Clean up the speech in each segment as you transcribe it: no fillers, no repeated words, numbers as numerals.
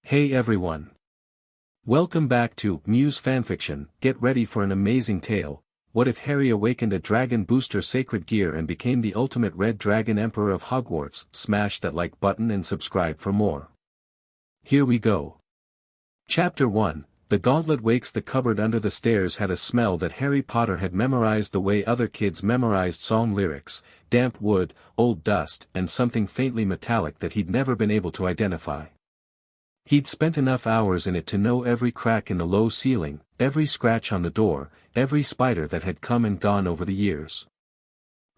Hey everyone! Welcome back to Muse Fanfiction. Get ready for an amazing tale. What if Harry awakened a dragon booster sacred gear and became the ultimate red dragon emperor of Hogwarts? Smash that like button and subscribe for more. Here we go. Chapter 1. The gauntlet wakes. The cupboard under the stairs had a smell that Harry Potter had memorized the way other kids memorized song lyrics: damp wood, old dust, and something faintly metallic that he'd never been able to identify. He'd spent enough hours in it to know every crack in the low ceiling, every scratch on the door, every spider that had come and gone over the years.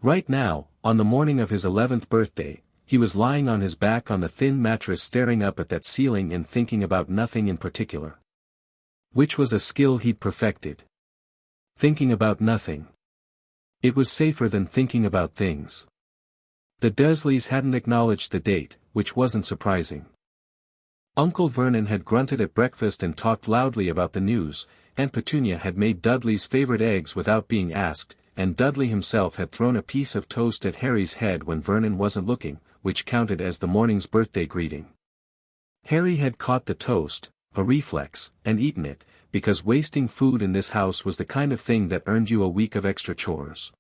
Right now, on the morning of his 11th birthday, he was lying on his back on the thin mattress staring up at that ceiling and thinking about nothing in particular. Which was a skill he'd perfected. Thinking about nothing. It was safer than thinking about things. The Dursleys hadn't acknowledged the date, which wasn't surprising. Uncle Vernon had grunted at breakfast and talked loudly about the news. Aunt Petunia had made Dudley's favorite eggs without being asked, and Dudley himself had thrown a piece of toast at Harry's head when Vernon wasn't looking, which counted as the morning's birthday greeting. Harry had caught the toast, a reflex, and eaten it, because wasting food in this house was the kind of thing that earned you a week of extra chores.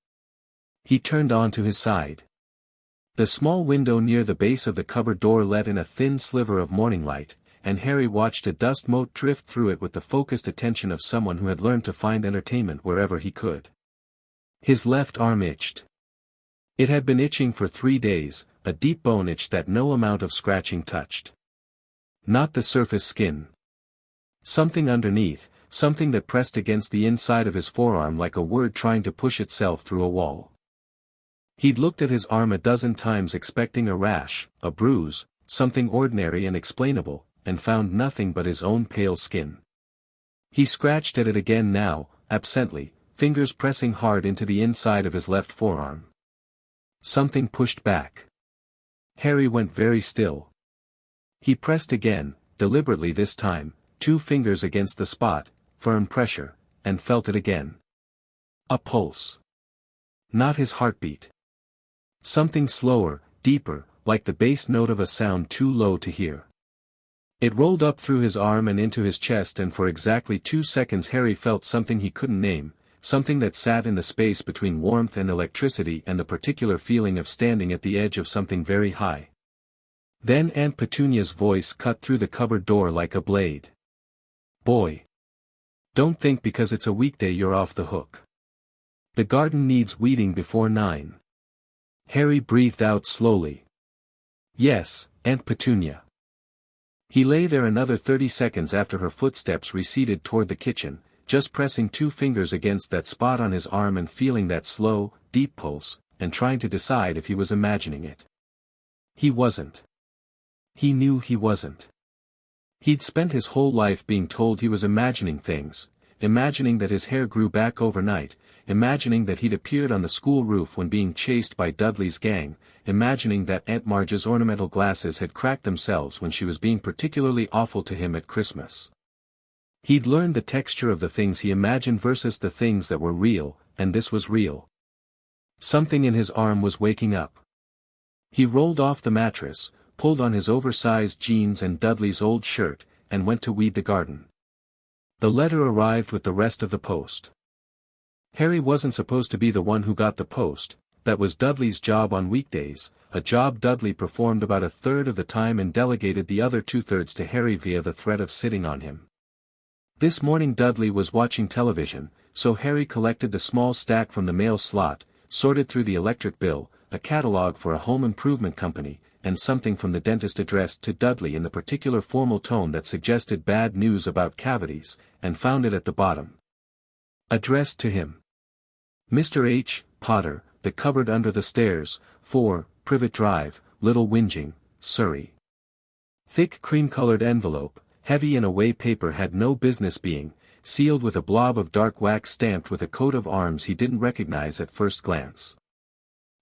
He turned on to his side. The small window near the base of the cupboard door let in a thin sliver of morning light, and Harry watched a dust mote drift through it with the focused attention of someone who had learned to find entertainment wherever he could. His left arm itched. It had been itching for 3 days, a deep bone itch that no amount of scratching touched. Not the surface skin. Something underneath, something that pressed against the inside of his forearm like a word trying to push itself through a wall. He'd looked at his arm a dozen times expecting a rash, a bruise, something ordinary and explainable, and found nothing but his own pale skin. He scratched at it again now, absently, fingers pressing hard into the inside of his left forearm. Something pushed back. Harry went very still. He pressed again, deliberately this time, 2 fingers against the spot, firm pressure, and felt it again. A pulse. Not his heartbeat. Something slower, deeper, like the bass note of a sound too low to hear. It rolled up through his arm and into his chest, and for exactly 2 seconds Harry felt something he couldn't name, something that sat in the space between warmth and electricity and the particular feeling of standing at the edge of something very high. Then Aunt Petunia's voice cut through the cupboard door like a blade. "Boy. Don't think because it's a weekday you're off the hook. The garden needs weeding before 9. Harry breathed out slowly. "Yes, Aunt Petunia." He lay there another 30 seconds after her footsteps receded toward the kitchen, just pressing 2 fingers against that spot on his arm and feeling that slow, deep pulse, and trying to decide if he was imagining it. He wasn't. He knew he wasn't. He'd spent his whole life being told he was imagining things, imagining that his hair grew back overnight, imagining that he'd appeared on the school roof when being chased by Dudley's gang, imagining that Aunt Marge's ornamental glasses had cracked themselves when she was being particularly awful to him at Christmas. He'd learned the texture of the things he imagined versus the things that were real, and this was real. Something in his arm was waking up. He rolled off the mattress, pulled on his oversized jeans and Dudley's old shirt, and went to weed the garden. The letter arrived with the rest of the post. Harry wasn't supposed to be the one who got the post. That was Dudley's job on weekdays, a job Dudley performed about 1/3 of the time and delegated the other 2/3 to Harry via the threat of sitting on him. This morning Dudley was watching television, so Harry collected the small stack from the mail slot, sorted through the electric bill, a catalog for a home improvement company, and something from the dentist addressed to Dudley in the particular formal tone that suggested bad news about cavities, and found it at the bottom. Addressed to him. Mr. H. Potter, The Cupboard Under the Stairs, 4, Privet Drive, Little Whinging, Surrey. Thick cream-colored envelope, heavy in a way paper had no business being, sealed with a blob of dark wax stamped with a coat of arms he didn't recognize at first glance.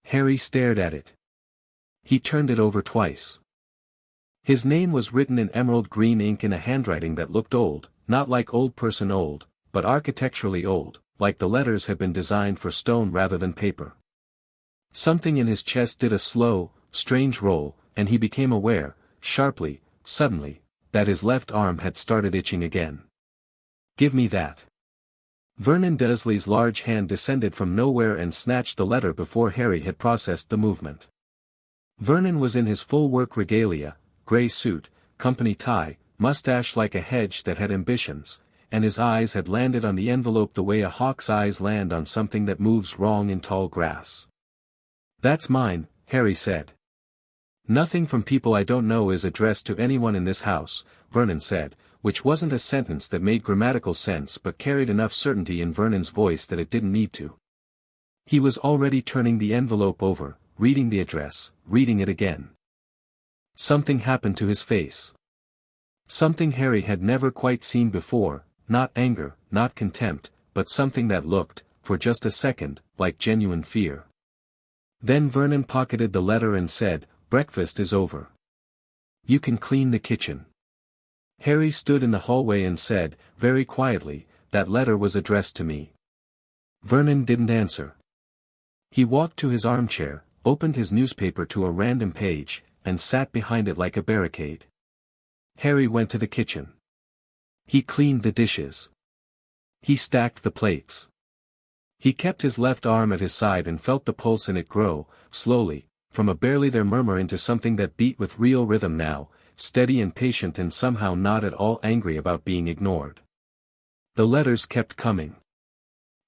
Harry stared at it. He turned it over twice. His name was written in emerald green ink in a handwriting that looked old, not like old person old, but architecturally old, like the letters had been designed for stone rather than paper. Something in his chest did a slow, strange roll, and he became aware, sharply, suddenly, that his left arm had started itching again. "Give me that." Vernon Dursley's large hand descended from nowhere and snatched the letter before Harry had processed the movement. Vernon was in his full work regalia, grey suit, company tie, mustache like a hedge that had ambitions, and his eyes had landed on the envelope the way a hawk's eyes land on something that moves wrong in tall grass. "That's mine," Harry said. "Nothing from people I don't know is addressed to anyone in this house," Vernon said, which wasn't a sentence that made grammatical sense but carried enough certainty in Vernon's voice that it didn't need to. He was already turning the envelope over, reading the address, reading it again. Something happened to his face. Something Harry had never quite seen before, not anger, not contempt, but something that looked, for just a second, like genuine fear. Then Vernon pocketed the letter and said, "Breakfast is over. You can clean the kitchen." Harry stood in the hallway and said, very quietly, "That letter was addressed to me." Vernon didn't answer. He walked to his armchair, opened his newspaper to a random page, and sat behind it like a barricade. Harry went to the kitchen. He cleaned the dishes. He stacked the plates. He kept his left arm at his side and felt the pulse in it grow, slowly, from a barely there murmur into something that beat with real rhythm now, steady and patient and somehow not at all angry about being ignored. The letters kept coming.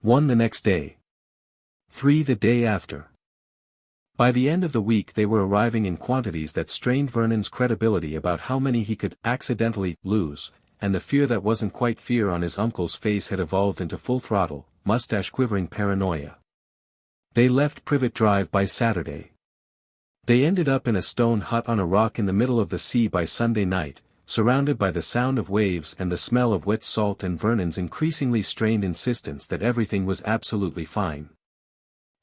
1 the next day. 3 the day after. By the end of the week they were arriving in quantities that strained Vernon's credibility about how many he could accidentally lose, and the fear that wasn't quite fear on his uncle's face had evolved into full-throttle, mustache-quivering paranoia. They left Privet Drive by Saturday. They ended up in a stone hut on a rock in the middle of the sea by Sunday night, surrounded by the sound of waves and the smell of wet salt and Vernon's increasingly strained insistence that everything was absolutely fine.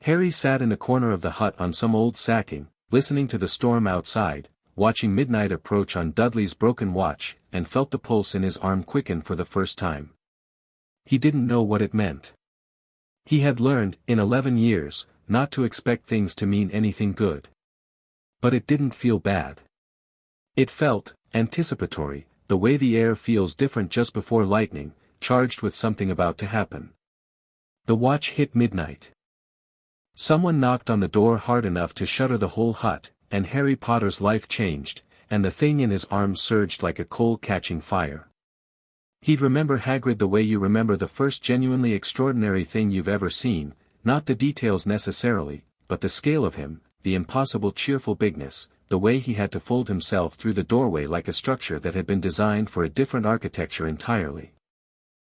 Harry sat in the corner of the hut on some old sacking, listening to the storm outside, watching midnight approach on Dudley's broken watch, and felt the pulse in his arm quicken for the first time. He didn't know what it meant. He had learned, in 11 years, not to expect things to mean anything good. But it didn't feel bad. It felt anticipatory, the way the air feels different just before lightning, charged with something about to happen. The watch hit midnight. Someone knocked on the door hard enough to shutter the whole hut, and Harry Potter's life changed, and the thing in his arms surged like a coal catching fire. He'd remember Hagrid the way you remember the first genuinely extraordinary thing you've ever seen, not the details necessarily, but the scale of him, the impossible cheerful bigness, the way he had to fold himself through the doorway like a structure that had been designed for a different architecture entirely.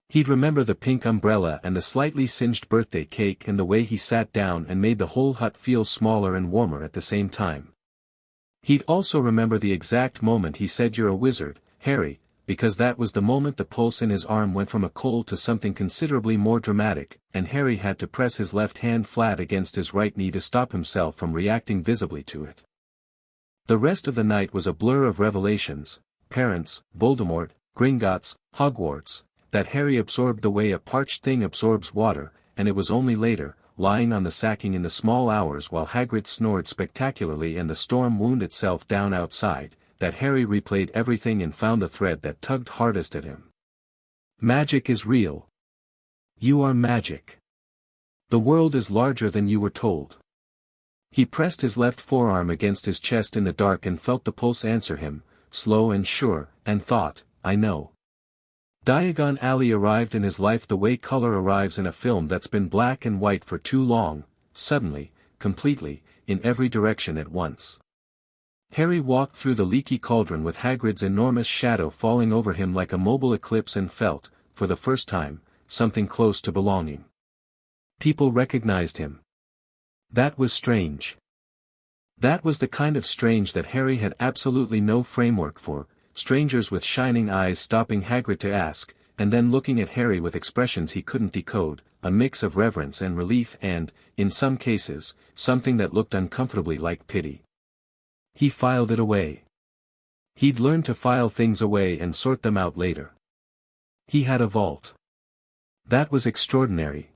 He'd remember the pink umbrella and the slightly singed birthday cake and the way he sat down and made the whole hut feel smaller and warmer at the same time. He'd also remember the exact moment he said, "You're a wizard, Harry," because that was the moment the pulse in his arm went from a cold to something considerably more dramatic, and Harry had to press his left hand flat against his right knee to stop himself from reacting visibly to it. The rest of the night was a blur of revelations, parents, Voldemort, Gringotts, Hogwarts, that Harry absorbed the way a parched thing absorbs water, and it was only later, lying on the sacking in the small hours while Hagrid snored spectacularly and the storm wound itself down outside, that Harry replayed everything and found the thread that tugged hardest at him. Magic is real. You are magic. The world is larger than you were told. He pressed his left forearm against his chest in the dark and felt the pulse answer him, slow and sure, and thought, "I know." Diagon Alley arrived in his life the way color arrives in a film that's been black and white for too long, suddenly, completely, in every direction at once. Harry walked through the leaky cauldron with Hagrid's enormous shadow falling over him like a mobile eclipse and felt, for the first time, something close to belonging. People recognized him. That was strange. That was the kind of strange that Harry had absolutely no framework for, strangers with shining eyes stopping Hagrid to ask, and then looking at Harry with expressions he couldn't decode, a mix of reverence and relief and, in some cases, something that looked uncomfortably like pity. He filed it away. He'd learned to file things away and sort them out later. He had a vault. That was extraordinary.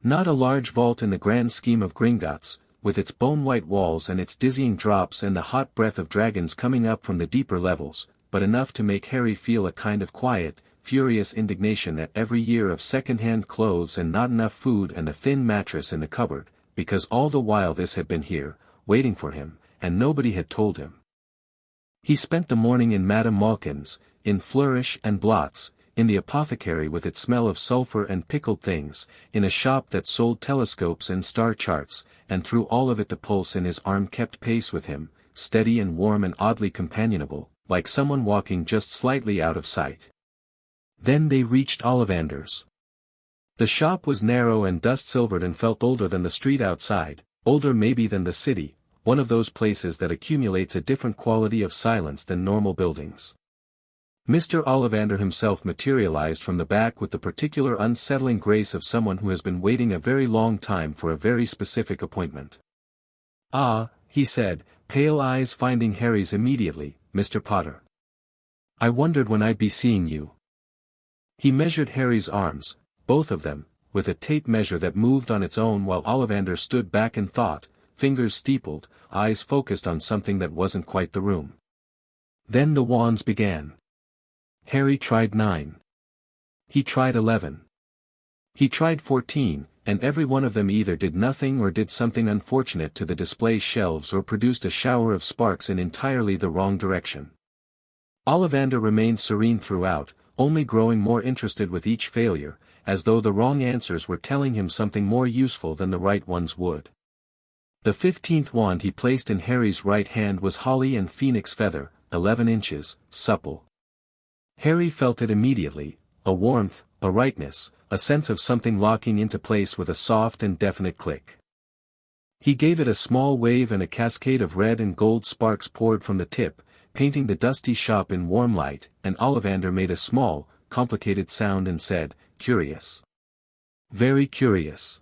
Not a large vault in the grand scheme of Gringotts, with its bone-white walls and its dizzying drops and the hot breath of dragons coming up from the deeper levels, but enough to make Harry feel a kind of quiet, furious indignation at every year of second-hand clothes and not enough food and a thin mattress in the cupboard, because all the while this had been here, waiting for him, and nobody had told him. He spent the morning in Madame Malkin's, in Flourish and Blots, in the apothecary with its smell of sulphur and pickled things, in a shop that sold telescopes and star charts, and through all of it the pulse in his arm kept pace with him, steady and warm and oddly companionable, like someone walking just slightly out of sight. Then they reached Ollivander's. The shop was narrow and dust-silvered and felt older than the street outside, older maybe than the city, one of those places that accumulates a different quality of silence than normal buildings. Mr. Ollivander himself materialized from the back with the particular unsettling grace of someone who has been waiting a very long time for a very specific appointment. "Ah," he said, pale eyes finding Harry's immediately, "Mr. Potter. I wondered when I'd be seeing you." He measured Harry's arms, both of them, with a tape measure that moved on its own while Ollivander stood back in thought, fingers steepled, eyes focused on something that wasn't quite the room. Then the wands began. Harry tried 9. He tried 11. He tried 14, and every one of them either did nothing or did something unfortunate to the display shelves or produced a shower of sparks in entirely the wrong direction. Ollivander remained serene throughout, only growing more interested with each failure, as though the wrong answers were telling him something more useful than the right ones would. The 15th wand he placed in Harry's right hand was holly and phoenix feather, 11 inches, supple. Harry felt it immediately, a warmth, a rightness, a sense of something locking into place with a soft and definite click. He gave it a small wave and a cascade of red and gold sparks poured from the tip, painting the dusty shop in warm light, and Ollivander made a small, complicated sound and said, "Curious. Very curious."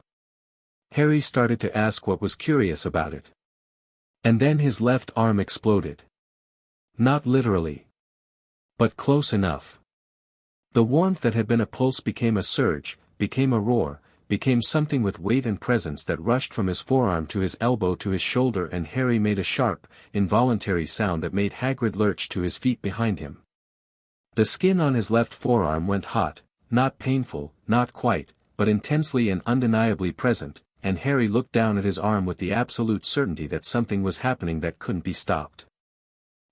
Harry started to ask what was curious about it. And then his left arm exploded. Not literally. But close enough. The warmth that had been a pulse became a surge, became a roar, became something with weight and presence that rushed from his forearm to his elbow to his shoulder, and Harry made a sharp, involuntary sound that made Hagrid lurch to his feet behind him. The skin on his left forearm went hot, not painful, not quite, but intensely and undeniably present, and Harry looked down at his arm with the absolute certainty that something was happening that couldn't be stopped.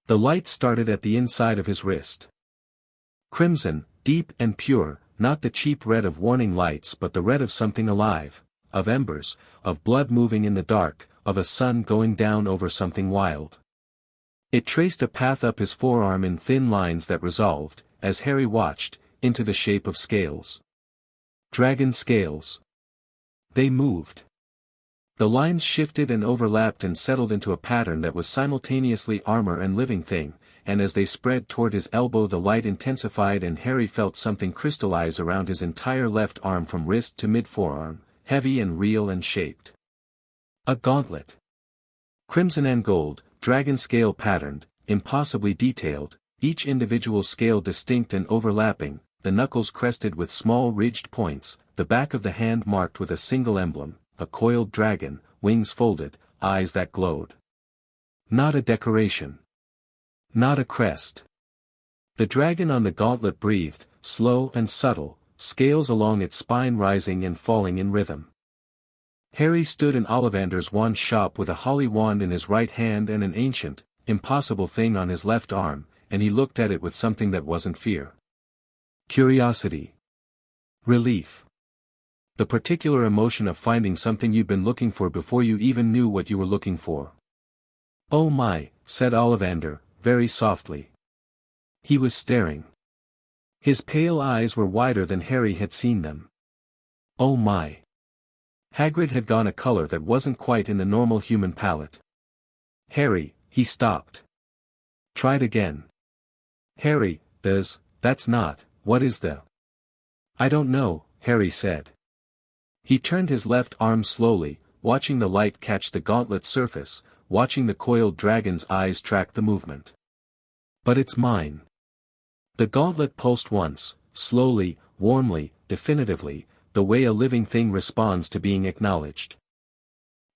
The light started at the inside of his wrist. Crimson, deep and pure, not the cheap red of warning lights but the red of something alive, of embers, of blood moving in the dark, of a sun going down over something wild. It traced a path up his forearm in thin lines that resolved, as Harry watched, into the shape of scales. Dragon scales. They moved. The lines shifted and overlapped and settled into a pattern that was simultaneously armor and living thing, and as they spread toward his elbow the light intensified and Harry felt something crystallize around his entire left arm from wrist to mid-forearm, heavy and real and shaped. A gauntlet. Crimson and gold, dragon scale patterned, impossibly detailed, each individual scale distinct and overlapping, the knuckles crested with small ridged points, the back of the hand marked with a single emblem, a coiled dragon, wings folded, eyes that glowed. Not a decoration. Not a crest. The dragon on the gauntlet breathed, slow and subtle, scales along its spine rising and falling in rhythm. Harry stood in Ollivander's wand shop with a holly wand in his right hand and an ancient, impossible thing on his left arm, and he looked at it with something that wasn't fear. Curiosity. Relief. The particular emotion of finding something you'd been looking for before you even knew what you were looking for. "Oh my," said Ollivander, very softly. He was staring. His pale eyes were wider than Harry had seen them. "Oh my." Hagrid had gone a color that wasn't quite in the normal human palette. "Harry," he stopped. "Tried again." "Harry, that's not, what is the—" "I don't know," Harry said. He turned his left arm slowly, watching the light catch the gauntlet's surface, watching the coiled dragon's eyes track the movement. "But it's mine." The gauntlet pulsed once, slowly, warmly, definitively, the way a living thing responds to being acknowledged.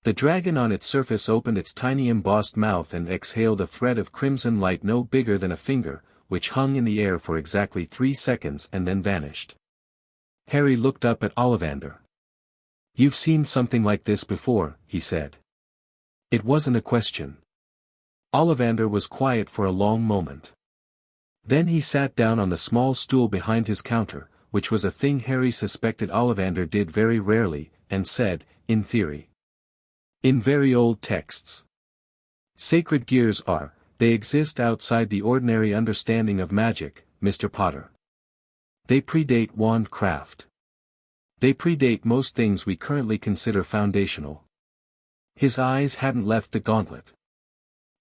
The dragon on its surface opened its tiny embossed mouth and exhaled a thread of crimson light no bigger than a finger, which hung in the air for exactly 3 seconds and then vanished. Harry looked up at Ollivander. "You've seen something like this before," he said. It wasn't a question. Ollivander was quiet for a long moment. Then he sat down on the small stool behind his counter, which was a thing Harry suspected Ollivander did very rarely, and said, "In theory. In very old texts. Sacred gears they exist outside the ordinary understanding of magic, Mr. Potter. They predate wand craft. They predate most things we currently consider foundational." His eyes hadn't left the gauntlet.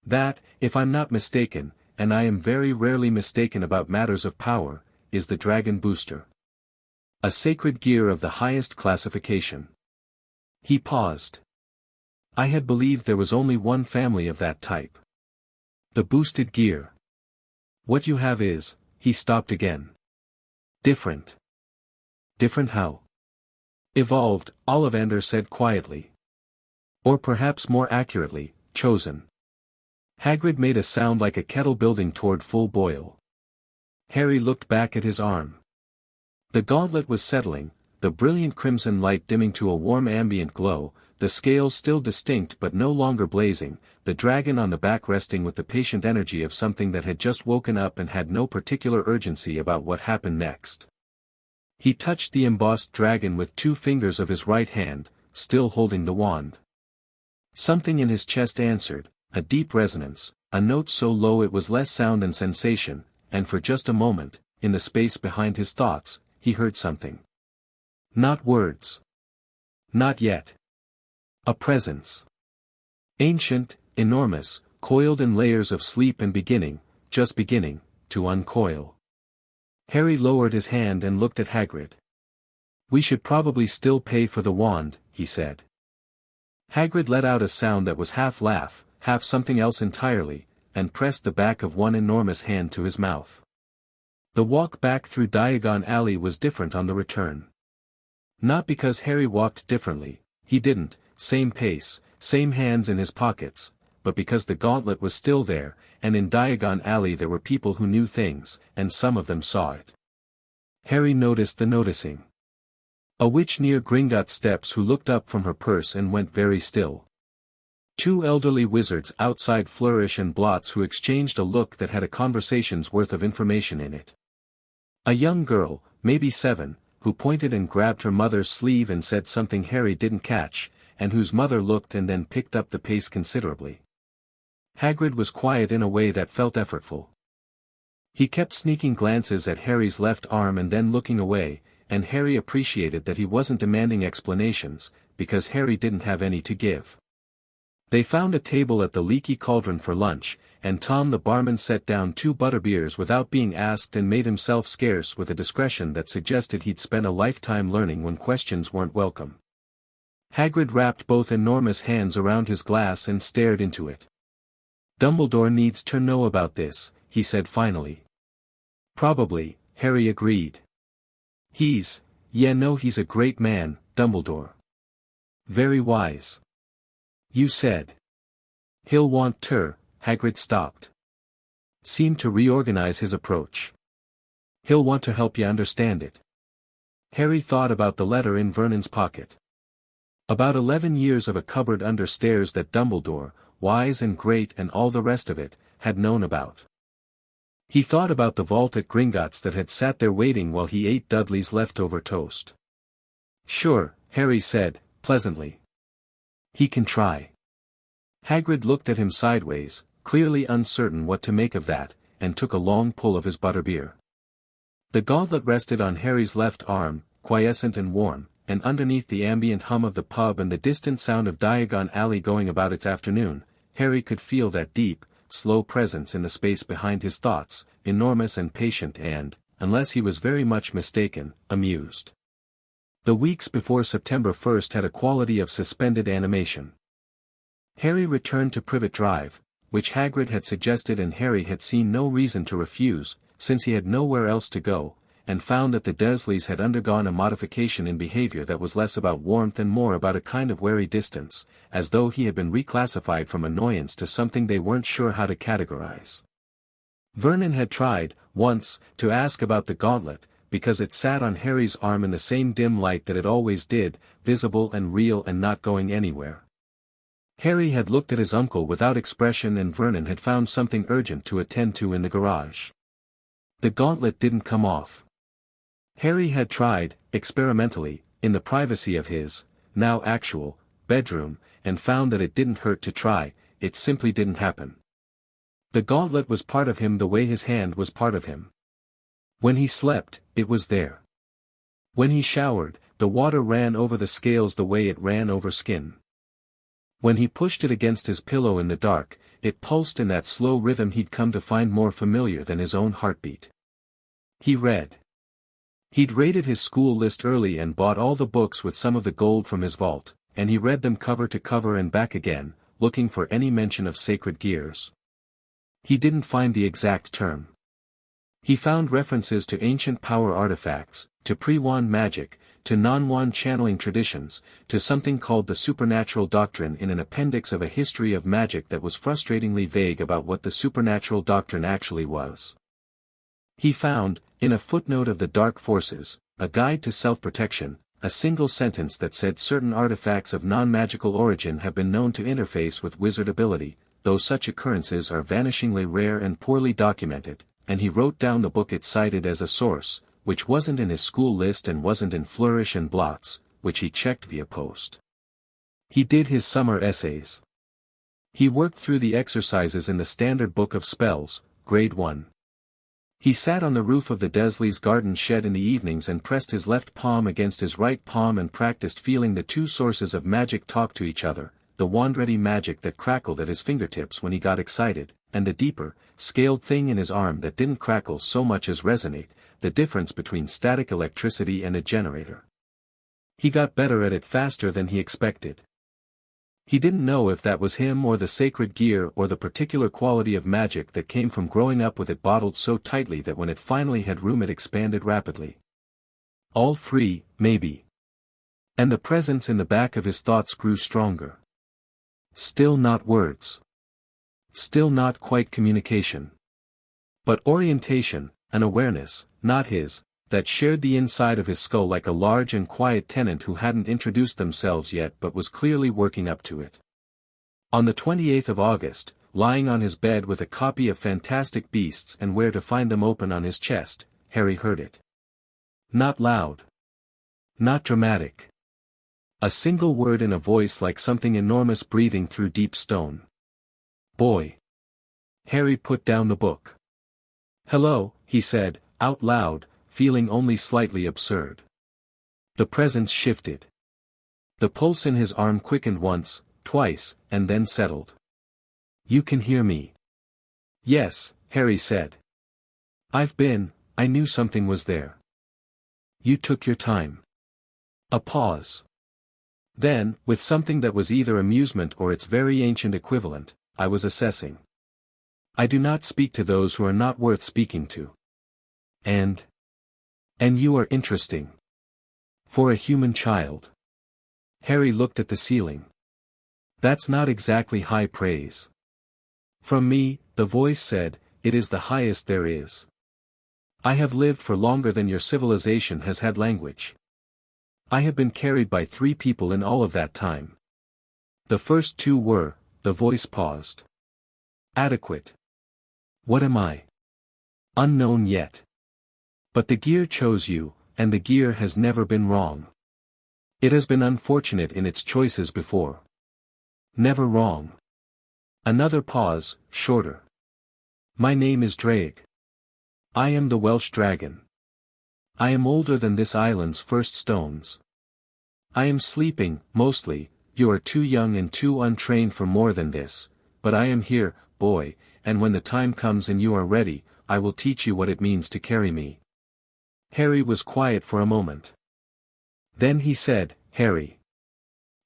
"That, if I'm not mistaken, and I am very rarely mistaken about matters of power, is the dragon booster. A sacred gear of the highest classification." He paused. "I had believed there was only one family of that type. The boosted gear. What you have is," he stopped again. "Different." "Different how?" "Evolved," Ollivander said quietly. "Or perhaps more accurately, chosen." Hagrid made a sound like a kettle building toward full boil. Harry looked back at his arm. The gauntlet was settling, the brilliant crimson light dimming to a warm ambient glow, the scales still distinct but no longer blazing, the dragon on the back resting with the patient energy of something that had just woken up and had no particular urgency about what happened next. He touched the embossed dragon with 2 fingers of his right hand, still holding the wand. Something in his chest answered, a deep resonance, a note so low it was less sound than sensation, and for just a moment, in the space behind his thoughts, he heard something. Not words. Not yet. A presence. Ancient, enormous, coiled in layers of sleep and beginning, just beginning, to uncoil. Harry lowered his hand and looked at Hagrid. "We should probably still pay for the wand," he said. Hagrid let out a sound that was half laugh, half something else entirely, and pressed the back of one enormous hand to his mouth. The walk back through Diagon Alley was different on the return. Not because Harry walked differently, he didn't, same pace, same hands in his pockets, but because the gauntlet was still there, and in Diagon Alley there were people who knew things, and some of them saw it. Harry noticed the noticing. A witch near Gringotts steps who looked up from her purse and went very still. 2 elderly wizards outside Flourish and Blots who exchanged a look that had a conversation's worth of information in it. A young girl, maybe 7, who pointed and grabbed her mother's sleeve and said something Harry didn't catch, and whose mother looked and then picked up the pace considerably. Hagrid was quiet in a way that felt effortful. He kept sneaking glances at Harry's left arm and then looking away, and Harry appreciated that he wasn't demanding explanations, because Harry didn't have any to give. They found a table at the Leaky Cauldron for lunch, and Tom the barman set down 2 butterbeers without being asked and made himself scarce with a discretion that suggested he'd spent a lifetime learning when questions weren't welcome. Hagrid wrapped both enormous hands around his glass and stared into it. "Dumbledore needs to know about this," he said finally. "Probably," Harry agreed. He's a great man, Dumbledore. Very wise. You said. He'll want to," Hagrid stopped. Seemed to reorganize his approach. "He'll want to help you understand it." Harry thought about the letter in Vernon's pocket. About 11 years of a cupboard under stairs that Dumbledore, wise and great and all the rest of it, had known about. He thought about the vault at Gringotts that had sat there waiting while he ate Dudley's leftover toast. "Sure," Harry said, pleasantly. "He can try." Hagrid looked at him sideways, clearly uncertain what to make of that, and took a long pull of his butterbeer. The gauntlet rested on Harry's left arm, quiescent and warm, and underneath the ambient hum of the pub and the distant sound of Diagon Alley going about its afternoon, Harry could feel that deep, slow presence in the space behind his thoughts, enormous and patient and, unless he was very much mistaken, amused. The weeks before September 1st had a quality of suspended animation. Harry returned to Privet Drive, which Hagrid had suggested and Harry had seen no reason to refuse, since he had nowhere else to go, and found that the Dursleys had undergone a modification in behavior that was less about warmth and more about a kind of wary distance, as though he had been reclassified from annoyance to something they weren't sure how to categorize. Vernon had tried, once, to ask about the gauntlet, because it sat on Harry's arm in the same dim light that it always did, visible and real and not going anywhere. Harry had looked at his uncle without expression and Vernon had found something urgent to attend to in the garage. The gauntlet didn't come off. Harry had tried, experimentally, in the privacy of his, now actual, bedroom, and found that it didn't hurt to try, it simply didn't happen. The gauntlet was part of him the way his hand was part of him. When he slept, it was there. When he showered, the water ran over the scales the way it ran over skin. When he pushed it against his pillow in the dark, it pulsed in that slow rhythm he'd come to find more familiar than his own heartbeat. He read. He'd raided his school list early and bought all the books with some of the gold from his vault, and he read them cover to cover and back again, looking for any mention of sacred gears. He didn't find the exact term. He found references to ancient power artifacts, to pre-wand magic, to non-wand channeling traditions, to something called the supernatural doctrine in an appendix of a history of magic that was frustratingly vague about what the supernatural doctrine actually was. He found, in a footnote of the Dark Forces, a guide to self-protection, a single sentence that said certain artifacts of non-magical origin have been known to interface with wizard ability, though such occurrences are vanishingly rare and poorly documented, and he wrote down the book it cited as a source, which wasn't in his school list and wasn't in Flourish and Blots, which he checked via post. He did his summer essays. He worked through the exercises in the Standard Book of Spells, Grade 1. He sat on the roof of the Desleys' garden shed in the evenings and pressed his left palm against his right palm and practiced feeling the two sources of magic talk to each other, the wand-ready magic that crackled at his fingertips when he got excited, and the deeper, scaled thing in his arm that didn't crackle so much as resonate, the difference between static electricity and a generator. He got better at it faster than he expected. He didn't know if that was him or the sacred gear or the particular quality of magic that came from growing up with it bottled so tightly that when it finally had room it expanded rapidly. All three, maybe. And the presence in the back of his thoughts grew stronger. Still not words. Still not quite communication. But orientation, an awareness, not his, that shared the inside of his skull like a large and quiet tenant who hadn't introduced themselves yet but was clearly working up to it. On the 28th of August, lying on his bed with a copy of Fantastic Beasts and Where to Find Them open on his chest, Harry heard it. Not loud. Not dramatic. A single word in a voice like something enormous breathing through deep stone. Boy. Harry put down the book. Hello, he said, out loud, feeling only slightly absurd. The presence shifted. The pulse in his arm quickened once, twice, and then settled. You can hear me. Yes, Harry said. I knew something was there. You took your time. A pause. Then, with something that was either amusement or its very ancient equivalent, I was assessing. I do not speak to those who are not worth speaking to. And you are interesting. For a human child. Harry looked at the ceiling. That's not exactly high praise. From me, the voice said, it is the highest there is. I have lived for longer than your civilization has had language. I have been carried by 3 people in all of that time. The first 2 were, the voice paused. Adequate. What am I? Unknown yet. But the gear chose you, and the gear has never been wrong. It has been unfortunate in its choices before. Never wrong. Another pause, shorter. My name is Draig. I am the Welsh dragon. I am older than this island's first stones. I am sleeping, mostly, you are too young and too untrained for more than this, but I am here, boy, and when the time comes and you are ready, I will teach you what it means to carry me. Harry was quiet for a moment. Then he said, Harry.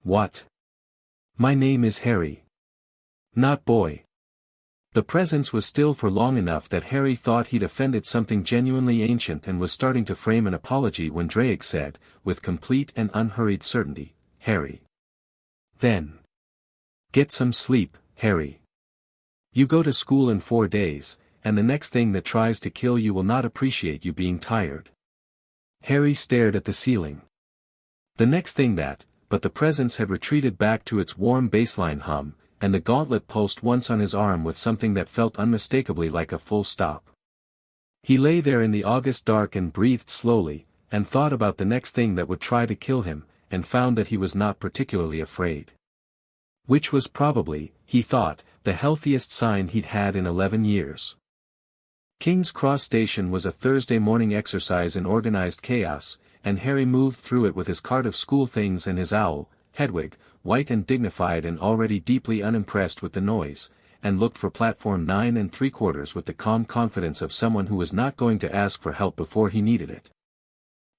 What? My name is Harry. Not boy. The presence was still for long enough that Harry thought he'd offended something genuinely ancient and was starting to frame an apology when Draig said, with complete and unhurried certainty, Harry. Then. Get some sleep, Harry. You go to school in 4 days, and the next thing that tries to kill you will not appreciate you being tired. Harry stared at the ceiling. The next thing that, but the presence had retreated back to its warm baseline hum, and the gauntlet pulsed once on his arm with something that felt unmistakably like a full stop. He lay there in the August dark and breathed slowly, and thought about the next thing that would try to kill him, and found that he was not particularly afraid. Which was probably, he thought, the healthiest sign he'd had in 11 years. King's Cross Station was a Thursday morning exercise in organized chaos, and Harry moved through it with his cart of school things and his owl, Hedwig, white and dignified and already deeply unimpressed with the noise, and looked for platform 9 3/4 with the calm confidence of someone who was not going to ask for help before he needed it.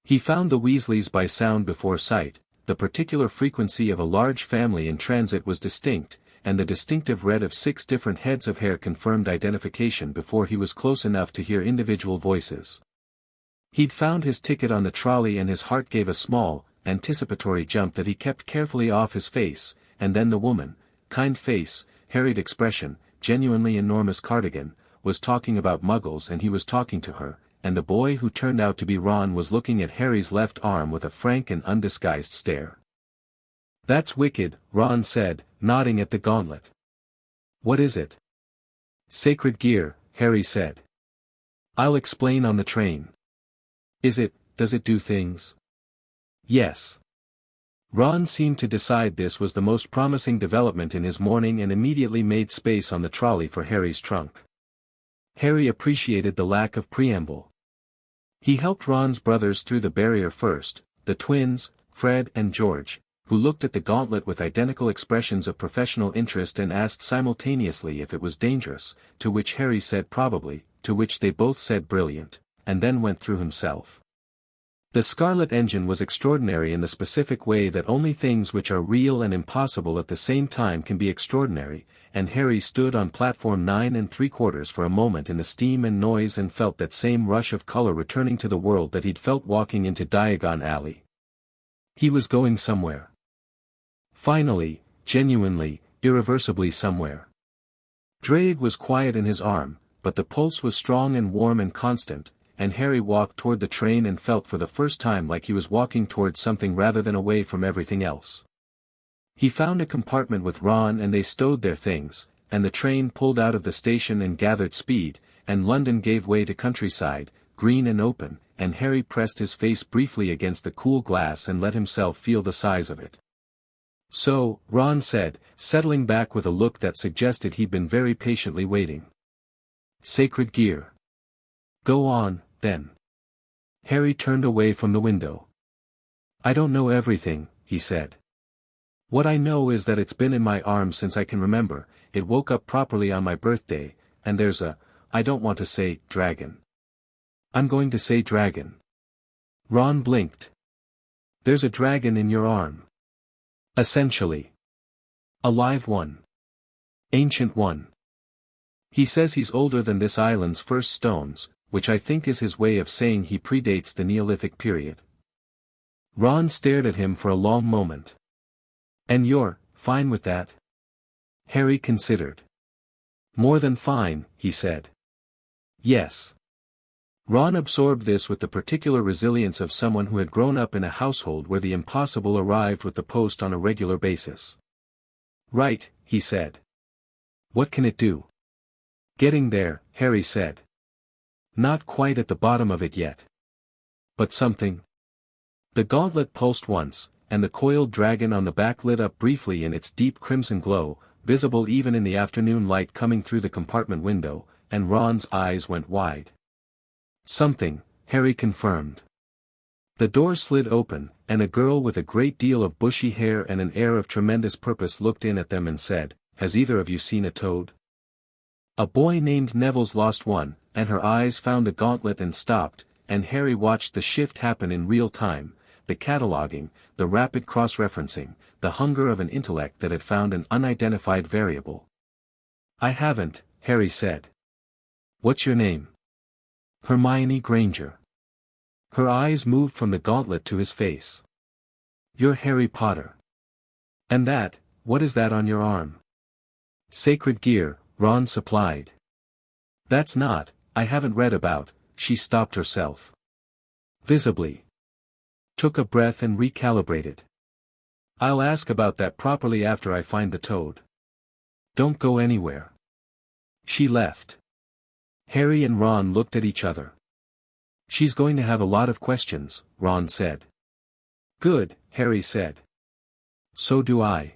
He found the Weasleys by sound before sight. The particular frequency of a large family in transit was distinct, and the distinctive red of 6 different heads of hair confirmed identification before he was close enough to hear individual voices. He'd found his ticket on the trolley and his heart gave a small, anticipatory jump that he kept carefully off his face, and then the woman, kind face, harried expression, genuinely enormous cardigan, was talking about muggles and he was talking to her, and the boy who turned out to be Ron was looking at Harry's left arm with a frank and undisguised stare. "That's wicked," Ron said, nodding at the gauntlet. "What is it?" "Sacred gear," Harry said. "I'll explain on the train." Does it do things?" "Yes." Ron seemed to decide this was the most promising development in his morning and immediately made space on the trolley for Harry's trunk. Harry appreciated the lack of preamble. He helped Ron's brothers through the barrier first, the twins, Fred and George, who looked at the gauntlet with identical expressions of professional interest and asked simultaneously if it was dangerous, to which Harry said probably, to which they both said brilliant, and then went through himself. The Scarlet Engine was extraordinary in the specific way that only things which are real and impossible at the same time can be extraordinary, and Harry stood on platform 9 3/4 for a moment in the steam and noise and felt that same rush of color returning to the world that he'd felt walking into Diagon Alley. He was going somewhere. Finally, genuinely, irreversibly somewhere. Drake was quiet in his arm, but the pulse was strong and warm and constant, and Harry walked toward the train and felt for the first time like he was walking towards something rather than away from everything else. He found a compartment with Ron and they stowed their things, and the train pulled out of the station and gathered speed, and London gave way to countryside, green and open, and Harry pressed his face briefly against the cool glass and let himself feel the size of it. "So," Ron said, settling back with a look that suggested he'd been very patiently waiting. "Sacred gear. Go on, then." Harry turned away from the window. "I don't know everything," he said. "What I know is that it's been in my arms since I can remember. It woke up properly on my birthday, and there's I don't want to say, dragon. I'm going to say dragon." Ron blinked. "There's a dragon in your arm." "Essentially. A live one. Ancient one. He says he's older than this island's first stones, which I think is his way of saying he predates the Neolithic period." Ron stared at him for a long moment. "And you're fine with that?" Harry considered. "More than fine," he said. "Yes." Ron absorbed this with the particular resilience of someone who had grown up in a household where the impossible arrived with the post on a regular basis. "Right," he said. "What can it do?" "Getting there," Harry said. "Not quite at the bottom of it yet. But something." The gauntlet pulsed once, and the coiled dragon on the back lit up briefly in its deep crimson glow, visible even in the afternoon light coming through the compartment window, and Ron's eyes went wide. "Something," Harry confirmed. The door slid open, and a girl with a great deal of bushy hair and an air of tremendous purpose looked in at them and said, "Has either of you seen a toad?" A boy named Neville's lost one, and her eyes found the gauntlet and stopped, and Harry watched the shift happen in real time, the cataloging, the rapid cross-referencing, the hunger of an intellect that had found an unidentified variable. "I haven't," Harry said. "What's your name?" "Hermione Granger." Her eyes moved from the gauntlet to his face. "You're Harry Potter. And what is that on your arm?" "Sacred gear," Ron supplied. That's not, I haven't read about, she stopped herself. Visibly. Took a breath and recalibrated. I'll ask about that properly after I find the toad. Don't go anywhere. She left. Harry and Ron looked at each other. She's going to have a lot of questions, Ron said. Good, Harry said. So do I.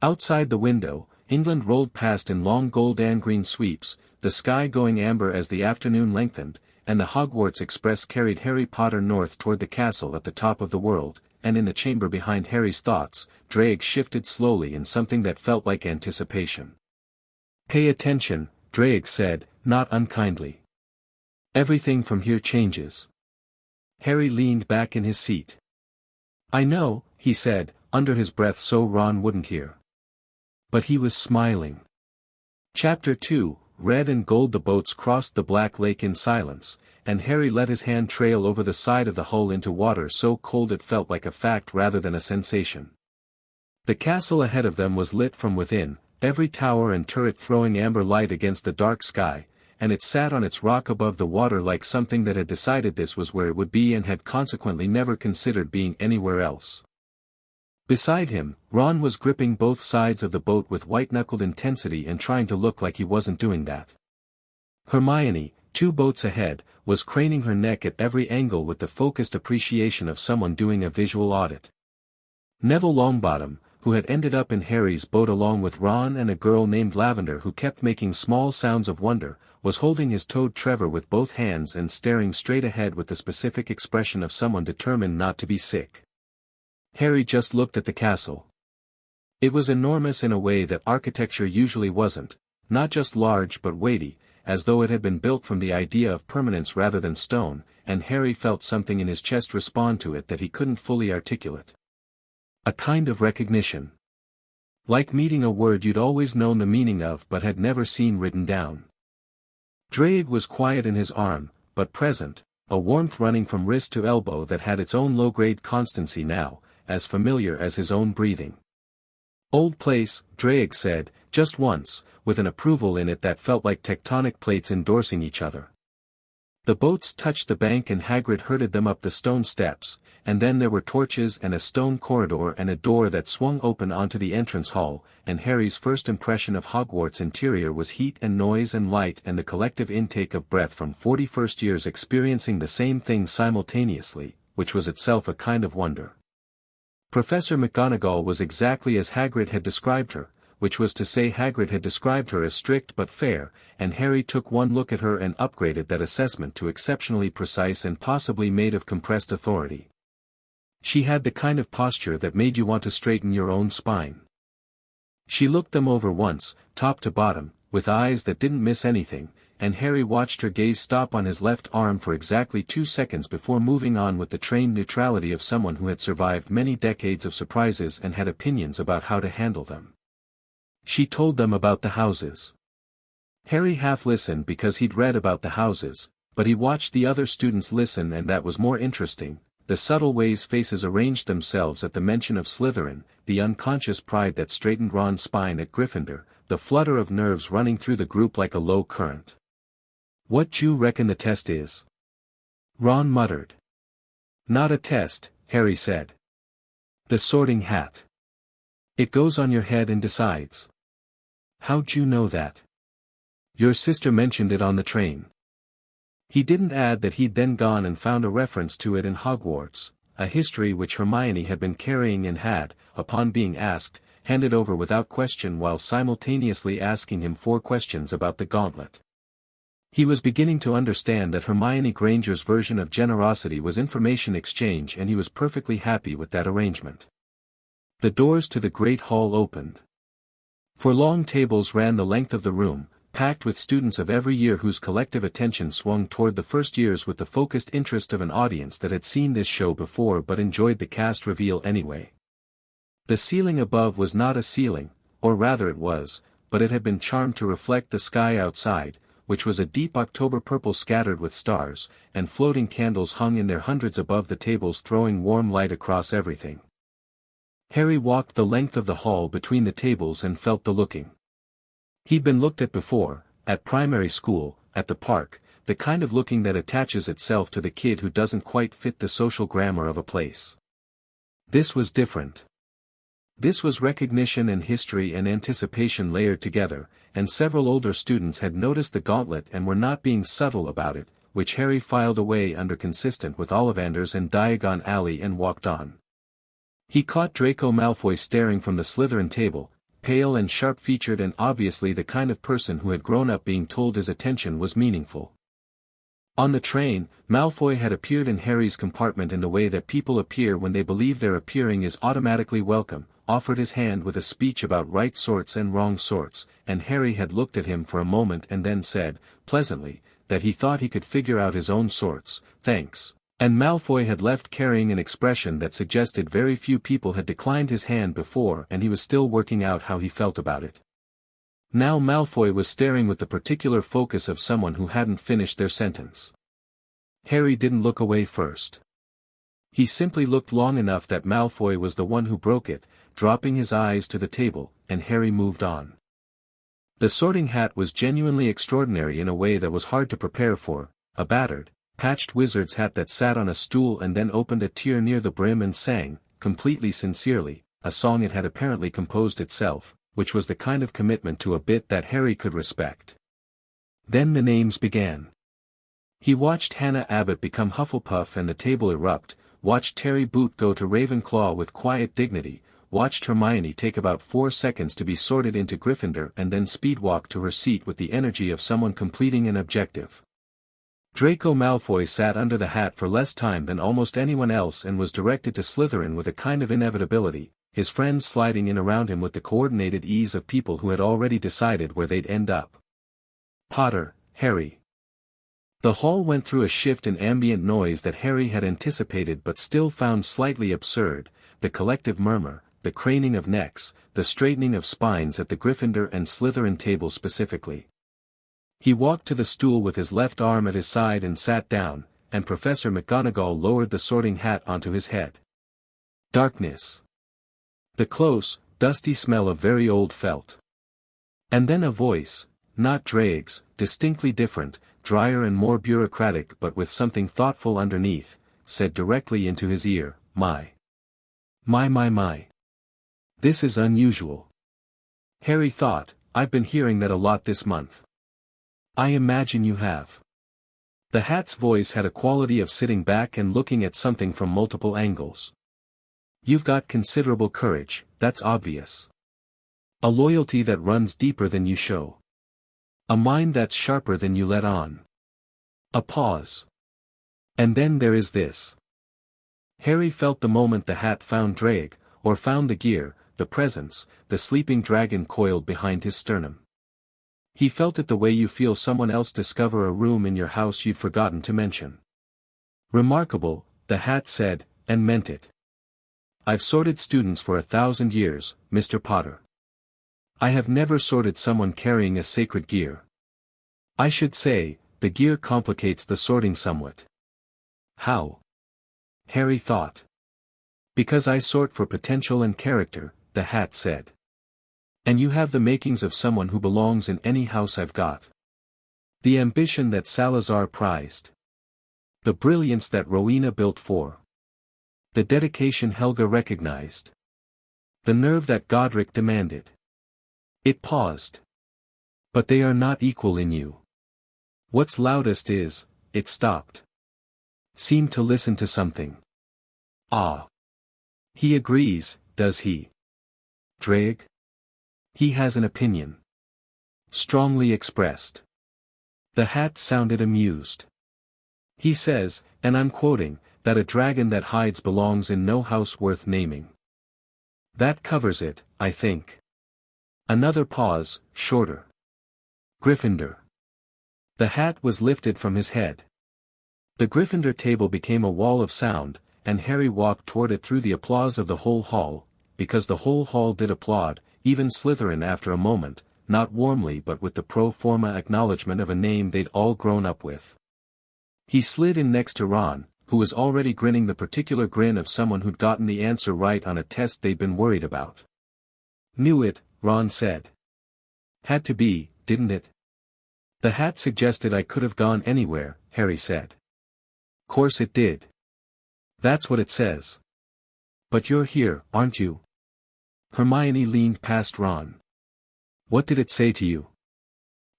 Outside the window, England rolled past in long gold and green sweeps, the sky going amber as the afternoon lengthened, and the Hogwarts Express carried Harry Potter north toward the castle at the top of the world, and in the chamber behind Harry's thoughts, Drake shifted slowly in something that felt like anticipation. Pay attention, Drake said, not unkindly. Everything from here changes. Harry leaned back in his seat. I know, he said, under his breath so Ron wouldn't hear. But he was smiling. Chapter 2, Red and gold. The boats crossed the Black Lake in silence, and Harry let his hand trail over the side of the hull into water so cold it felt like a fact rather than a sensation. The castle ahead of them was lit from within, every tower and turret throwing amber light against the dark sky, and it sat on its rock above the water like something that had decided this was where it would be and had consequently never considered being anywhere else. Beside him, Ron was gripping both sides of the boat with white-knuckled intensity and trying to look like he wasn't doing that. Hermione, 2 boats ahead, was craning her neck at every angle with the focused appreciation of someone doing a visual audit. Neville Longbottom, who had ended up in Harry's boat along with Ron and a girl named Lavender who kept making small sounds of wonder, was holding his toad Trevor with both hands and staring straight ahead with the specific expression of someone determined not to be sick. Harry just looked at the castle. It was enormous in a way that architecture usually wasn't, not just large but weighty, as though it had been built from the idea of permanence rather than stone, and Harry felt something in his chest respond to it that he couldn't fully articulate. A kind of recognition. Like meeting a word you'd always known the meaning of but had never seen written down. Drake was quiet in his arm, but present, a warmth running from wrist to elbow that had its own low-grade constancy now, as familiar as his own breathing. Old place, Drake said, just once, with an approval in it that felt like tectonic plates endorsing each other. The boats touched the bank and Hagrid herded them up the stone steps, and then there were torches and a stone corridor and a door that swung open onto the entrance hall, and Harry's first impression of Hogwarts' interior was heat and noise and light and the collective intake of breath from 41st years experiencing the same thing simultaneously, which was itself a kind of wonder. Professor McGonagall was exactly as Hagrid had described her, which was to say Hagrid had described her as strict but fair, and Harry took one look at her and upgraded that assessment to exceptionally precise and possibly made of compressed authority. She had the kind of posture that made you want to straighten your own spine. She looked them over once, top to bottom, with eyes that didn't miss anything, and Harry watched her gaze stop on his left arm for exactly 2 seconds before moving on with the trained neutrality of someone who had survived many decades of surprises and had opinions about how to handle them. She told them about the houses. Harry half listened because he'd read about the houses, but he watched the other students listen and that was more interesting, the subtle ways faces arranged themselves at the mention of Slytherin, the unconscious pride that straightened Ron's spine at Gryffindor, the flutter of nerves running through the group like a low current. What do you reckon the test is? Ron muttered. Not a test, Harry said. The sorting hat. It goes on your head and decides. How'd you know that? Your sister mentioned it on the train. He didn't add that he'd then gone and found a reference to it in Hogwarts, a history which Hermione had been carrying and had, upon being asked, handed over without question while simultaneously asking him 4 questions about the gauntlet. He was beginning to understand that Hermione Granger's version of generosity was information exchange and he was perfectly happy with that arrangement. The doors to the great hall opened. For long tables ran the length of the room, packed with students of every year whose collective attention swung toward the first years with the focused interest of an audience that had seen this show before but enjoyed the cast reveal anyway. The ceiling above was not a ceiling, or rather it was, but it had been charmed to reflect the sky outside, which was a deep October purple scattered with stars, and floating candles hung in their hundreds above the tables throwing warm light across everything. Harry walked the length of the hall between the tables and felt the looking. He'd been looked at before, at primary school, at the park, the kind of looking that attaches itself to the kid who doesn't quite fit the social grammar of a place. This was different. This was recognition and history and anticipation layered together, and several older students had noticed the gauntlet and were not being subtle about it, which Harry filed away under consistent with Ollivander's in Diagon Alley and walked on. He caught Draco Malfoy staring from the Slytherin table, pale and sharp-featured and obviously the kind of person who had grown up being told his attention was meaningful. On the train, Malfoy had appeared in Harry's compartment in the way that people appear when they believe their appearing is automatically welcome, offered his hand with a speech about right sorts and wrong sorts, and Harry had looked at him for a moment and then said, pleasantly, that he thought he could figure out his own sorts, thanks. And Malfoy had left carrying an expression that suggested very few people had declined his hand before and he was still working out how he felt about it. Now Malfoy was staring with the particular focus of someone who hadn't finished their sentence. Harry didn't look away first. He simply looked long enough that Malfoy was the one who broke it, dropping his eyes to the table, and Harry moved on. The Sorting Hat was genuinely extraordinary in a way that was hard to prepare for, a battered, patched wizard's hat that sat on a stool and then opened a tear near the brim and sang, completely sincerely, a song it had apparently composed itself, which was the kind of commitment to a bit that Harry could respect. Then the names began. He watched Hannah Abbott become Hufflepuff and the table erupt, watched Terry Boot go to Ravenclaw with quiet dignity, watched Hermione take about 4 seconds to be sorted into Gryffindor and then speedwalk to her seat with the energy of someone completing an objective. Draco Malfoy sat under the hat for less time than almost anyone else and was directed to Slytherin with a kind of inevitability, his friends sliding in around him with the coordinated ease of people who had already decided where they'd end up. Potter, Harry. The hall went through a shift in ambient noise that Harry had anticipated but still found slightly absurd, the collective murmur, the craning of necks, the straightening of spines at the Gryffindor and Slytherin table specifically. He walked to the stool with his left arm at his side and sat down, and Professor McGonagall lowered the sorting hat onto his head. Darkness. The close, dusty smell of very old felt. And then a voice, not Drake's, distinctly different, drier and more bureaucratic but with something thoughtful underneath, said directly into his ear, My. This is unusual. Harry thought, I've been hearing that a lot this month. I imagine you have. The hat's voice had a quality of sitting back and looking at something from multiple angles. You've got considerable courage, that's obvious. A loyalty that runs deeper than you show. A mind that's sharper than you let on. A pause. And then there is this. Harry felt the moment the hat found Drake, or found the gear, the presence, the sleeping dragon coiled behind his sternum. He felt it the way you feel someone else discover a room in your house you'd forgotten to mention. Remarkable, the hat said, and meant it. I've sorted students for 1,000 years, Mr. Potter. I have never sorted someone carrying a sacred gear. I should say, the gear complicates the sorting somewhat. How? Harry thought. Because I sort for potential and character, the hat said. And you have the makings of someone who belongs in any house I've got. The ambition that Salazar prized. The brilliance that Rowena built for. The dedication Helga recognized. The nerve that Godric demanded. It paused. But they are not equal in you. What's loudest is, it stopped. Seemed to listen to something. Ah. He agrees, does he? Drake? He has an opinion. Strongly expressed. The hat sounded amused. He says, and I'm quoting, that a dragon that hides belongs in no house worth naming. That covers it, I think. Another pause, shorter. Gryffindor. The hat was lifted from his head. The Gryffindor table became a wall of sound, and Harry walked toward it through the applause of the whole hall, because the whole hall did applaud, even Slytherin after a moment, not warmly but with the pro forma acknowledgement of a name they'd all grown up with. He slid in next to Ron, who was already grinning the particular grin of someone who'd gotten the answer right on a test they'd been worried about. Knew it, Ron said. Had to be, didn't it? The hat suggested I could have gone anywhere, Harry said. Course it did. That's what it says. But you're here, aren't you? Hermione leaned past Ron. What did it say to you?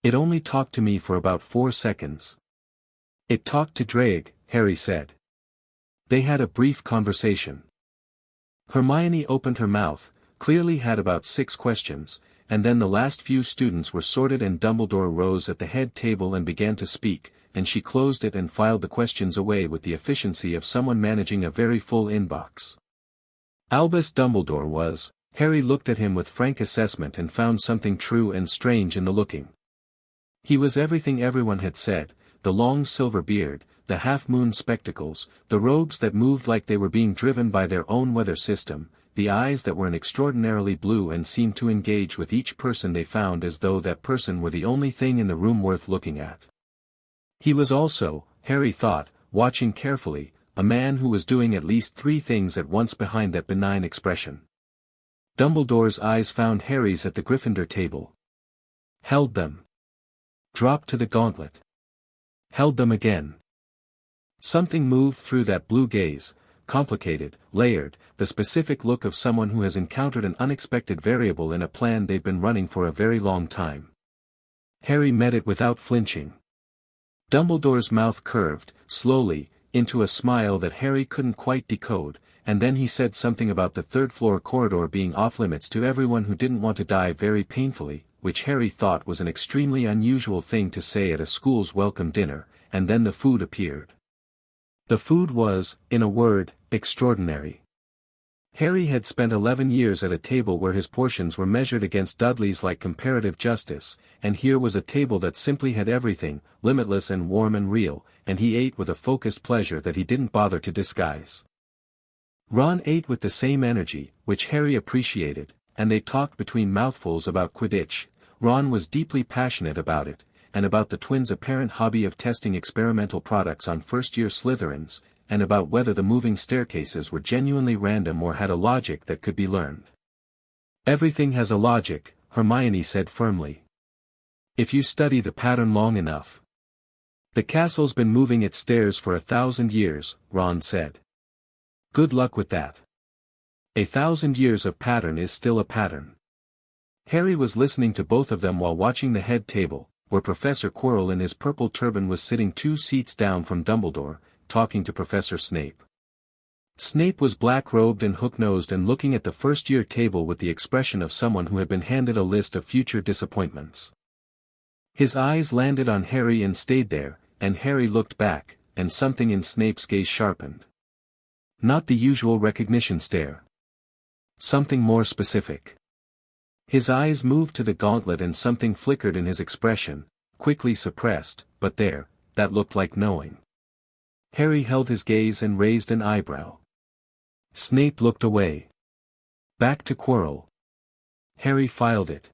It only talked to me for about 4 seconds. It talked to Drake, Harry said. They had a brief conversation. Hermione opened her mouth, clearly had about 6 questions, and then the last few students were sorted and Dumbledore rose at the head table and began to speak, and she closed it and filed the questions away with the efficiency of someone managing a very full inbox. Albus Dumbledore was. Harry looked at him with frank assessment and found something true and strange in the looking. He was everything everyone had said, the long silver beard, the half-moon spectacles, the robes that moved like they were being driven by their own weather system, the eyes that were extraordinarily blue and seemed to engage with each person they found as though that person were the only thing in the room worth looking at. He was also, Harry thought, watching carefully, a man who was doing at least 3 things at once behind that benign expression. Dumbledore's eyes found Harry's at the Gryffindor table. Held them. Dropped to the gauntlet. Held them again. Something moved through that blue gaze, complicated, layered, the specific look of someone who has encountered an unexpected variable in a plan they've been running for a very long time. Harry met it without flinching. Dumbledore's mouth curved, slowly, into a smile that Harry couldn't quite decode, and then he said something about the third-floor corridor being off-limits to everyone who didn't want to die very painfully, which Harry thought was an extremely unusual thing to say at a school's welcome dinner, and then the food appeared. The food was, in a word, extraordinary. Harry had spent 11 years at a table where his portions were measured against Dudley's like comparative justice, and here was a table that simply had everything, limitless and warm and real, and he ate with a focused pleasure that he didn't bother to disguise. Ron ate with the same energy, which Harry appreciated, and they talked between mouthfuls about Quidditch. Ron was deeply passionate about it, and about the twins' apparent hobby of testing experimental products on first-year Slytherins, and about whether the moving staircases were genuinely random or had a logic that could be learned. Everything has a logic, Hermione said firmly. If you study the pattern long enough. The castle's been moving its stairs for 1,000 years, Ron said. Good luck with that. 1,000 years of pattern is still a pattern. Harry was listening to both of them while watching the head table, where Professor Quirrell in his purple turban was sitting 2 seats down from Dumbledore, talking to Professor Snape. Snape was black-robed and hook-nosed and looking at the first-year table with the expression of someone who had been handed a list of future disappointments. His eyes landed on Harry and stayed there, and Harry looked back, and something in Snape's gaze sharpened. Not the usual recognition stare. Something more specific. His eyes moved to the gauntlet and something flickered in his expression, quickly suppressed, but there, that looked like knowing. Harry held his gaze and raised an eyebrow. Snape looked away. Back to Quirrell. Harry filed it.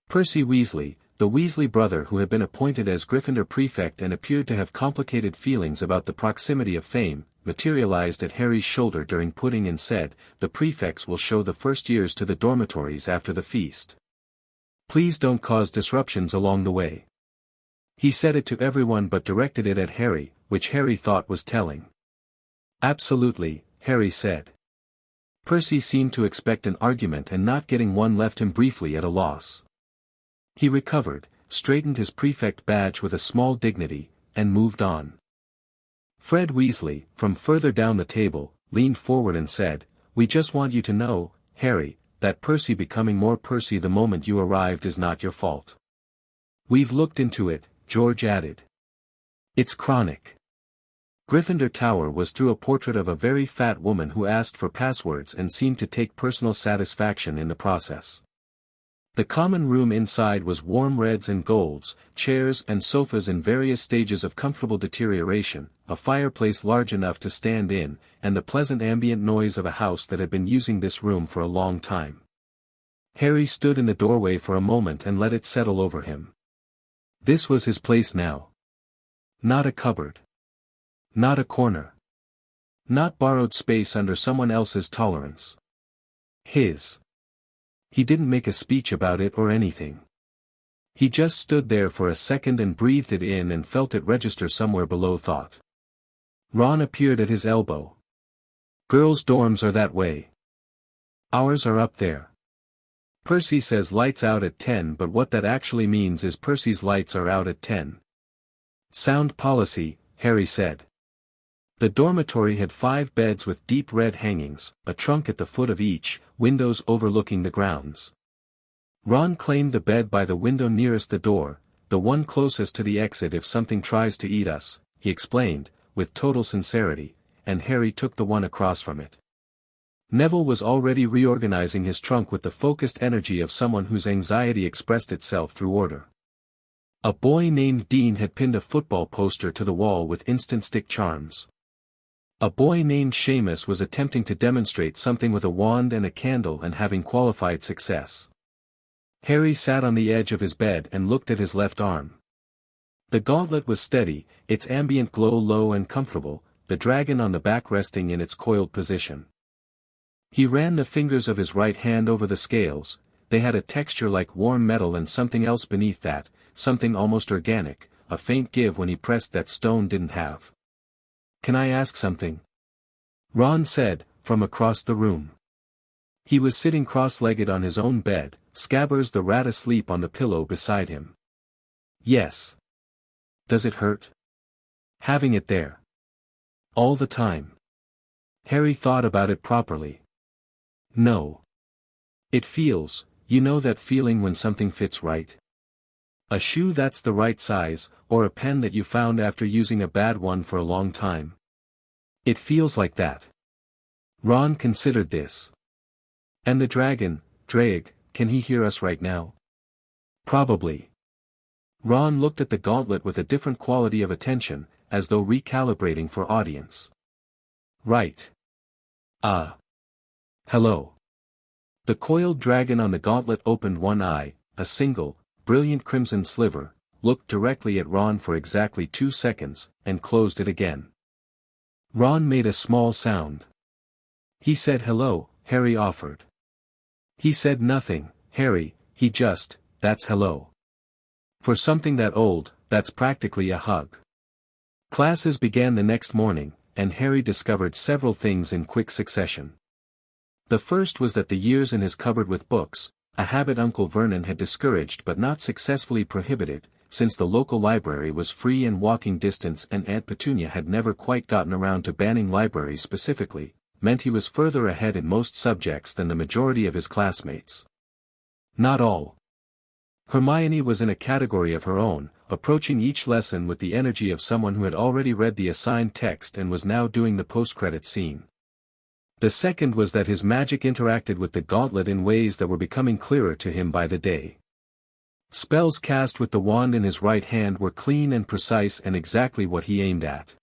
Percy Weasley, the Weasley brother who had been appointed as Gryffindor prefect and appeared to have complicated feelings about the proximity of fame, materialized at Harry's shoulder during pudding and said, "The prefects will show the first years to the dormitories after the feast. Please don't cause disruptions along the way." He said it to everyone but directed it at Harry, which Harry thought was telling. "Absolutely," Harry said. Percy seemed to expect an argument and not getting one left him briefly at a loss. He recovered, straightened his prefect badge with a small dignity, and moved on. Fred Weasley, from further down the table, leaned forward and said, "We just want you to know, Harry, that Percy becoming more Percy the moment you arrived is not your fault. We've looked into it," George added. "It's chronic." Gryffindor Tower was through a portrait of a very fat woman who asked for passwords and seemed to take personal satisfaction in the process. The common room inside was warm reds and golds, chairs and sofas in various stages of comfortable deterioration, a fireplace large enough to stand in, and the pleasant ambient noise of a house that had been using this room for a long time. Harry stood in the doorway for a moment and let it settle over him. This was his place now. Not a cupboard. Not a corner. Not borrowed space under someone else's tolerance. His. He didn't make a speech about it or anything. He just stood there for a second and breathed it in and felt it register somewhere below thought. Ron appeared at his elbow. Girls' dorms are that way. Ours are up there. Percy says lights out at 10, but what that actually means is Percy's lights are out at 10. Sound policy, Harry said. The dormitory had 5 beds with deep red hangings, a trunk at the foot of each, windows overlooking the grounds. Ron claimed the bed by the window nearest the door, the one closest to the exit if something tries to eat us, he explained, with total sincerity, and Harry took the one across from it. Neville was already reorganizing his trunk with the focused energy of someone whose anxiety expressed itself through order. A boy named Dean had pinned a football poster to the wall with instant stick charms. A boy named Seamus was attempting to demonstrate something with a wand and a candle and having qualified success. Harry sat on the edge of his bed and looked at his left arm. The gauntlet was steady, its ambient glow low and comfortable, the dragon on the back resting in its coiled position. He ran the fingers of his right hand over the scales, they had a texture like warm metal and something else beneath that, something almost organic, a faint give when he pressed that stone didn't have. Can I ask something? Ron said, from across the room. He was sitting cross-legged on his own bed, Scabbers the rat asleep on the pillow beside him. Yes. Does it hurt? Having it there. All the time. Harry thought about it properly. No. It feels, you know that feeling when something fits right? A shoe that's the right size, or a pen that you found after using a bad one for a long time. It feels like that. Ron considered this. And the dragon, Draig, can he hear us right now? Probably. Ron looked at the gauntlet with a different quality of attention, as though recalibrating for audience. Right. Hello. The coiled dragon on the gauntlet opened one eye, a single, brilliant crimson sliver, looked directly at Ron for exactly 2 seconds, and closed it again. Ron made a small sound. He said hello, Harry offered. He said nothing, Harry, he just, that's hello. For something that old, that's practically a hug. Classes began the next morning, and Harry discovered several things in quick succession. The first was that the years in his cupboard with books, a habit Uncle Vernon had discouraged but not successfully prohibited, since the local library was free and walking distance and Aunt Petunia had never quite gotten around to banning libraries specifically, meant he was further ahead in most subjects than the majority of his classmates. Not all. Hermione was in a category of her own, approaching each lesson with the energy of someone who had already read the assigned text and was now doing the post-credit scene. The second was that his magic interacted with the gauntlet in ways that were becoming clearer to him by the day. Spells cast with the wand in his right hand were clean and precise and exactly what he aimed at.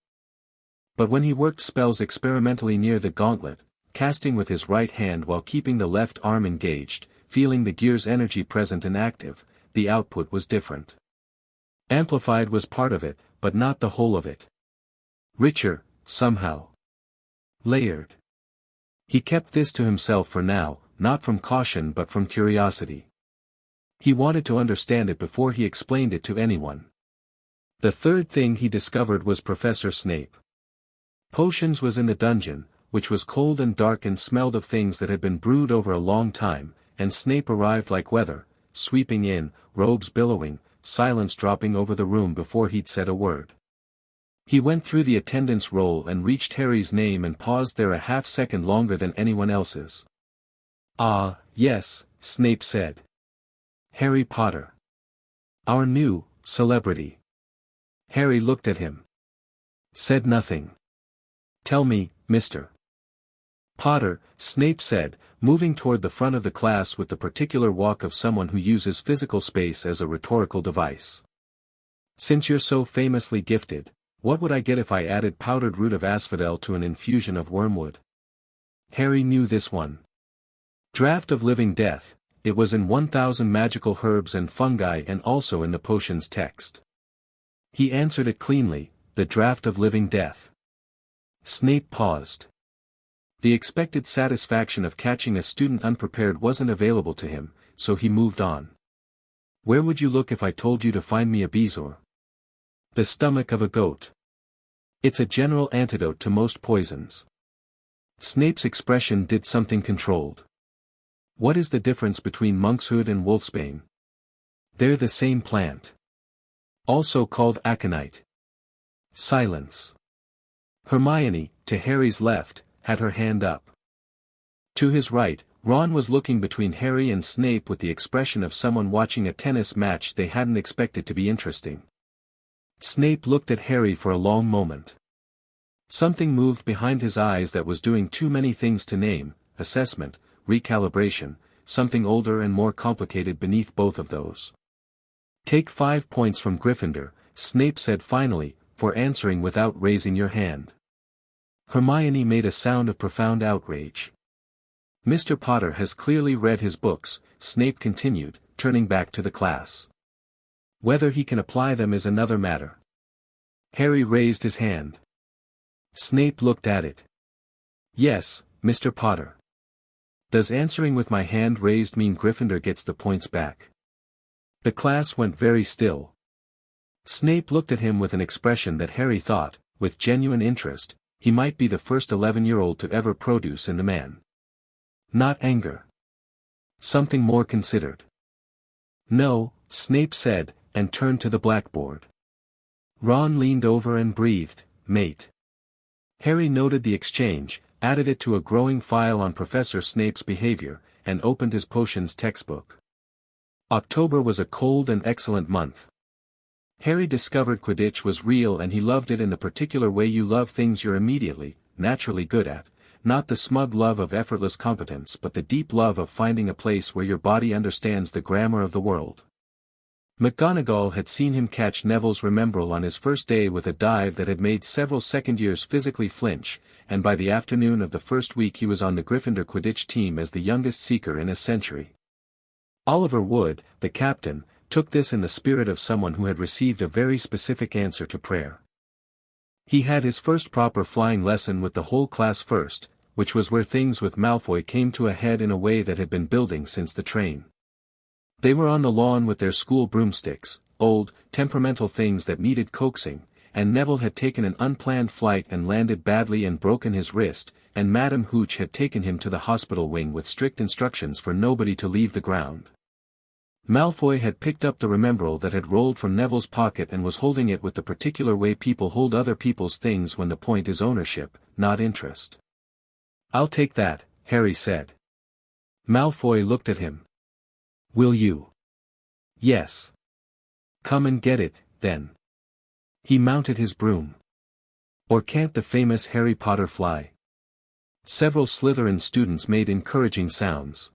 But when he worked spells experimentally near the gauntlet, casting with his right hand while keeping the left arm engaged, feeling the gear's energy present and active, the output was different. Amplified was part of it, but not the whole of it. Richer, somehow. Layered. He kept this to himself for now, not from caution but from curiosity. He wanted to understand it before he explained it to anyone. The third thing he discovered was Professor Snape. Potions was in the dungeon, which was cold and dark and smelled of things that had been brewed over a long time, and Snape arrived like weather, sweeping in, robes billowing, silence dropping over the room before he'd said a word. He went through the attendance roll and reached Harry's name and paused there a half-second longer than anyone else's. Ah, yes, Snape said. Harry Potter. Our new, celebrity. Harry looked at him. Said nothing. Tell me, Mr. Potter, Snape said, moving toward the front of the class with the particular walk of someone who uses physical space as a rhetorical device. Since you're so famously gifted, what would I get if I added powdered root of asphodel to an infusion of wormwood? Harry knew this one. Draught of living death, it was in 1,000 magical herbs and fungi and also in the potion's text. He answered it cleanly, the draught of living death. Snape paused. The expected satisfaction of catching a student unprepared wasn't available to him, so he moved on. Where would you look if I told you to find me a bezoar? The stomach of a goat. It's a general antidote to most poisons. Snape's expression did something controlled. What is the difference between monkshood and wolfsbane? They're the same plant. Also called aconite. Silence. Hermione, to Harry's left, had her hand up. To his right, Ron was looking between Harry and Snape with the expression of someone watching a tennis match they hadn't expected to be interesting. Snape looked at Harry for a long moment. Something moved behind his eyes that was doing too many things to name: assessment, recalibration, something older and more complicated beneath both of those. Take 5 points from Gryffindor, Snape said finally, for answering without raising your hand. Hermione made a sound of profound outrage. Mr. Potter has clearly read his books, Snape continued, turning back to the class. Whether he can apply them is another matter. Harry raised his hand. Snape looked at it. Yes, Mr. Potter. Does answering with my hand raised mean Gryffindor gets the points back? The class went very still. Snape looked at him with an expression that Harry thought, with genuine interest, he might be the first 11-year-old to ever produce in a man. Not anger. Something more considered. No, Snape said, and turned to the blackboard. Ron leaned over and breathed, "Mate." Harry noted the exchange, added it to a growing file on Professor Snape's behavior, and opened his potions textbook. October was a cold and excellent month. Harry discovered Quidditch was real and he loved it in the particular way you love things you're immediately, naturally good at. Not the smug love of effortless competence but the deep love of finding a place where your body understands the grammar of the world. McGonagall had seen him catch Neville's Remembrall on his first day with a dive that had made several second-years physically flinch, and by the afternoon of the first week he was on the Gryffindor Quidditch team as the youngest seeker in a century. Oliver Wood, the captain, took this in the spirit of someone who had received a very specific answer to prayer. He had his first proper flying lesson with the whole class first, which was where things with Malfoy came to a head in a way that had been building since the train. They were on the lawn with their school broomsticks, old, temperamental things that needed coaxing, and Neville had taken an unplanned flight and landed badly and broken his wrist, and Madame Hooch had taken him to the hospital wing with strict instructions for nobody to leave the ground. Malfoy had picked up the Remembrall that had rolled from Neville's pocket and was holding it with the particular way people hold other people's things when the point is ownership, not interest. "I'll take that," Harry said. Malfoy looked at him. "Will you?" "Yes." "Come and get it, then." He mounted his broom. "Or can't the famous Harry Potter fly?" Several Slytherin students made encouraging sounds.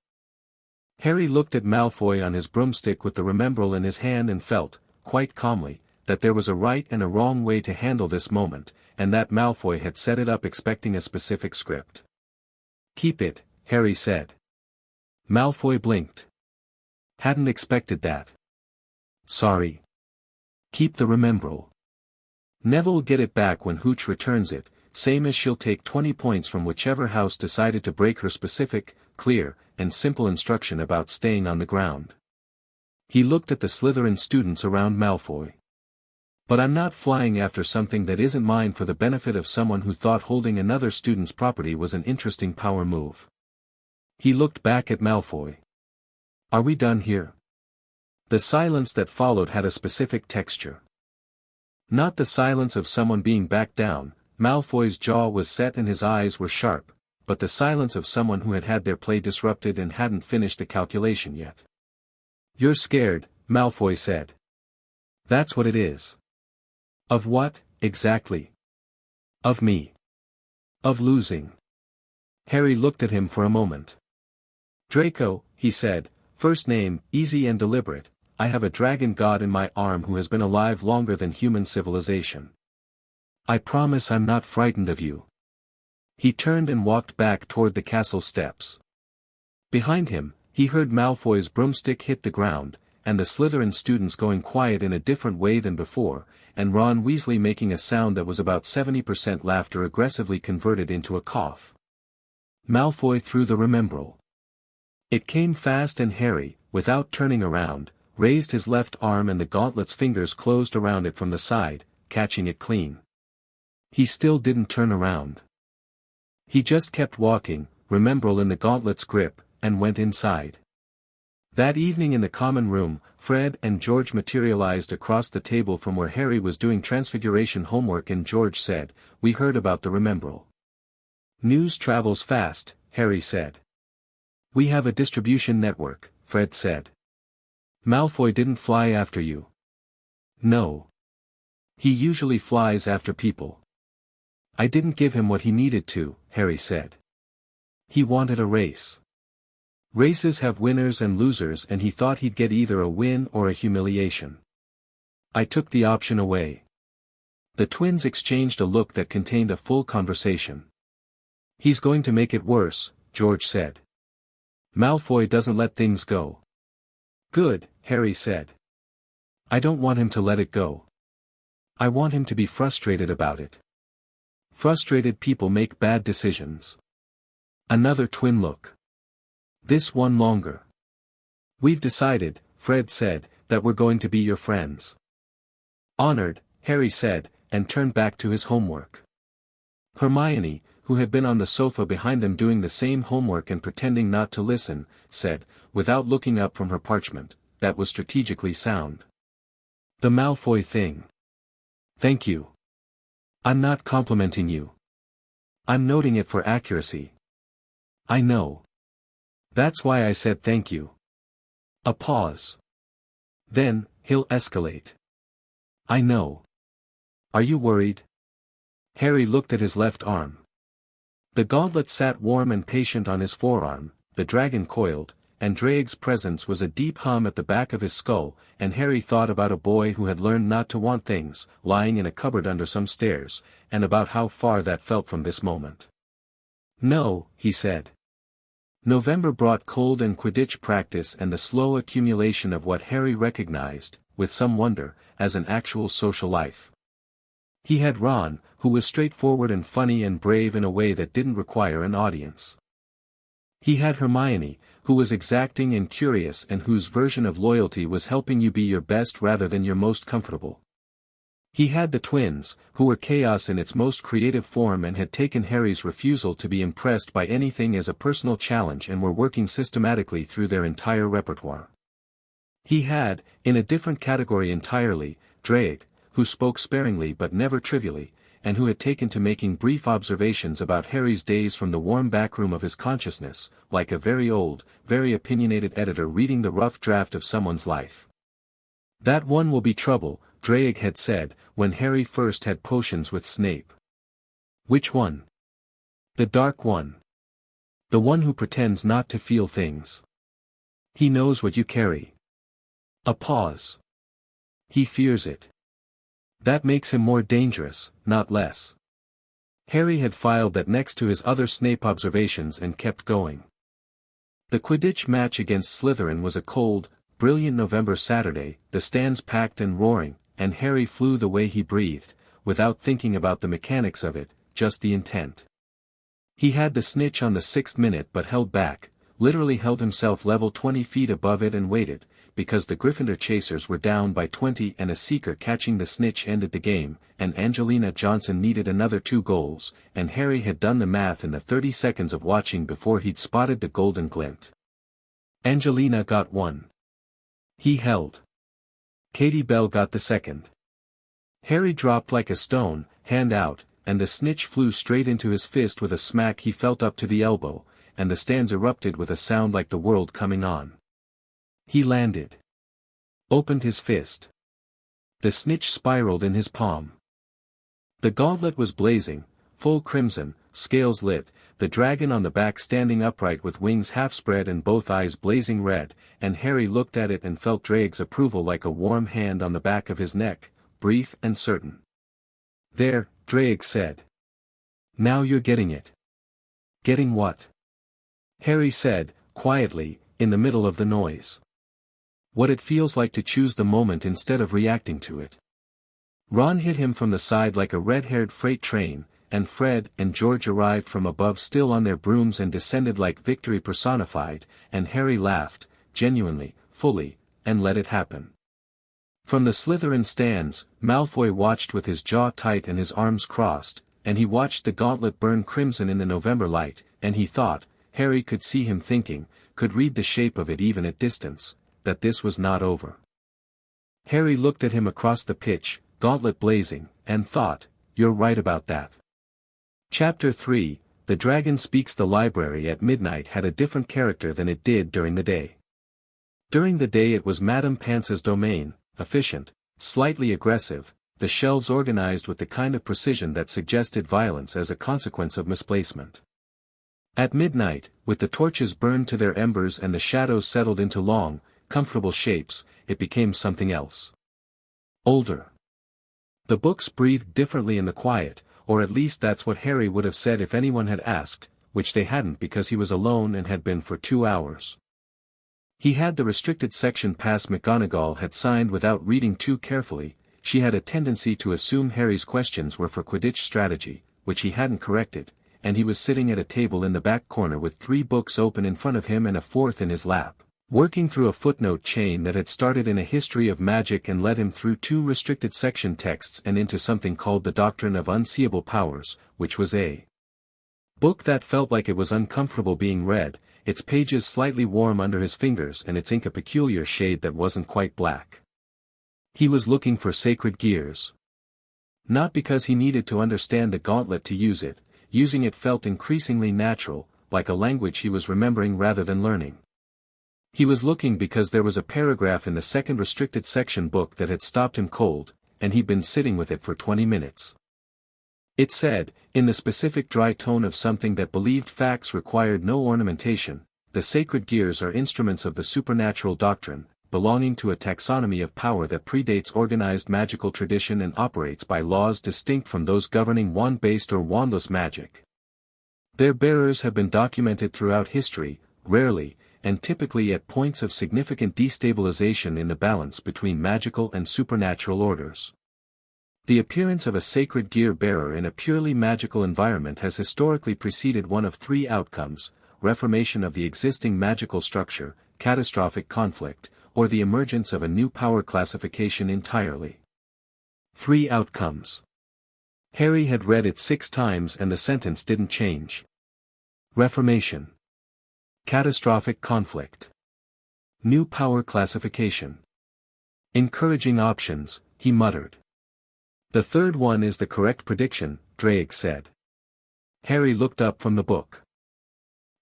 Harry looked at Malfoy on his broomstick with the Remembrall in his hand and felt, quite calmly, that there was a right and a wrong way to handle this moment, and that Malfoy had set it up expecting a specific script. "Keep it," Harry said. Malfoy blinked. "Hadn't expected that." "Sorry." "Keep the Remembrall. Neville'll get it back when Hooch returns it, same as she'll take 20 points from whichever house decided to break her specific, clear, and simple instruction about staying on the ground." He looked at the Slytherin students around Malfoy. "But I'm not flying after something that isn't mine for the benefit of someone who thought holding another student's property was an interesting power move." He looked back at Malfoy. "Are we done here?" The silence that followed had a specific texture. Not the silence of someone being backed down, Malfoy's jaw was set and his eyes were sharp, but the silence of someone who had had their play disrupted and hadn't finished the calculation yet. "You're scared," Malfoy said. "That's what it is." "Of what, exactly?" "Of me. Of losing." Harry looked at him for a moment. "Draco," he said, "first name, easy and deliberate, I have a dragon god in my arm who has been alive longer than human civilization. I promise I'm not frightened of you." He turned and walked back toward the castle steps. Behind him, he heard Malfoy's broomstick hit the ground, and the Slytherin students going quiet in a different way than before, and Ron Weasley making a sound that was about 70% laughter aggressively converted into a cough. Malfoy threw the Remembrall. It came fast and Harry, without turning around, raised his left arm and the gauntlet's fingers closed around it from the side, catching it clean. He still didn't turn around. He just kept walking, remembering in the gauntlet's grip, and went inside. That evening in the common room, Fred and George materialized across the table from where Harry was doing transfiguration homework, and George said, "We heard about the remembrall." "News travels fast," Harry said. "We have a distribution network," Fred said. "Malfoy didn't fly after you." "No. He usually flies after people." "I didn't give him what he needed to," Harry said. "He wanted a race. Races have winners and losers, and he thought he'd get either a win or a humiliation. I took the option away." The twins exchanged a look that contained a full conversation. "He's going to make it worse," George said. "Malfoy doesn't let things go." "Good," Harry said. "I don't want him to let it go. I want him to be frustrated about it. Frustrated people make bad decisions." Another twin look. "This one longer." "We've decided," Fred said, "that we're going to be your friends." "Honored," Harry said, and turned back to his homework. Hermione, who had been on the sofa behind them doing the same homework and pretending not to listen, said, without looking up from her parchment, "That was strategically sound." "The Malfoy thing." "Thank you. I'm not complimenting you. I'm noting it for accuracy." "I know. That's why I said thank you." A pause. "Then, he'll escalate." "I know. Are you worried?" Harry looked at his left arm. The gauntlet sat warm and patient on his forearm, the dragon coiled, and Drake's presence was a deep hum at the back of his skull, and Harry thought about a boy who had learned not to want things, lying in a cupboard under some stairs, and about how far that felt from this moment. "No," he said. November brought cold and Quidditch practice and the slow accumulation of what Harry recognized, with some wonder, as an actual social life. He had Ron, who was straightforward and funny and brave in a way that didn't require an audience. He had Hermione, who was exacting and curious and whose version of loyalty was helping you be your best rather than your most comfortable. He had the twins, who were chaos in its most creative form and had taken Harry's refusal to be impressed by anything as a personal challenge and were working systematically through their entire repertoire. He had, in a different category entirely, Drake, who spoke sparingly but never trivially, and who had taken to making brief observations about Harry's days from the warm backroom of his consciousness, like a very old, very opinionated editor reading the rough draft of someone's life. "That one will be trouble," Drake had said, when Harry first had potions with Snape. "Which one?" "The dark one. The one who pretends not to feel things. He knows what you carry." A pause. "He fears it. That makes him more dangerous, not less." Harry had filed that next to his other Snape observations and kept going. The Quidditch match against Slytherin was a cold, brilliant November Saturday, the stands packed and roaring, and Harry flew the way he breathed, without thinking about the mechanics of it, just the intent. He had the snitch on the 6th minute but held back, literally held himself level 20 feet above it and waited, because the Gryffindor chasers were down by 20 and a seeker catching the snitch ended the game, and Angelina Johnson needed another 2 goals, and Harry had done the math in the 30 seconds of watching before he'd spotted the golden glint. Angelina got 1. He held. Katie Bell got the 2nd. Harry dropped like a stone, hand out, and the snitch flew straight into his fist with a smack he felt up to the elbow, and the stands erupted with a sound like the world coming on. He landed. Opened his fist. The snitch spiraled in his palm. The gauntlet was blazing, full crimson, scales lit, the dragon on the back standing upright with wings half spread and both eyes blazing red, and Harry looked at it and felt Drake's approval like a warm hand on the back of his neck, brief and certain. "There," Drake said. "Now you're getting it." "Getting what?" Harry said, quietly, in the middle of the noise. "What it feels like to choose the moment instead of reacting to it." Ron hit him from the side like a red-haired freight train, and Fred and George arrived from above still on their brooms and descended like victory personified, and Harry laughed, genuinely, fully, and let it happen. From the Slytherin stands, Malfoy watched with his jaw tight and his arms crossed, and he watched the gauntlet burn crimson in the November light, and he thought, Harry could see him thinking, could read the shape of it even at distance, that this was not over. Harry looked at him across the pitch, gauntlet blazing, and thought, you're right about that. Chapter 3, The Dragon Speaks. The library at midnight had a different character than it did during the day. During the day it was Madame Pance's domain, efficient, slightly aggressive, the shelves organized with the kind of precision that suggested violence as a consequence of misplacement. At midnight, with the torches burned to their embers and the shadows settled into long, comfortable shapes, it became something else. Older. The books breathed differently in the quiet, or at least that's what Harry would have said if anyone had asked, which they hadn't because he was alone and had been for 2 hours. He had the restricted section pass McGonagall had signed without reading too carefully. She had a tendency to assume Harry's questions were for Quidditch strategy, which he hadn't corrected, and he was sitting at a table in the back corner with 3 books open in front of him and a 4th in his lap, working through a footnote chain that had started in a history of magic and led him through 2 restricted section texts and into something called the Doctrine of Unseeable Powers, which was a book that felt like it was uncomfortable being read, its pages slightly warm under his fingers and its ink a peculiar shade that wasn't quite black. He was looking for sacred gears. Not because he needed to understand the gauntlet to use it, using it felt increasingly natural, like a language he was remembering rather than learning. He was looking because there was a paragraph in the second restricted section book that had stopped him cold, and he'd been sitting with it for 20 minutes. It said, in the specific dry tone of something that believed facts required no ornamentation, the sacred gears are instruments of the supernatural doctrine, belonging to a taxonomy of power that predates organized magical tradition and operates by laws distinct from those governing wand-based or wandless magic. Their bearers have been documented throughout history, rarely, and typically at points of significant destabilization in the balance between magical and supernatural orders. The appearance of a sacred gear bearer in a purely magical environment has historically preceded one of 3 outcomes: reformation of the existing magical structure, catastrophic conflict, or the emergence of a new power classification entirely. 3 outcomes. Harry had read it 6 times and the sentence didn't change. Reformation. Catastrophic conflict. New power classification. Encouraging options, he muttered. The third one is the correct prediction, Drake said. Harry looked up from the book.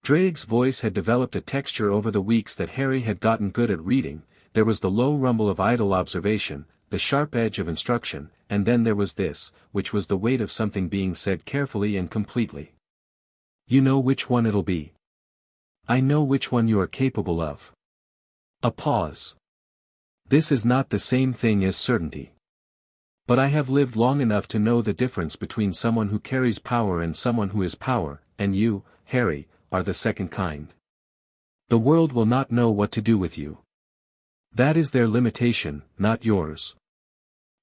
Drake's voice had developed a texture over the weeks that Harry had gotten good at reading. There was the low rumble of idle observation, the sharp edge of instruction, and then there was this, which was the weight of something being said carefully and completely. You know which one it'll be. I know which one you are capable of. A pause. This is not the same thing as certainty. But I have lived long enough to know the difference between someone who carries power and someone who is power, and you, Harry, are the second kind. The world will not know what to do with you. That is their limitation, not yours.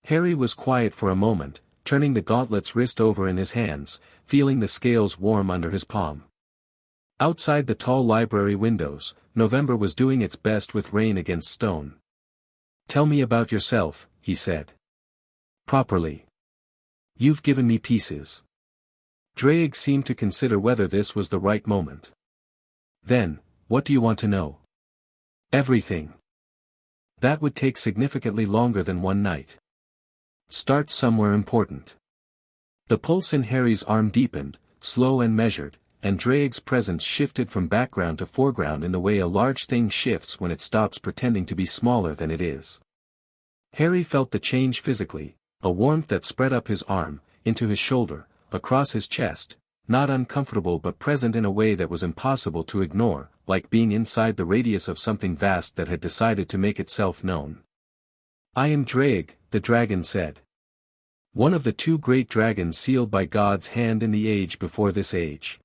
Harry was quiet for a moment, turning the gauntlet's wrist over in his hands, feeling the scales warm under his palm. Outside the tall library windows, November was doing its best with rain against stone. Tell me about yourself, he said. Properly. You've given me pieces. Drake seemed to consider whether this was the right moment. Then, what do you want to know? Everything. That would take significantly longer than one night. Start somewhere important. The pulse in Harry's arm deepened, slow and measured, and Drake's presence shifted from background to foreground in the way a large thing shifts when it stops pretending to be smaller than it is. Harry felt the change physically, a warmth that spread up his arm, into his shoulder, across his chest, not uncomfortable but present in a way that was impossible to ignore, like being inside the radius of something vast that had decided to make itself known. I am Drake, the dragon said. One of the 2 great dragons sealed by God's hand in the age before this age.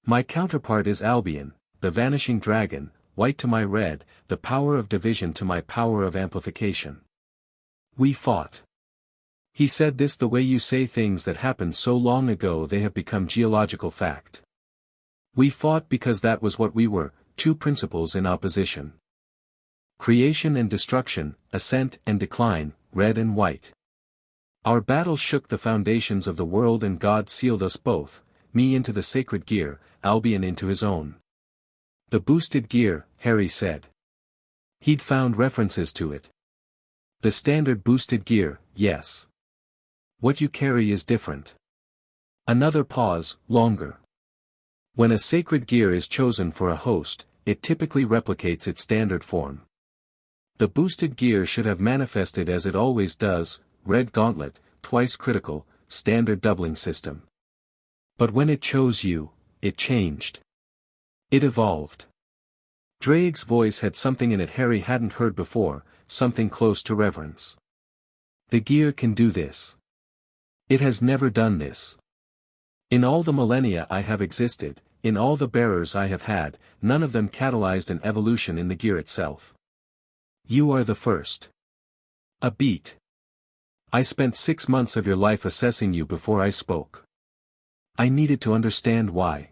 My counterpart is Albion, the vanishing dragon, white to my red, the power of division to my power of amplification. We fought. He said this the way you say things that happened so long ago they have become geological fact. We fought because that was what we were, 2 principles in opposition. Creation and destruction, ascent and decline, red and white. Our battle shook the foundations of the world and God sealed us both, me into the sacred gear, Albion into his own. The boosted gear, Harry said. He'd found references to it. The standard boosted gear, yes. What you carry is different. Another pause, longer. When a sacred gear is chosen for a host, it typically replicates its standard form. The boosted gear should have manifested as it always does, red gauntlet, twice critical, standard doubling system. But when it chose you, it changed. It evolved. Drake's voice had something in it Harry hadn't heard before, something close to reverence. The gear can do this. It has never done this. In all the millennia I have existed, in all the bearers I have had, none of them catalyzed an evolution in the gear itself. You are the first. A beat. I spent 6 months of your life assessing you before I spoke. I needed to understand why.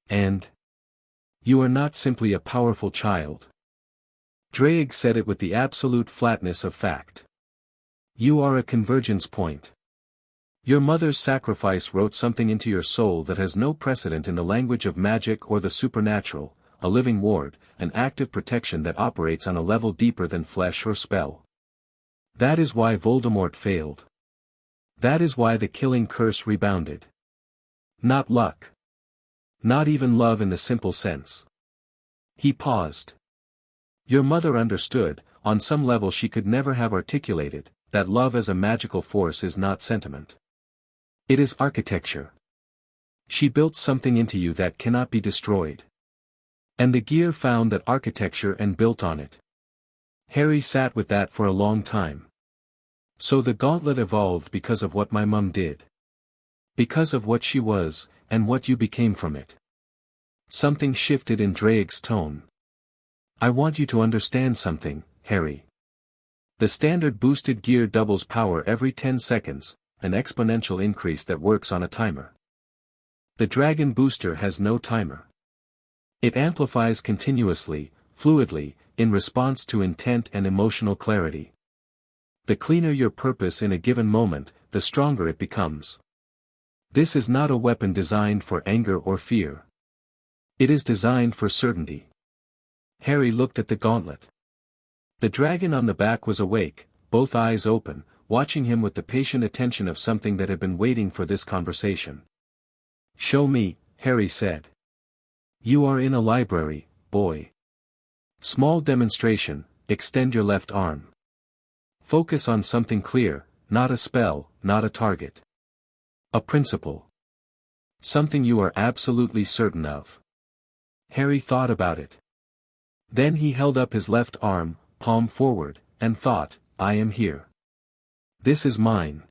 And you are not simply a powerful child. Drake said it with the absolute flatness of fact. You are a convergence point. Your mother's sacrifice wrote something into your soul that has no precedent in the language of magic or the supernatural, a living ward, an active protection that operates on a level deeper than flesh or spell. That is why Voldemort failed. That is why the killing curse rebounded. Not luck. Not even love in the simple sense. He paused. Your mother understood, on some level she could never have articulated, that love as a magical force is not sentiment. It is architecture. She built something into you that cannot be destroyed. And the gear found that architecture and built on it. Harry sat with that for a long time. So the gauntlet evolved because of what my mum did. Because of what she was, and what you became from it. Something shifted in Drake's tone. I want you to understand something, Harry. The standard boosted gear doubles power every 10 seconds, an exponential increase that works on a timer. The dragon booster has no timer. It amplifies continuously, fluidly, in response to intent and emotional clarity. The cleaner your purpose in a given moment, the stronger it becomes. This is not a weapon designed for anger or fear. It is designed for certainty. Harry looked at the gauntlet. The dragon on the back was awake, both eyes open, watching him with the patient attention of something that had been waiting for this conversation. Show me, Harry said. You are in a library, boy. Small demonstration, extend your left arm. Focus on something clear, not a spell, not a target. A principle. Something you are absolutely certain of. Harry thought about it. Then he held up his left arm, palm forward, and thought, I am here. This is mine.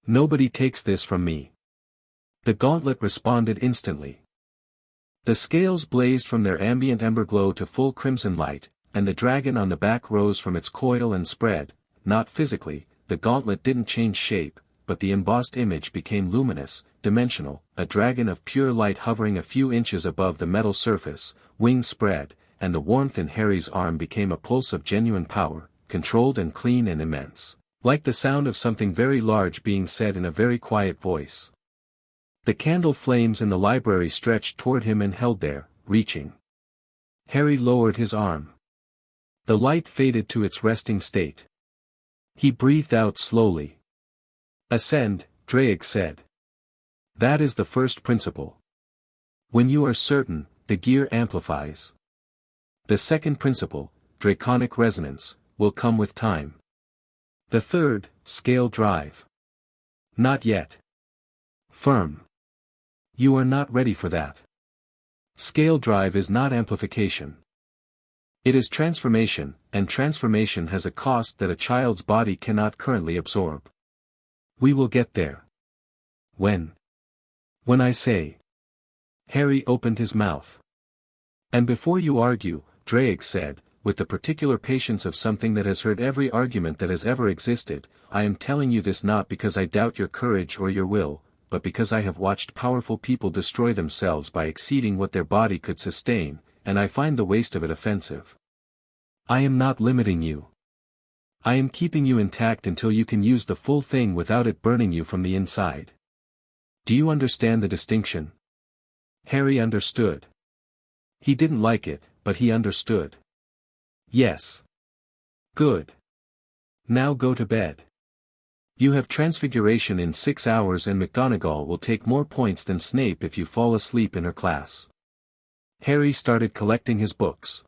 Nobody takes this from me. The gauntlet responded instantly. The scales blazed from their ambient ember glow to full crimson light, and the dragon on the back rose from its coil and spread. Not physically, the gauntlet didn't change shape, but the embossed image became luminous, dimensional, a dragon of pure light hovering a few inches above the metal surface, wings spread, and the warmth in Harry's arm became a pulse of genuine power, controlled and clean and immense, like the sound of something very large being said in a very quiet voice. The candle flames in the library stretched toward him and held there, reaching. Harry lowered his arm. The light faded to its resting state. He breathed out slowly. Ascend, Drake said. That is the first principle. When you are certain, the gear amplifies. The second principle, draconic resonance, will come with time. The third, scale drive. Not yet. Firm. You are not ready for that. Scale drive is not amplification. It is transformation, and transformation has a cost that a child's body cannot currently absorb. We will get there. When? When I say. Harry opened his mouth. And before you argue, Drake said, with the particular patience of something that has heard every argument that has ever existed, I am telling you this not because I doubt your courage or your will, but because I have watched powerful people destroy themselves by exceeding what their body could sustain, and I find the waste of it offensive. I am not limiting you. I am keeping you intact until you can use the full thing without it burning you from the inside. Do you understand the distinction? Harry understood. He didn't like it, but he understood. Yes. Good. Now go to bed. You have transfiguration in 6 hours and McGonagall will take more points than Snape if you fall asleep in her class. Harry started collecting his books.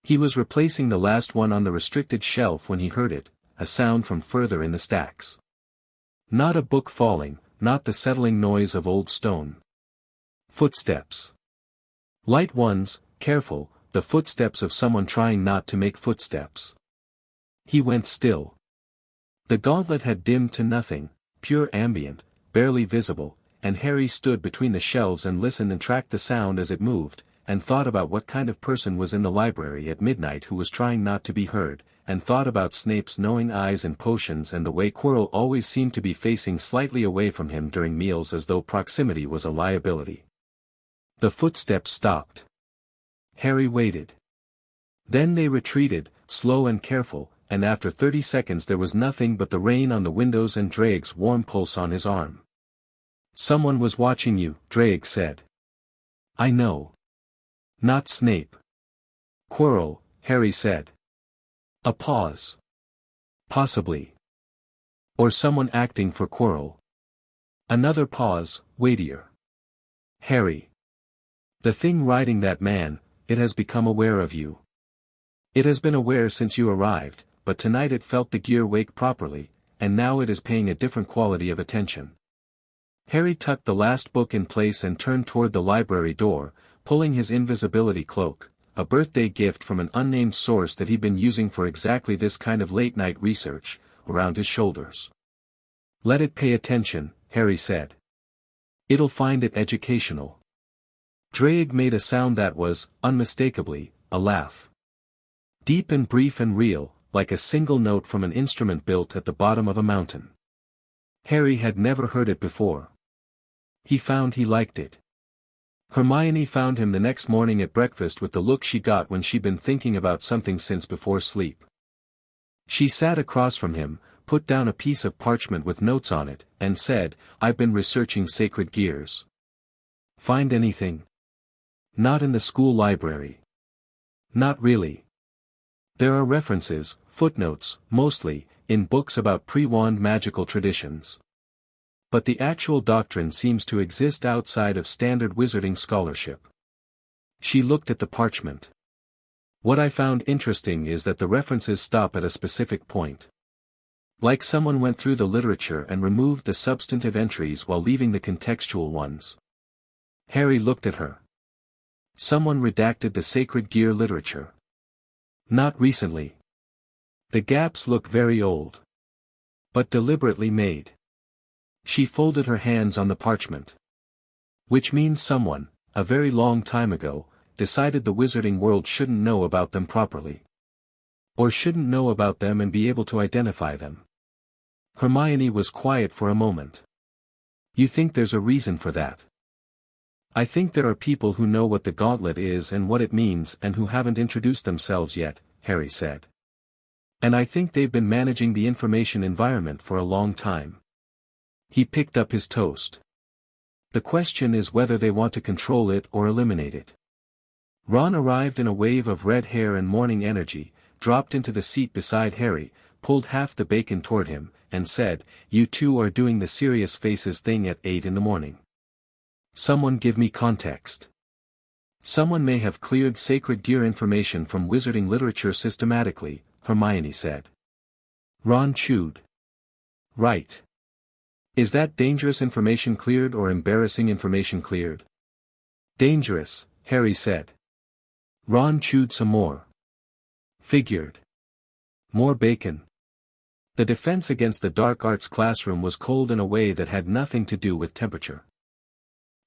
He was replacing the last one on the restricted shelf when he heard it, a sound from further in the stacks. Not a book falling, not the settling noise of old stone. Footsteps. Light ones, careful, the footsteps of someone trying not to make footsteps. He went still. The gauntlet had dimmed to nothing, pure ambient, barely visible, and Harry stood between the shelves and listened and tracked the sound as it moved, and thought about what kind of person was in the library at midnight who was trying not to be heard, and thought about Snape's knowing eyes and potions and the way Quirrell always seemed to be facing slightly away from him during meals as though proximity was a liability. The footsteps stopped. Harry waited. Then they retreated, slow and careful, and after 30 seconds there was nothing but the rain on the windows and Drake's warm pulse on his arm. Someone was watching you, Drake said. I know. Not Snape. Quirrell, Harry said. A pause. Possibly. Or someone acting for Quirrell. Another pause, weightier. Harry. The thing riding that man, it has become aware of you. It has been aware since you arrived, but tonight it felt the gear wake properly, and now it is paying a different quality of attention. Harry tucked the last book in place and turned toward the library door, pulling his invisibility cloak, a birthday gift from an unnamed source that he'd been using for exactly this kind of late-night research, around his shoulders. Let it pay attention, Harry said. It'll find it educational. Drake made a sound that was, unmistakably, a laugh. Deep and brief and real, like a single note from an instrument built at the bottom of a mountain. Harry had never heard it before. He found he liked it. Hermione found him the next morning at breakfast with the look she got when she'd been thinking about something since before sleep. She sat across from him, put down a piece of parchment with notes on it, and said, I've been researching sacred gears. Find anything? Not in the school library. Not really. There are references, footnotes, mostly, in books about pre-wand magical traditions. But the actual doctrine seems to exist outside of standard wizarding scholarship. She looked at the parchment. What I found interesting is that the references stop at a specific point. Like someone went through the literature and removed the substantive entries while leaving the contextual ones. Harry looked at her. Someone redacted the sacred gear literature. Not recently. The gaps look very old. But deliberately made. She folded her hands on the parchment. Which means someone, a very long time ago, decided the wizarding world shouldn't know about them properly. Or shouldn't know about them and be able to identify them. Hermione was quiet for a moment. You think there's a reason for that? I think there are people who know what the gauntlet is and what it means and who haven't introduced themselves yet, Harry said. And I think they've been managing the information environment for a long time. He picked up his toast. The question is whether they want to control it or eliminate it. Ron arrived in a wave of red hair and morning energy, dropped into the seat beside Harry, pulled half the bacon toward him, and said, You two are doing the serious faces thing at 8 in the morning. Someone give me context. Someone may have cleared sacred gear information from wizarding literature systematically, Hermione said. Ron chewed. Right. Is that dangerous information cleared or embarrassing information cleared? Dangerous, Harry said. Ron chewed some more. Figured. More bacon. The defense against the dark arts classroom was cold in a way that had nothing to do with temperature.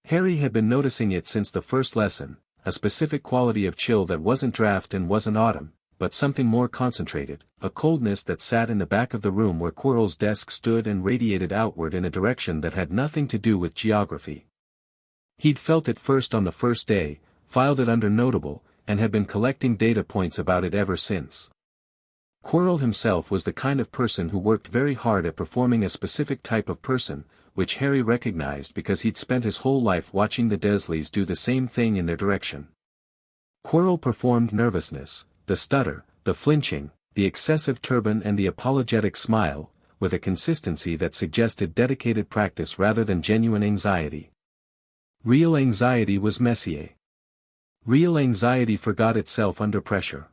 Harry had been noticing it since the first lesson, a specific quality of chill that wasn't draft and wasn't autumn, but something more concentrated, a coldness that sat in the back of the room where Quirrell's desk stood and radiated outward in a direction that had nothing to do with geography. He'd felt it first on the first day, filed it under notable, and had been collecting data points about it ever since. Quirrell himself was the kind of person who worked very hard at performing a specific type of person, which Harry recognized because he'd spent his whole life watching the Dursleys do the same thing in their direction. Quirrell performed nervousness, the stutter, the flinching, the excessive turban and the apologetic smile, with a consistency that suggested dedicated practice rather than genuine anxiety. Real anxiety was Messier. Real anxiety forgot itself under pressure.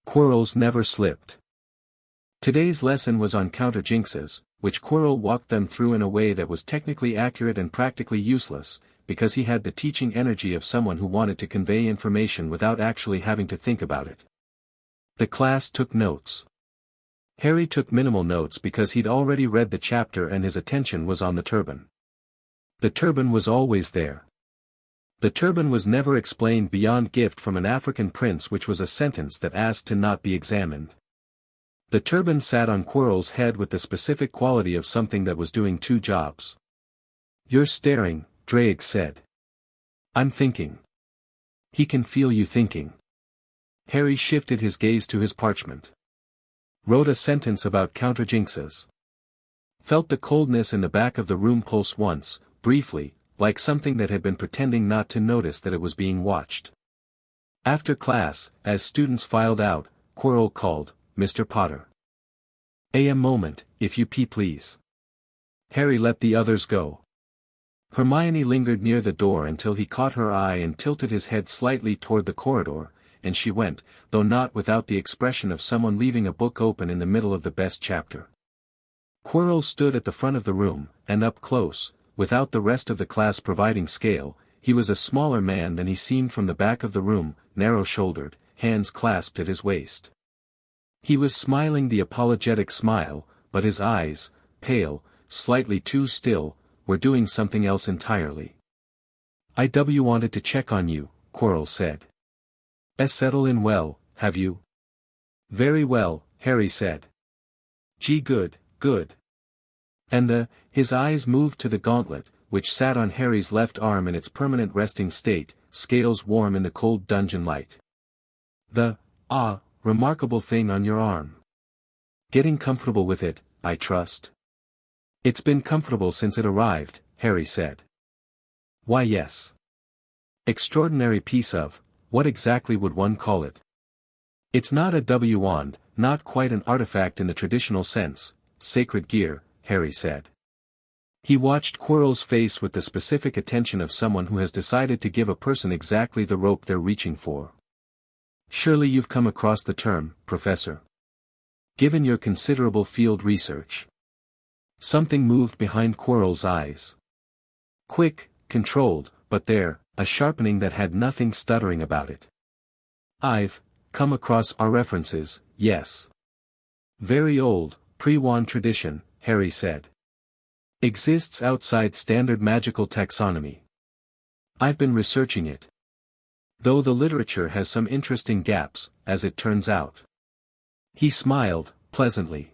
Quirrell's never slipped. Today's lesson was on counter-jinxes, which Quirrell walked them through in a way that was technically accurate and practically useless, because he had the teaching energy of someone who wanted to convey information without actually having to think about it. The class took notes. Harry took minimal notes because he'd already read the chapter and his attention was on the turban. The turban was always there. The turban was never explained beyond gift from an African prince, which was a sentence that asked to not be examined. The turban sat on Quirrell's head with the specific quality of something that was doing two jobs. "You're staring," Drake said. "I'm thinking." "He can feel you thinking." Harry shifted his gaze to his parchment. Wrote a sentence about counter-jinxes. Felt the coldness in the back of the room pulse once, briefly, like something that had been pretending not to notice that it was being watched. After class, as students filed out, Quirrell called, "Mr. Potter." "A moment, if you please." Harry let the others go. Hermione lingered near the door until he caught her eye and tilted his head slightly toward the corridor, and she went, though not without the expression of someone leaving a book open in the middle of the best chapter. Quirrell stood at the front of the room, and up close, without the rest of the class providing scale, he was a smaller man than he seemed from the back of the room, narrow-shouldered, hands clasped at his waist. He was smiling the apologetic smile, but his eyes, pale, slightly too still, were doing something else entirely. "I wanted to check on you," Quirrell said. "Settle in well, have you?" "Very well," Harry said. "Gee, good, good." And his eyes moved to the gauntlet, which sat on Harry's left arm in its permanent resting state, scales warm in the cold dungeon light. "The remarkable thing on your arm. Getting comfortable with it, I trust?" "It's been comfortable since it arrived," Harry said. "Why, yes. Extraordinary piece of, what exactly would one call it?" "It's not a wand, not quite an artifact in the traditional sense, sacred gear," Harry said. He watched Quirrell's face with the specific attention of someone who has decided to give a person exactly the rope they're reaching for. "Surely you've come across the term, Professor. Given your considerable field research." Something moved behind Quirrell's eyes. Quick, controlled, but there, a sharpening that had nothing stuttering about it. "I've come across our references, yes. Very old, pre-wand tradition," Harry said. "Exists outside standard magical taxonomy. I've been researching it. Though the literature has some interesting gaps, as it turns out." He smiled, pleasantly.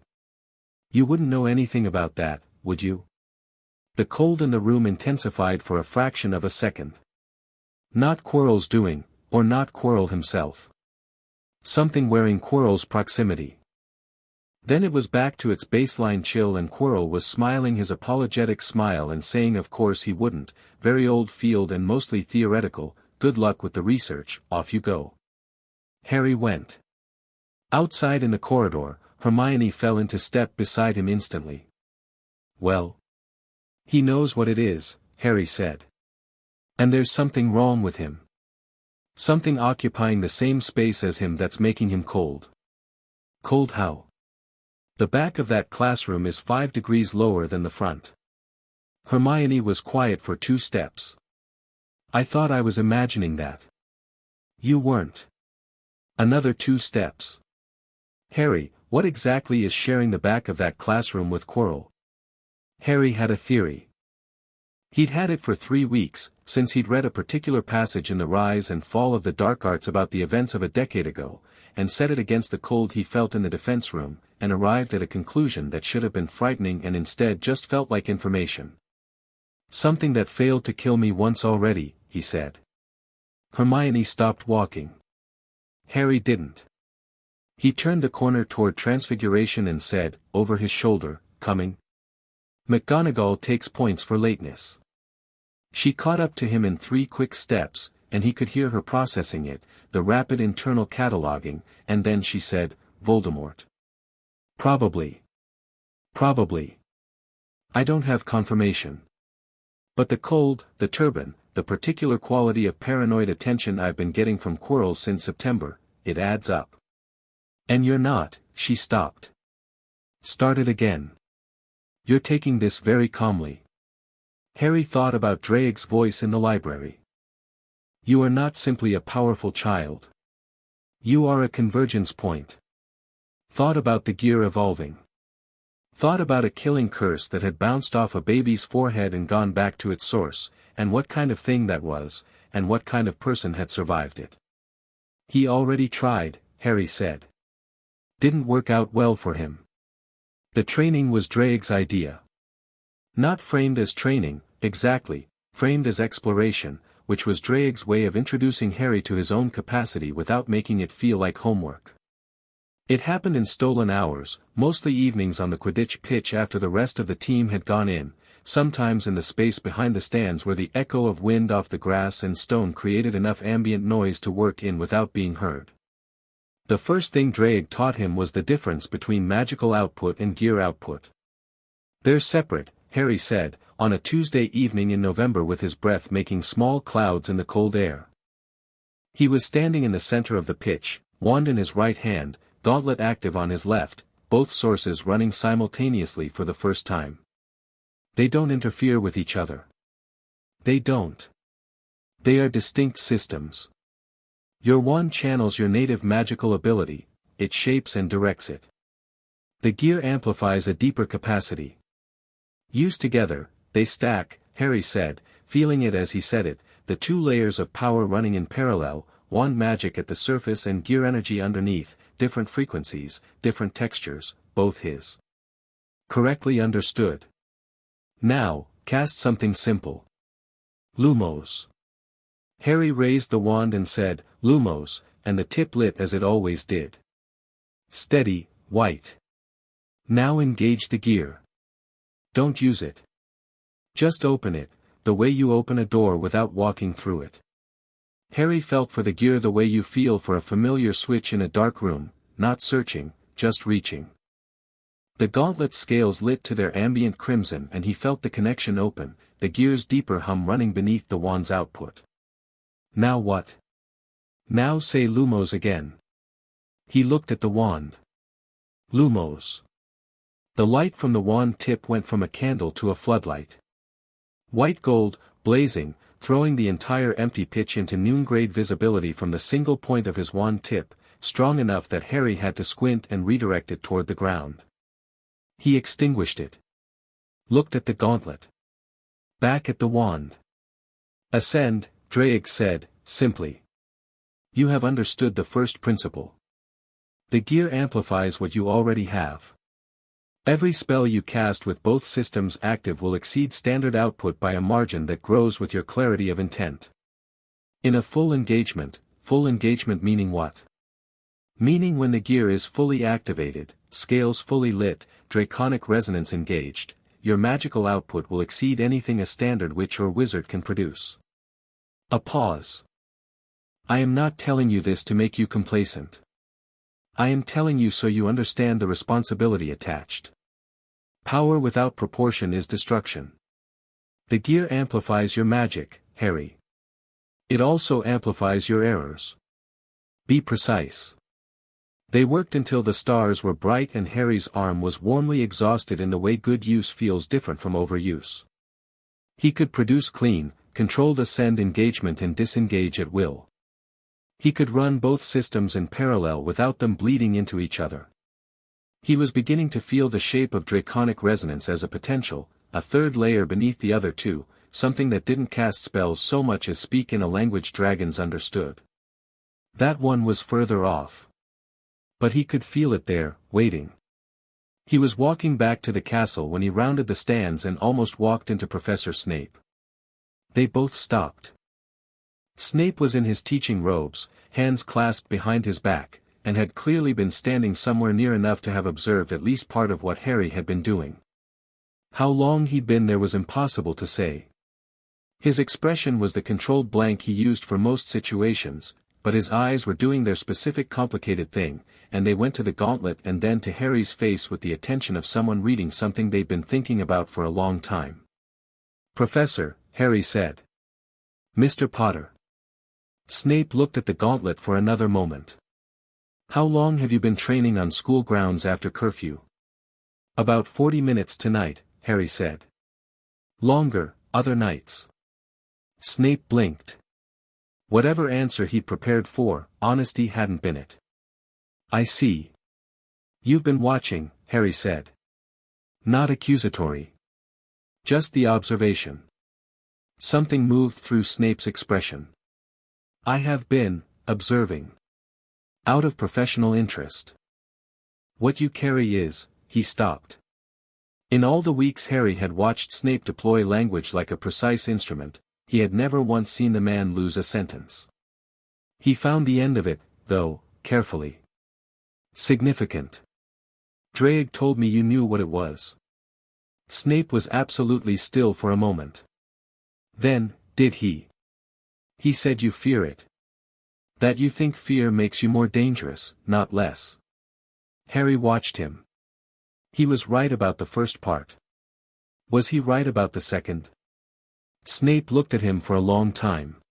"You wouldn't know anything about that, would you?" The cold in the room intensified for a fraction of a second. Not Quirrell's doing, or not Quirrell himself. Something wearing Quirrell's proximity. Then it was back to its baseline chill and Quirrell was smiling his apologetic smile and saying of course he wouldn't, very old field and mostly theoretical, good luck with the research, off you go. Harry went. Outside in the corridor, Hermione fell into step beside him instantly. "Well. He knows what it is," Harry said. "And there's something wrong with him. Something occupying the same space as him that's making him cold." "Cold how?" "The back of that classroom is 5 degrees lower than the front." Hermione was quiet for 2 steps. "I thought I was imagining that." "You weren't." Another 2 steps. "Harry, what exactly is sharing the back of that classroom with Quirrell?" Harry had a theory. He'd had it for 3 weeks, since he'd read a particular passage in The Rise and Fall of the Dark Arts about the events of a decade ago, and set it against the cold he felt in the defense room, and arrived at a conclusion that should have been frightening and instead just felt like information. "Something that failed to kill me once already," he said. Hermione stopped walking. Harry didn't. He turned the corner toward Transfiguration and said, over his shoulder, "Coming?" McGonagall takes points for lateness. She caught up to him in 3 quick steps, and he could hear her processing it, the rapid internal cataloging, and then she said, "Voldemort." Probably. Probably. I don't have confirmation. But the cold, the turban, the particular quality of paranoid attention I've been getting from Quirrell since September, it adds up. And you're not, she stopped. Started again. You're taking this very calmly. Harry thought about Drake's voice in the library. You are not simply a powerful child. You are a convergence point. Thought about the gear evolving. Thought about a killing curse that had bounced off a baby's forehead and gone back to its source, and what kind of thing that was, and what kind of person had survived it. He already tried, Harry said. Didn't work out well for him. The training was Drake's idea. Not framed as training, exactly, framed as exploration, which was Drake's way of introducing Harry to his own capacity without making it feel like homework. It happened in stolen hours, mostly evenings on the Quidditch pitch after the rest of the team had gone in, sometimes in the space behind the stands where the echo of wind off the grass and stone created enough ambient noise to work in without being heard. The first thing Drake taught him was the difference between magical output and gear output. They're separate, Harry said, on a Tuesday evening in November with his breath making small clouds in the cold air. He was standing in the center of the pitch, wand in his right hand, gauntlet active on his left, both sources running simultaneously for the first time. They don't interfere with each other. They don't. They are distinct systems. Your wand channels your native magical ability, it shapes and directs it. The gear amplifies a deeper capacity. Used together, they stack, Harry said, feeling it as he said it, the 2 layers of power running in parallel, wand magic at the surface and gear energy underneath, different frequencies, different textures, both his. Correctly understood. Now, cast something simple. Lumos. Harry raised the wand and said, Lumos, and the tip lit as it always did. Steady, white. Now engage the gear. Don't use it. Just open it, the way you open a door without walking through it. Harry felt for the gear the way you feel for a familiar switch in a dark room, not searching, just reaching. The gauntlet scales lit to their ambient crimson and he felt the connection open, the gear's deeper hum running beneath the wand's output. Now what? Now say Lumos again. He looked at the wand. Lumos. The light from the wand tip went from a candle to a floodlight. White gold, blazing, throwing the entire empty pitch into noon-grade visibility from the single point of his wand tip, strong enough that Harry had to squint and redirect it toward the ground. He extinguished it. Looked at the gauntlet. Back at the wand. Ascend, Drake said, simply. You have understood the first principle. The gear amplifies what you already have. Every spell you cast with both systems active will exceed standard output by a margin that grows with your clarity of intent. In a full engagement meaning what? Meaning when the gear is fully activated, scales fully lit, draconic resonance engaged, your magical output will exceed anything a standard witch or wizard can produce. A pause. I am not telling you this to make you complacent. I am telling you so you understand the responsibility attached. Power without proportion is destruction. The gear amplifies your magic, Harry. It also amplifies your errors. Be precise. They worked until the stars were bright and Harry's arm was warmly exhausted in the way good use feels different from overuse. He could produce clean, controlled ascend engagement and disengage at will. He could run both systems in parallel without them bleeding into each other. He was beginning to feel the shape of draconic resonance as a potential, a third layer beneath the other 2, something that didn't cast spells so much as speak in a language dragons understood. That one was further off. But he could feel it there, waiting. He was walking back to the castle when he rounded the stands and almost walked into Professor Snape. They both stopped. Snape was in his teaching robes, hands clasped behind his back, and had clearly been standing somewhere near enough to have observed at least part of what Harry had been doing. How long he'd been there was impossible to say. His expression was the controlled blank he used for most situations, but his eyes were doing their specific complicated thing, and they went to the gauntlet and then to Harry's face with the attention of someone reading something they'd been thinking about for a long time. "Professor," Harry said. "Mr. Potter." Snape looked at the gauntlet for another moment. "How long have you been training on school grounds after curfew?" "About 40 minutes tonight," Harry said. "Longer, other nights?" Snape blinked. Whatever answer he'd prepared for, honesty hadn't been it. "I see. You've been watching," Harry said. Not accusatory. Just the observation. Something moved through Snape's expression. "I have been observing. Out of professional interest." "What you carry is," he stopped. In all the weeks Harry had watched Snape deploy language like a precise instrument, he had never once seen the man lose a sentence. He found the end of it, though, carefully significant. "Drake told me you knew what it was." Snape was absolutely still for a moment. Then, "Did he?" "He said you fear it. That you think fear makes you more dangerous, not less." Harry watched him. He was right about the first part. Was he right about the second? Snape looked at him for a long time.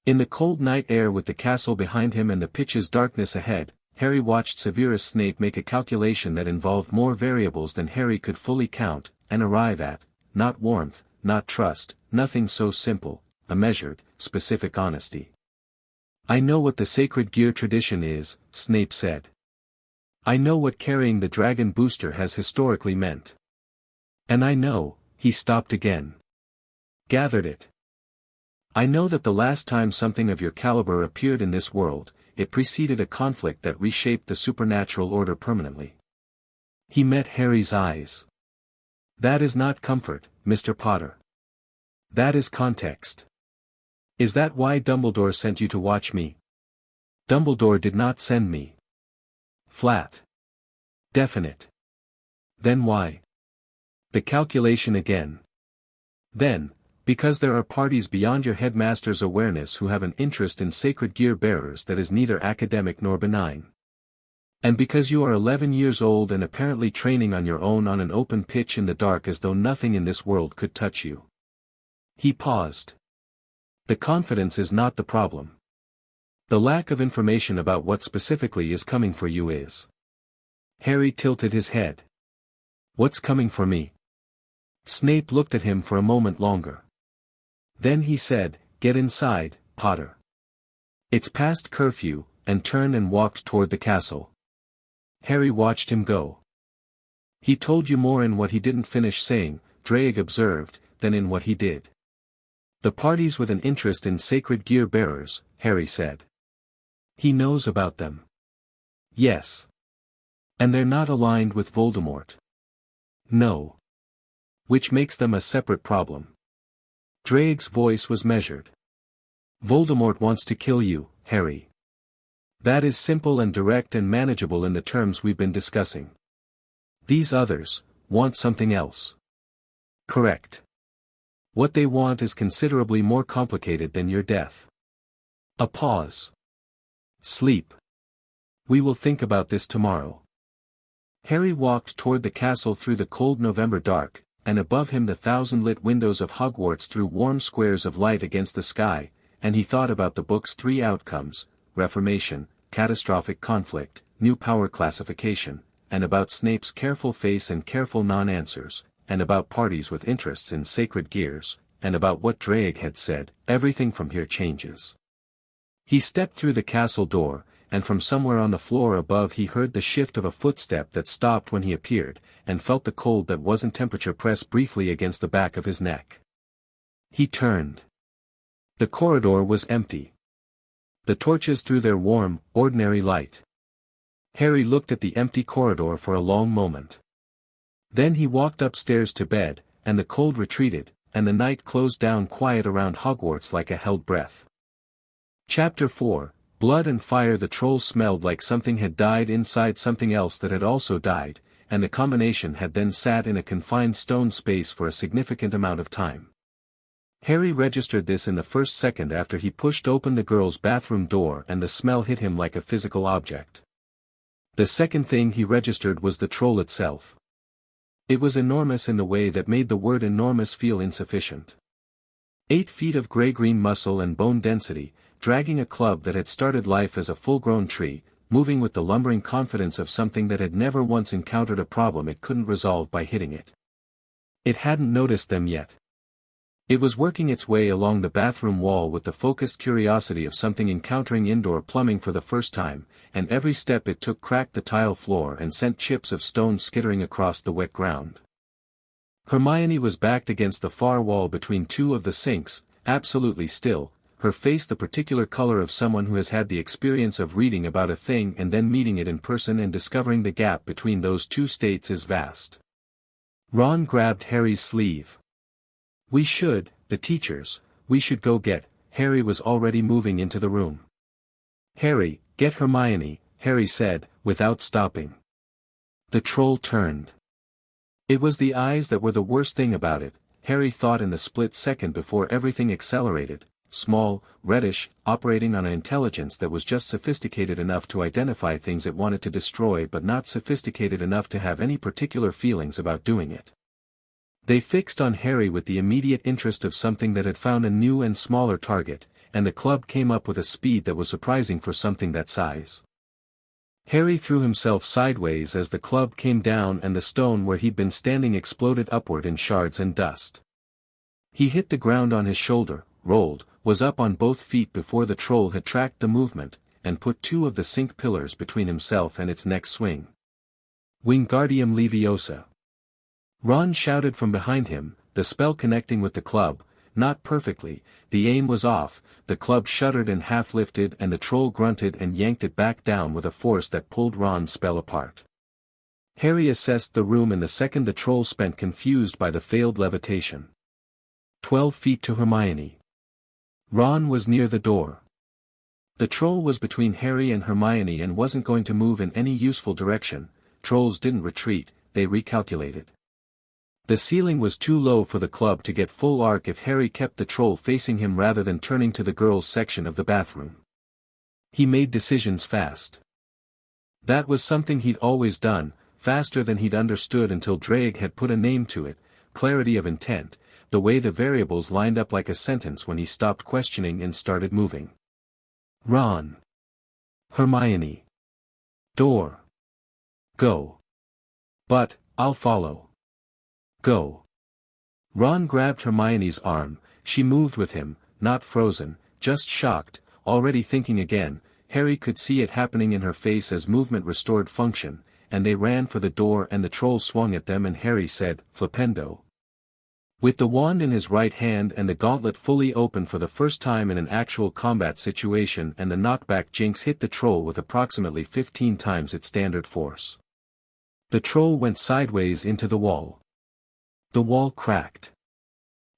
In the cold night air with the castle behind him and the pitch's darkness ahead, Harry watched Severus Snape make a calculation that involved more variables than Harry could fully count, and arrive at, not warmth, not trust, nothing so simple, a measured, specific honesty. "I know what the sacred gear tradition is," Snape said. "I know what carrying the dragon booster has historically meant. And I know," he stopped again. "Gathered it. I know that the last time something of your caliber appeared in this world, it preceded a conflict that reshaped the supernatural order permanently." He met Harry's eyes. "That is not comfort, Mr. Potter. That is context. Is that why Dumbledore sent you to watch me?" "Dumbledore did not send me." "Flat. Definite. Then why?" The calculation again. "Then, because there are parties beyond your headmaster's awareness who have an interest in sacred gear bearers that is neither academic nor benign. And because you are 11 years old and apparently training on your own on an open pitch in the dark as though nothing in this world could touch you." He paused. "The confidence is not the problem. The lack of information about what specifically is coming for you is." Harry tilted his head. "What's coming for me?" Snape looked at him for a moment longer. Then he said, "Get inside, Potter. It's past curfew," and turned and walked toward the castle. Harry watched him go. "He told you more in what he didn't finish saying," Drake observed, "than in what he did." "The parties with an interest in sacred gear bearers," Harry said. "He knows about them." "Yes. And they're not aligned with Voldemort." "No. Which makes them a separate problem." Drake's voice was measured. "Voldemort wants to kill you, Harry. That is simple and direct and manageable in the terms we've been discussing. These others want something else." "Correct. What they want is considerably more complicated than your death." A pause. "Sleep. We will think about this tomorrow." Harry walked toward the castle through the cold November dark, and above him the thousand-lit windows of Hogwarts threw warm squares of light against the sky, and he thought about the book's three outcomes: reformation, catastrophic conflict, new power classification, and about Snape's careful face and careful non-answers, and about parties with interests in sacred gears, and about what Drake had said, "Everything from here changes." He stepped through the castle door, and from somewhere on the floor above he heard the shift of a footstep that stopped when he appeared, and felt the cold that wasn't temperature press briefly against the back of his neck. He turned. The corridor was empty. The torches threw their warm, ordinary light. Harry looked at the empty corridor for a long moment. Then he walked upstairs to bed, and the cold retreated, and the night closed down quiet around Hogwarts like a held breath. Chapter 4, Blood and Fire. The troll smelled like something had died inside something else that had also died, and the combination had then sat in a confined stone space for a significant amount of time. Harry registered this in the first second after he pushed open the girl's bathroom door and the smell hit him like a physical object. The second thing he registered was the troll itself. It was enormous in the way that made the word enormous feel insufficient. 8 feet of gray-green muscle and bone density, dragging a club that had started life as a full-grown tree, moving with the lumbering confidence of something that had never once encountered a problem it couldn't resolve by hitting it. It hadn't noticed them yet. It was working its way along the bathroom wall with the focused curiosity of something encountering indoor plumbing for the first time, and every step it took cracked the tile floor and sent chips of stone skittering across the wet ground. Hermione was backed against the far wall between 2 of the sinks, absolutely still, her face the particular color of someone who has had the experience of reading about a thing and then meeting it in person and discovering the gap between those 2 states is vast. Ron grabbed Harry's sleeve. "We should, the teachers, we should go get," Harry was already moving into the room. "Harry, get Hermione," Harry said, without stopping. The troll turned. It was the eyes that were the worst thing about it, Harry thought in the split second before everything accelerated, small, reddish, operating on an intelligence that was just sophisticated enough to identify things it wanted to destroy but not sophisticated enough to have any particular feelings about doing it. They fixed on Harry with the immediate interest of something that had found a new and smaller target, and the club came up with a speed that was surprising for something that size. Harry threw himself sideways as the club came down and the stone where he'd been standing exploded upward in shards and dust. He hit the ground on his shoulder, rolled, was up on both feet before the troll had tracked the movement, and put 2 of the sink pillars between himself and its next swing. Wingardium Leviosa. Ron shouted from behind him, the spell connecting with the club, not perfectly, the aim was off, the club shuddered and half-lifted and the troll grunted and yanked it back down with a force that pulled Ron's spell apart. Harry assessed the room in the second the troll spent confused by the failed levitation. 12 feet to Hermione. Ron was near the door. The troll was between Harry and Hermione and wasn't going to move in any useful direction. Trolls didn't retreat, they recalculated. The ceiling was too low for the club to get full arc if Harry kept the troll facing him rather than turning to the girls' section of the bathroom. He made decisions fast. That was something he'd always done, faster than he'd understood until Drake had put a name to it, clarity of intent, the way the variables lined up like a sentence when he stopped questioning and started moving. Ron. Hermione. Door. Go. But, I'll follow. Go. Ron grabbed Hermione's arm, she moved with him, not frozen, just shocked, already thinking again. Harry could see it happening in her face as movement restored function, and they ran for the door and the troll swung at them and Harry said, "Flipendo." With the wand in his right hand and the gauntlet fully open for the first time in an actual combat situation and the knockback jinx hit the troll with approximately 15 times its standard force. The troll went sideways into the wall. The wall cracked.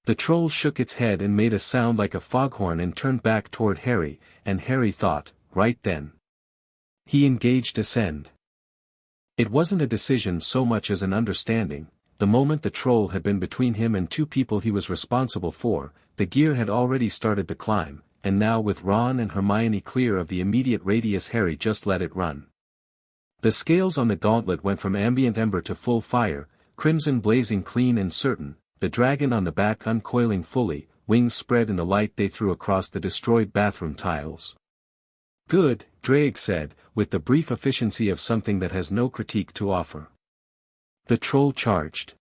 The troll shook its head and made a sound like a foghorn and turned back toward Harry, and Harry thought, right then. He engaged Ascend. It wasn't a decision so much as an understanding. The moment the troll had been between him and 2 people he was responsible for, the gear had already started to climb, and now with Ron and Hermione clear of the immediate radius Harry just let it run. The scales on the gauntlet went from ambient ember to full fire, crimson blazing clean and certain, the dragon on the back uncoiling fully, wings spread in the light they threw across the destroyed bathroom tiles. Good, Drake said, with the brief efficiency of something that has no critique to offer. The troll charged.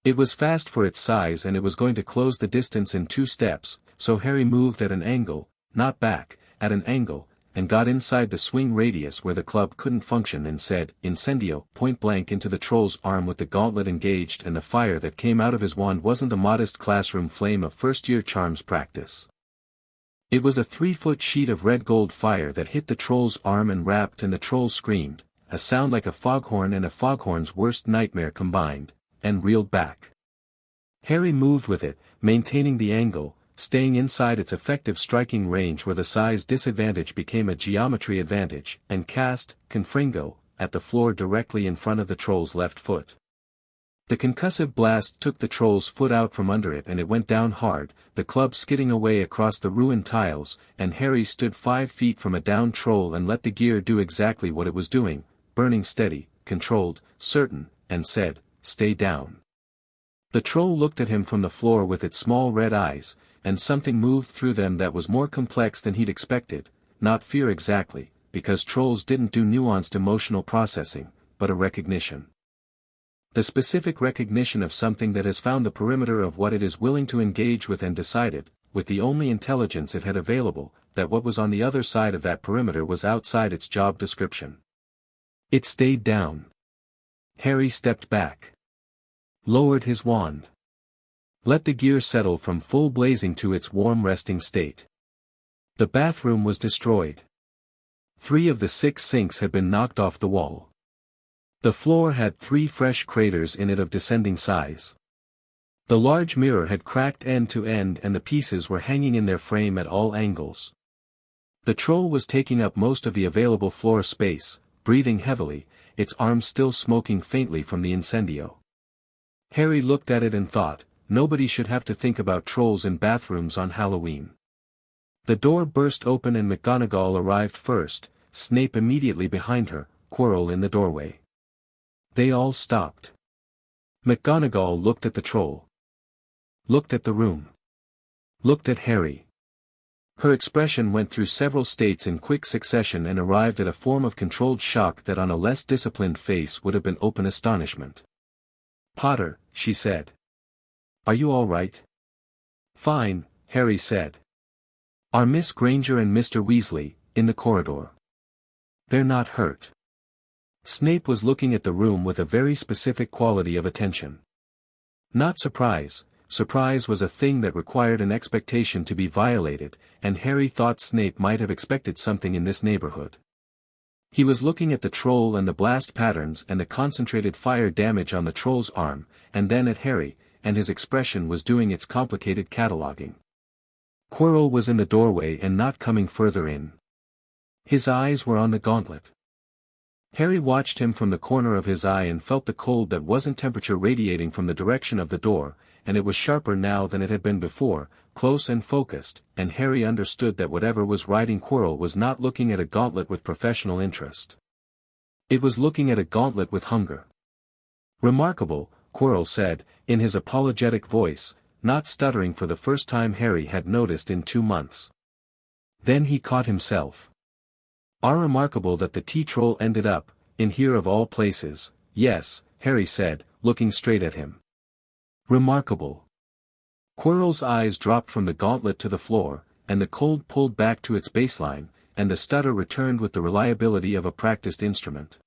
It was fast for its size and it was going to close the distance in 2 steps, so Harry moved at an angle, not back, at an angle, and got inside the swing radius where the club couldn't function and said, "Incendio," point blank into the troll's arm with the gauntlet engaged, and the fire that came out of his wand wasn't the modest classroom flame of first-year charms practice. It was a 3-foot sheet of red gold fire that hit the troll's arm and wrapped, and the troll screamed, a sound like a foghorn and a foghorn's worst nightmare combined, and reeled back. Harry moved with it, maintaining the angle, staying inside its effective striking range where the size disadvantage became a geometry advantage, and cast, confringo, at the floor directly in front of the troll's left foot. The concussive blast took the troll's foot out from under it and it went down hard, the club skidding away across the ruined tiles, and Harry stood 5 feet from a downed troll and let the gear do exactly what it was doing, burning steady, controlled, certain, and said, "Stay down." The troll looked at him from the floor with its small red eyes, and something moved through them that was more complex than he'd expected, not fear exactly, because trolls didn't do nuanced emotional processing, but a recognition. The specific recognition of something that has found the perimeter of what it is willing to engage with and decided, with the only intelligence it had available, that what was on the other side of that perimeter was outside its job description. It stayed down. Harry stepped back. Lowered his wand. Let the gear settle from full blazing to its warm resting state. The bathroom was destroyed. 3 of the 6 sinks had been knocked off the wall. The floor had 3 fresh craters in it of descending size. The large mirror had cracked end to end and the pieces were hanging in their frame at all angles. The troll was taking up most of the available floor space, breathing heavily, its arms still smoking faintly from the incendio. Harry looked at it and thought, nobody should have to think about trolls in bathrooms on Halloween. The door burst open and McGonagall arrived first, Snape immediately behind her, Quirrell in the doorway. They all stopped. McGonagall looked at the troll. Looked at the room. Looked at Harry. Her expression went through several states in quick succession and arrived at a form of controlled shock that on a less disciplined face would have been open astonishment. "Potter," she said. "Are you all right?" "Fine," Harry said. "Are Miss Granger and Mr. Weasley in the corridor?" "They're not hurt." Snape was looking at the room with a very specific quality of attention. Not surprise. Surprise was a thing that required an expectation to be violated, and Harry thought Snape might have expected something in this neighborhood. He was looking at the troll and the blast patterns and the concentrated fire damage on the troll's arm, and then at Harry, and his expression was doing its complicated cataloging. Quirrell was in the doorway and not coming further in. His eyes were on the gauntlet. Harry watched him from the corner of his eye and felt the cold that wasn't temperature radiating from the direction of the door, and it was sharper now than it had been before, close and focused, and Harry understood that whatever was riding Quirrell was not looking at a gauntlet with professional interest. It was looking at a gauntlet with hunger. "Remarkable," Quirrell said, in his apologetic voice, not stuttering for the first time Harry had noticed in 2 months. Then he caught himself. "Are remarkable that the tea-troll ended up, in here of all places." "Yes," Harry said, looking straight at him. "Remarkable." Quirrell's eyes dropped from the gauntlet to the floor, and the cold pulled back to its baseline, and the stutter returned with the reliability of a practiced instrument.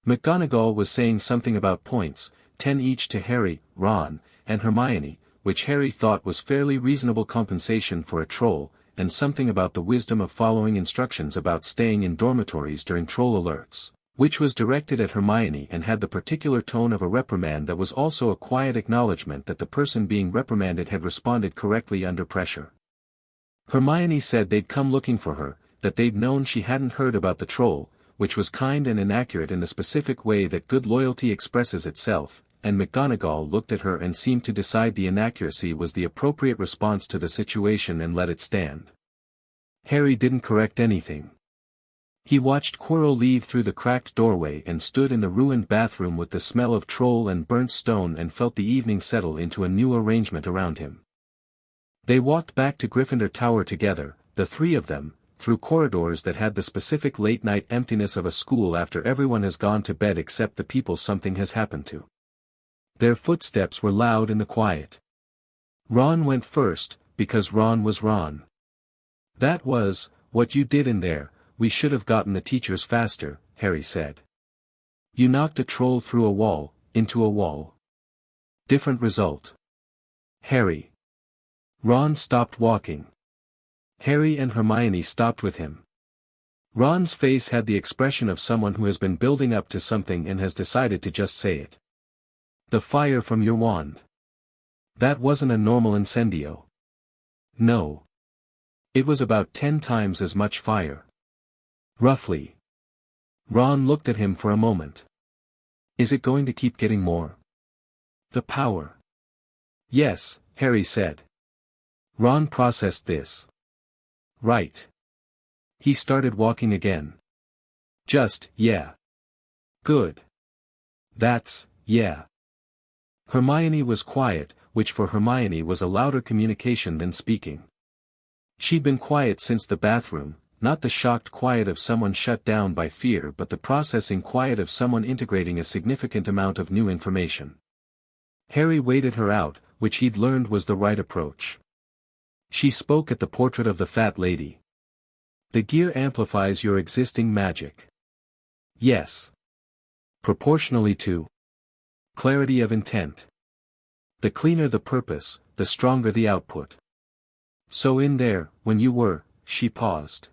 McGonagall was saying something about points, 10 each to Harry, Ron, and Hermione, which Harry thought was fairly reasonable compensation for a troll, and something about the wisdom of following instructions about staying in dormitories during troll alerts, which was directed at Hermione and had the particular tone of a reprimand that was also a quiet acknowledgement that the person being reprimanded had responded correctly under pressure. Hermione said they'd come looking for her, that they'd known she hadn't heard about the troll, which was kind and inaccurate in the specific way that good loyalty expresses itself, and McGonagall looked at her and seemed to decide the inaccuracy was the appropriate response to the situation and let it stand. Harry didn't correct anything. He watched Quirrell leave through the cracked doorway and stood in the ruined bathroom with the smell of troll and burnt stone and felt the evening settle into a new arrangement around him. They walked back to Gryffindor Tower together, the 3 of them, through corridors that had the specific late-night emptiness of a school after everyone has gone to bed except the people something has happened to. Their footsteps were loud in the quiet. Ron went first, because Ron was Ron. "That was, what you did in there. We should have gotten the teachers faster," Harry said. "You knocked a troll through a wall, into a wall. Different result." Harry. Ron stopped walking. Harry and Hermione stopped with him. Ron's face had the expression of someone who has been building up to something and has decided to just say it. "The fire from your wand. That wasn't a normal incendio." No. It was about 10 times as much fire. Roughly. Ron looked at him for a moment. Is it going to keep getting more? The power. Yes, Harry said. Ron processed this. Right. He started walking again. Yeah. Good. Yeah. Hermione was quiet, which for Hermione was a louder communication than speaking. She'd been quiet since the bathroom, not the shocked quiet of someone shut down by fear but the processing quiet of someone integrating a significant amount of new information. Harry waited her out, which he'd learned was the right approach. She spoke at the portrait of the fat lady. The gear amplifies your existing magic. Yes. Proportionally to clarity of intent. The cleaner the purpose, the stronger the output. So in there, when you were, she paused.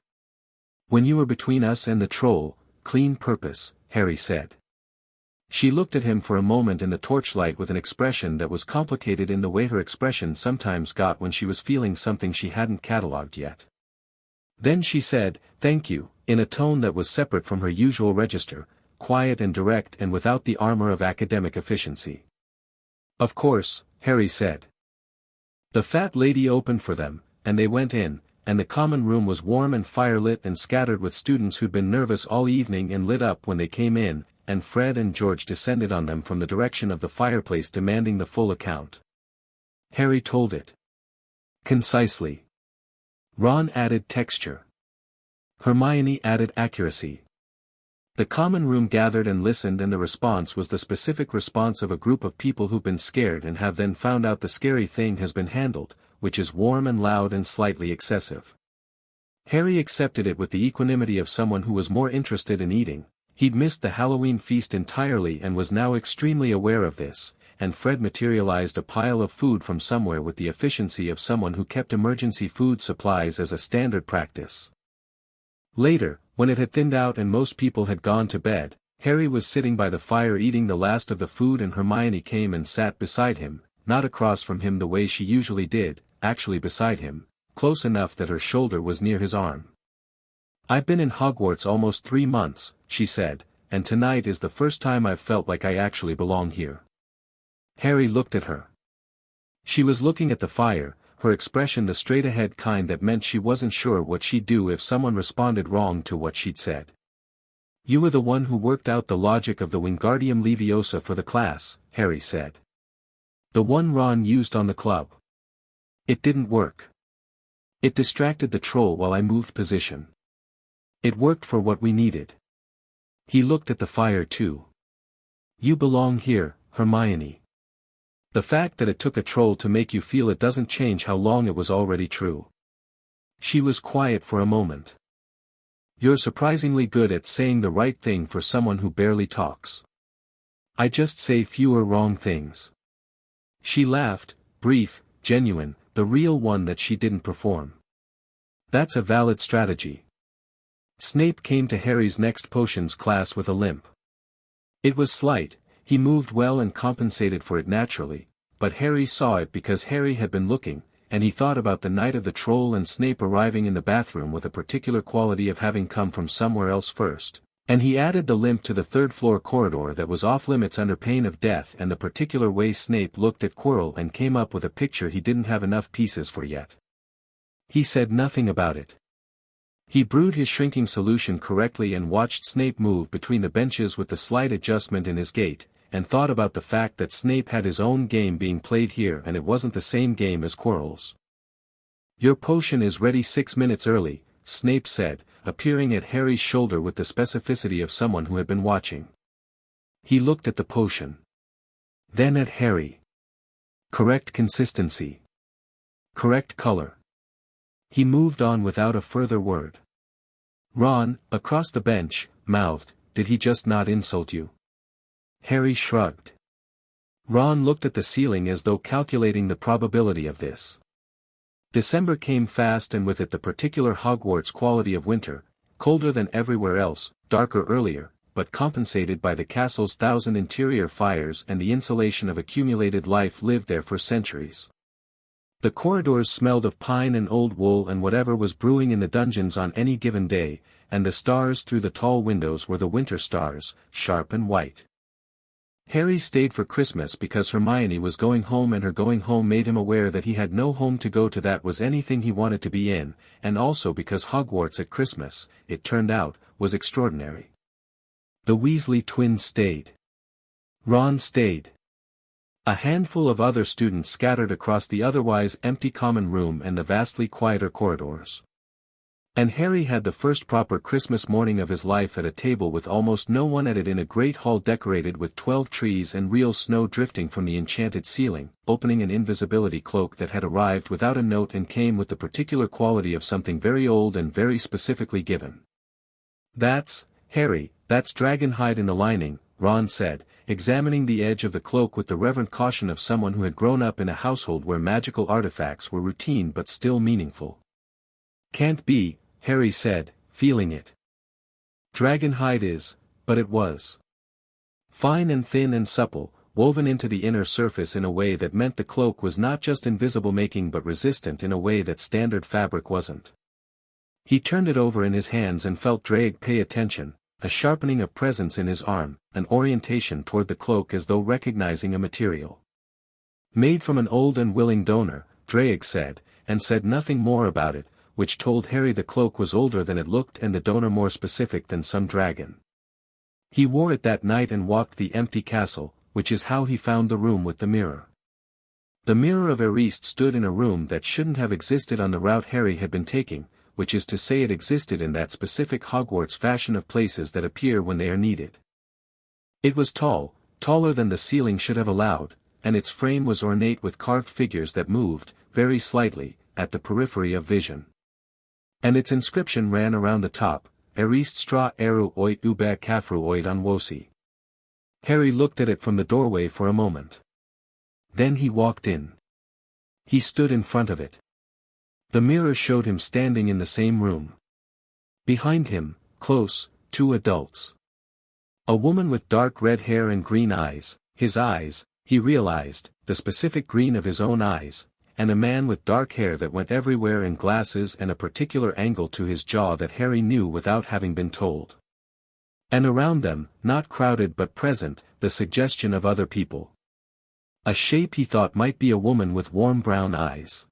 When you were between us and the troll, clean purpose, Harry said. She looked at him for a moment in the torchlight with an expression that was complicated in the way her expression sometimes got when she was feeling something she hadn't catalogued yet. Then she said, "Thank you," in a tone that was separate from her usual register, quiet and direct and without the armor of academic efficiency. Of course, Harry said. The fat lady opened for them, and they went in, and the common room was warm and firelit and scattered with students who'd been nervous all evening and lit up when they came in, and Fred and George descended on them from the direction of the fireplace demanding the full account. Harry told it. Concisely. Ron added texture. Hermione added accuracy. The common room gathered and listened, and the response was the specific response of a group of people who've been scared and have then found out the scary thing has been handled, which is warm and loud and slightly excessive. Harry accepted it with the equanimity of someone who was more interested in eating. He'd missed the Halloween feast entirely and was now extremely aware of this, and Fred materialized a pile of food from somewhere with the efficiency of someone who kept emergency food supplies as a standard practice. Later, when it had thinned out and most people had gone to bed, Harry was sitting by the fire eating the last of the food, and Hermione came and sat beside him, not across from him the way she usually did, actually beside him, close enough that her shoulder was near his arm. "I've been in Hogwarts almost 3 months, she said, "and tonight is the first time I've felt like I actually belong here." Harry looked at her. She was looking at the fire, her expression the straight-ahead kind that meant she wasn't sure what she'd do if someone responded wrong to what she'd said. "You were the one who worked out the logic of the Wingardium Leviosa for the class," Harry said. "The one Ron used on the club. It didn't work. It distracted the troll while I moved position. It worked for what we needed." He looked at the fire too. "You belong here, Hermione. The fact that it took a troll to make you feel it doesn't change how long it was already true." She was quiet for a moment. "You're surprisingly good at saying the right thing for someone who barely talks." "I just say fewer wrong things." She laughed, brief, genuine, the real one that she didn't perform. "That's a valid strategy." Snape came to Harry's next potions class with a limp. It was slight, he moved well and compensated for it naturally, but Harry saw it because Harry had been looking, and he thought about the night of the troll and Snape arriving in the bathroom with a particular quality of having come from somewhere else first, and he added the limp to the third-floor corridor that was off-limits under pain of death and the particular way Snape looked at Quirrell, and came up with a picture he didn't have enough pieces for yet. He said nothing about it. He brewed his shrinking solution correctly and watched Snape move between the benches with the slight adjustment in his gait, and thought about the fact that Snape had his own game being played here and it wasn't the same game as Quirrell's. "Your potion is ready 6 minutes early," Snape said, appearing at Harry's shoulder with the specificity of someone who had been watching. He looked at the potion. Then at Harry. "Correct consistency. Correct color." He moved on without a further word. Ron, across the bench, mouthed, "Did he just not insult you?" Harry shrugged. Ron looked at the ceiling as though calculating the probability of this. December came fast, and with it the particular Hogwarts quality of winter, colder than everywhere else, darker earlier, but compensated by the castle's 1,000 interior fires and the insulation of accumulated life lived there for centuries. The corridors smelled of pine and old wool and whatever was brewing in the dungeons on any given day, and the stars through the tall windows were the winter stars, sharp and white. Harry stayed for Christmas because Hermione was going home, and her going home made him aware that he had no home to go to that was anything he wanted to be in, and also because Hogwarts at Christmas, it turned out, was extraordinary. The Weasley twins stayed. Ron stayed. A handful of other students scattered across the otherwise empty common room and the vastly quieter corridors. And Harry had the first proper Christmas morning of his life at a table with almost no one at it in a great hall decorated with 12 trees and real snow drifting from the enchanted ceiling, opening an invisibility cloak that had arrived without a note and came with the particular quality of something very old and very specifically given. "That's, Harry, that's dragon hide in the lining," Ron said, examining the edge of the cloak with the reverent caution of someone who had grown up in a household where magical artifacts were routine but still meaningful. "Can't be," Harry said, feeling it. "Dragon hide is," but it was. Fine and thin and supple, woven into the inner surface in a way that meant the cloak was not just invisible making but resistant in a way that standard fabric wasn't. He turned it over in his hands and felt Drake pay attention, a sharpening of presence in his arm, an orientation toward the cloak as though recognizing a material. "Made from an old and willing donor," Drake said, and said nothing more about it, which told Harry the cloak was older than it looked and the donor more specific than some dragon. He wore it that night and walked the empty castle, which is how he found the room with the mirror. The mirror of Erist stood in a room that shouldn't have existed on the route Harry had been taking, which is to say it existed in that specific Hogwarts fashion of places that appear when they are needed. It was tall, taller than the ceiling should have allowed, and its frame was ornate with carved figures that moved, very slightly, at the periphery of vision. And its inscription ran around the top, Erist stra eru oit ube kafru oit anwosi. Harry looked at it from the doorway for a moment. Then he walked in. He stood in front of it. The mirror showed him standing in the same room. Behind him, close, 2 adults. A woman with dark red hair and green eyes, his eyes, he realized, the specific green of his own eyes, and a man with dark hair that went everywhere and glasses and a particular angle to his jaw that Harry knew without having been told. And around them, not crowded but present, the suggestion of other people. A shape he thought might be a woman with warm brown eyes.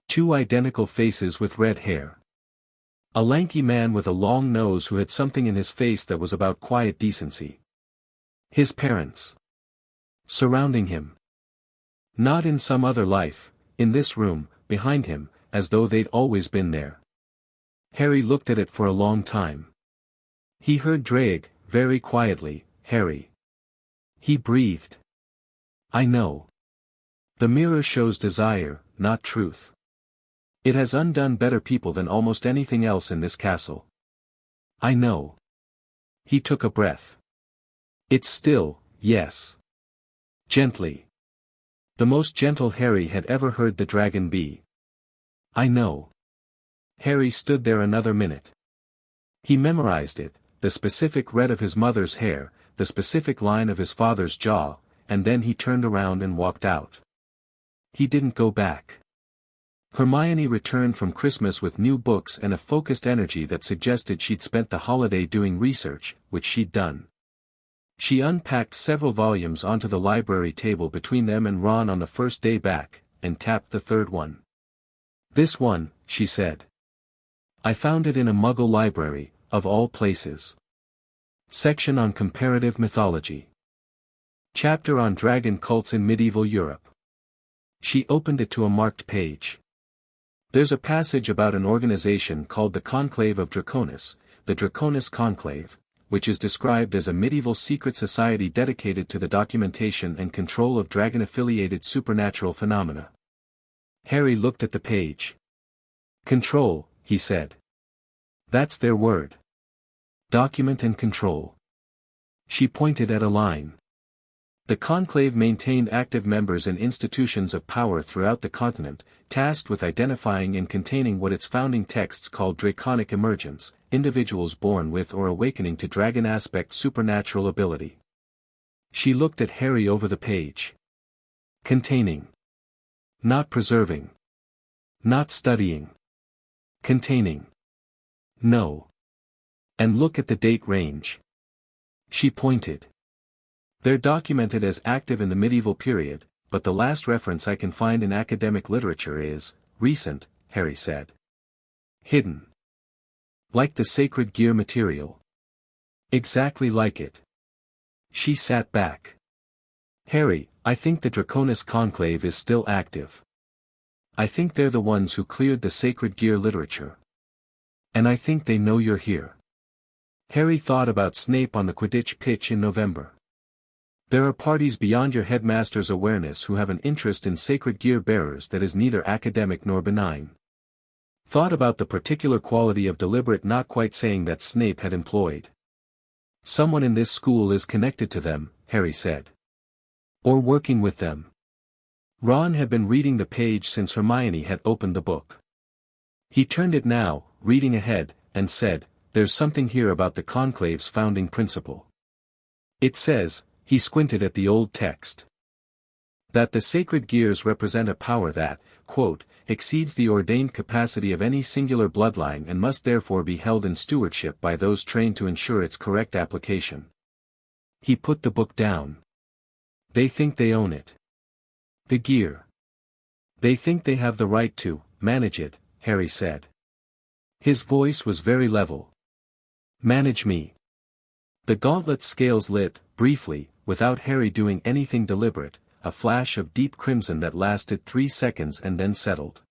2 identical faces with red hair. A lanky man with a long nose who had something in his face that was about quiet decency. His parents. Surrounding him. Not in some other life, in this room, behind him, as though they'd always been there. Harry looked at it for a long time. He heard Drake, very quietly, "Harry." He breathed. "I know. The mirror shows desire, not truth. It has undone better people than almost anything else in this castle. I know." He took a breath. "It's still, yes. Gently. The most gentle Harry had ever heard the dragon be. I know." Harry stood there another minute. He memorized it, the specific red of his mother's hair, the specific line of his father's jaw, and then he turned around and walked out. He didn't go back. Hermione returned from Christmas with new books and a focused energy that suggested she'd spent the holiday doing research, which she'd done. She unpacked several volumes onto the library table between them and Ron on the first day back, and tapped the third one. "This one," she said. "I found it in a Muggle library, of all places. Section on comparative mythology. Chapter on dragon cults in medieval Europe." She opened it to a marked page. "There's a passage about an organization called the Conclave of Draconis, the Draconis Conclave, which is described as a medieval secret society dedicated to the documentation and control of dragon-affiliated supernatural phenomena." Harry looked at the page. "Control," he said. "That's their word. Document and control." She pointed at a line. "The conclave maintained active members and institutions of power throughout the continent, tasked with identifying and containing what its founding texts called draconic emergence, individuals born with or awakening to dragon aspect supernatural ability." She looked at Harry over the page. "Containing. Not preserving. Not studying. Containing. No. And look at the date range. She pointed. They're documented as active in the medieval period, but the last reference I can find in academic literature is recent, Harry said. Hidden. Like the sacred gear material. Exactly like it. She sat back. Harry, I think the Draconis Conclave is still active. I think they're the ones who cleared the sacred gear literature. And I think they know you're here. Harry thought about Snape on the Quidditch pitch in November. There are parties beyond your headmaster's awareness who have an interest in sacred gear bearers that is neither academic nor benign. Thought about the particular quality of deliberate not quite saying that Snape had employed. Someone in this school is connected to them, Harry said. Or working with them. Ron had been reading the page since Hermione had opened the book. He turned it now, reading ahead, and said, "There's something here about the Conclave's founding principle. It says," he squinted at the old text, "that the sacred gears represent a power that, quote, exceeds the ordained capacity of any singular bloodline and must therefore be held in stewardship by those trained to ensure its correct application." He put the book down. They think they own it. The gear. They think they have the right to manage it, Harry said. His voice was very level. Manage me. The gauntlet scales lit, briefly, without Harry doing anything deliberate, a flash of deep crimson that lasted 3 seconds and then settled.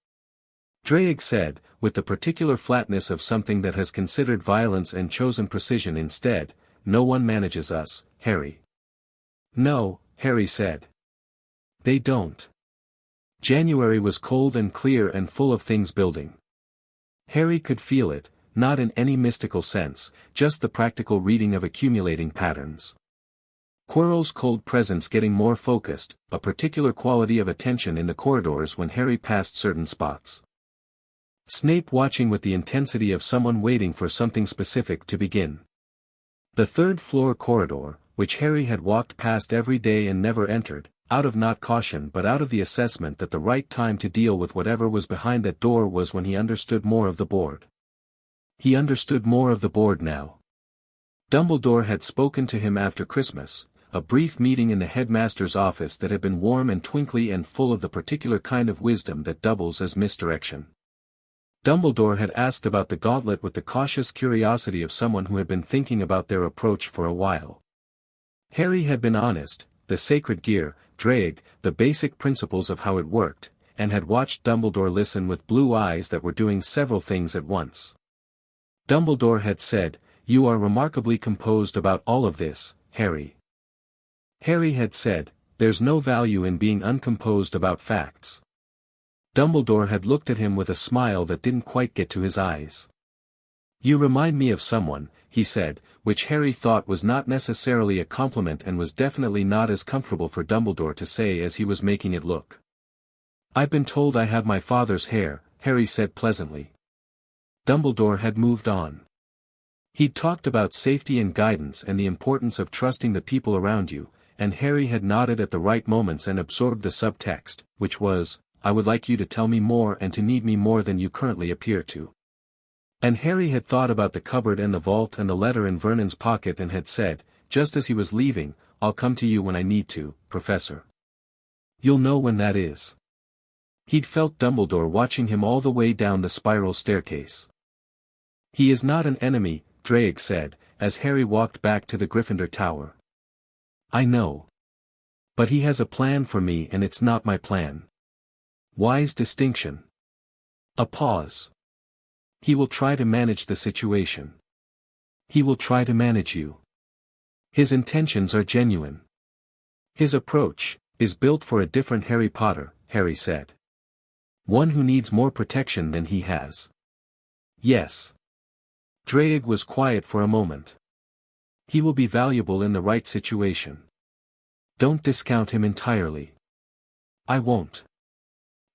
Draig said, with the particular flatness of something that has considered violence and chosen precision instead, "No one manages us, Harry." "No," Harry said. "They don't." January was cold and clear and full of things building. Harry could feel it, not in any mystical sense, just the practical reading of accumulating patterns. Quirrell's cold presence getting more focused, a particular quality of attention in the corridors when Harry passed certain spots. Snape watching with the intensity of someone waiting for something specific to begin. The third-floor corridor, which Harry had walked past every day and never entered, out of not caution but out of the assessment that the right time to deal with whatever was behind that door was when he understood more of the board. He understood more of the board now. Dumbledore had spoken to him after Christmas, a brief meeting in the headmaster's office that had been warm and twinkly and full of the particular kind of wisdom that doubles as misdirection. Dumbledore had asked about the gauntlet with the cautious curiosity of someone who had been thinking about their approach for a while. Harry had been honest, the sacred gear, Draig, the basic principles of how it worked, and had watched Dumbledore listen with blue eyes that were doing several things at once. Dumbledore had said, "You are remarkably composed about all of this, Harry." Harry had said, "There's no value in being uncomposed about facts." Dumbledore had looked at him with a smile that didn't quite get to his eyes. "You remind me of someone," he said, which Harry thought was not necessarily a compliment and was definitely not as comfortable for Dumbledore to say as he was making it look. "I've been told I have my father's hair," Harry said pleasantly. Dumbledore had moved on. He'd talked about safety and guidance and the importance of trusting the people around you, and Harry had nodded at the right moments and absorbed the subtext, which was, "I would like you to tell me more and to need me more than you currently appear to." And Harry had thought about the cupboard and the vault and the letter in Vernon's pocket and had said, just as he was leaving, "I'll come to you when I need to, Professor. You'll know when that is." He'd felt Dumbledore watching him all the way down the spiral staircase. "He is not an enemy," Draig said, as Harry walked back to the Gryffindor Tower. "I know. But he has a plan for me and it's not my plan." Wise distinction. A pause. "He will try to manage the situation. He will try to manage you. His intentions are genuine. His approach is built for a different Harry Potter," Harry said. "One who needs more protection than he has." "Yes." Draig was quiet for a moment. "He will be valuable in the right situation. Don't discount him entirely." "I won't.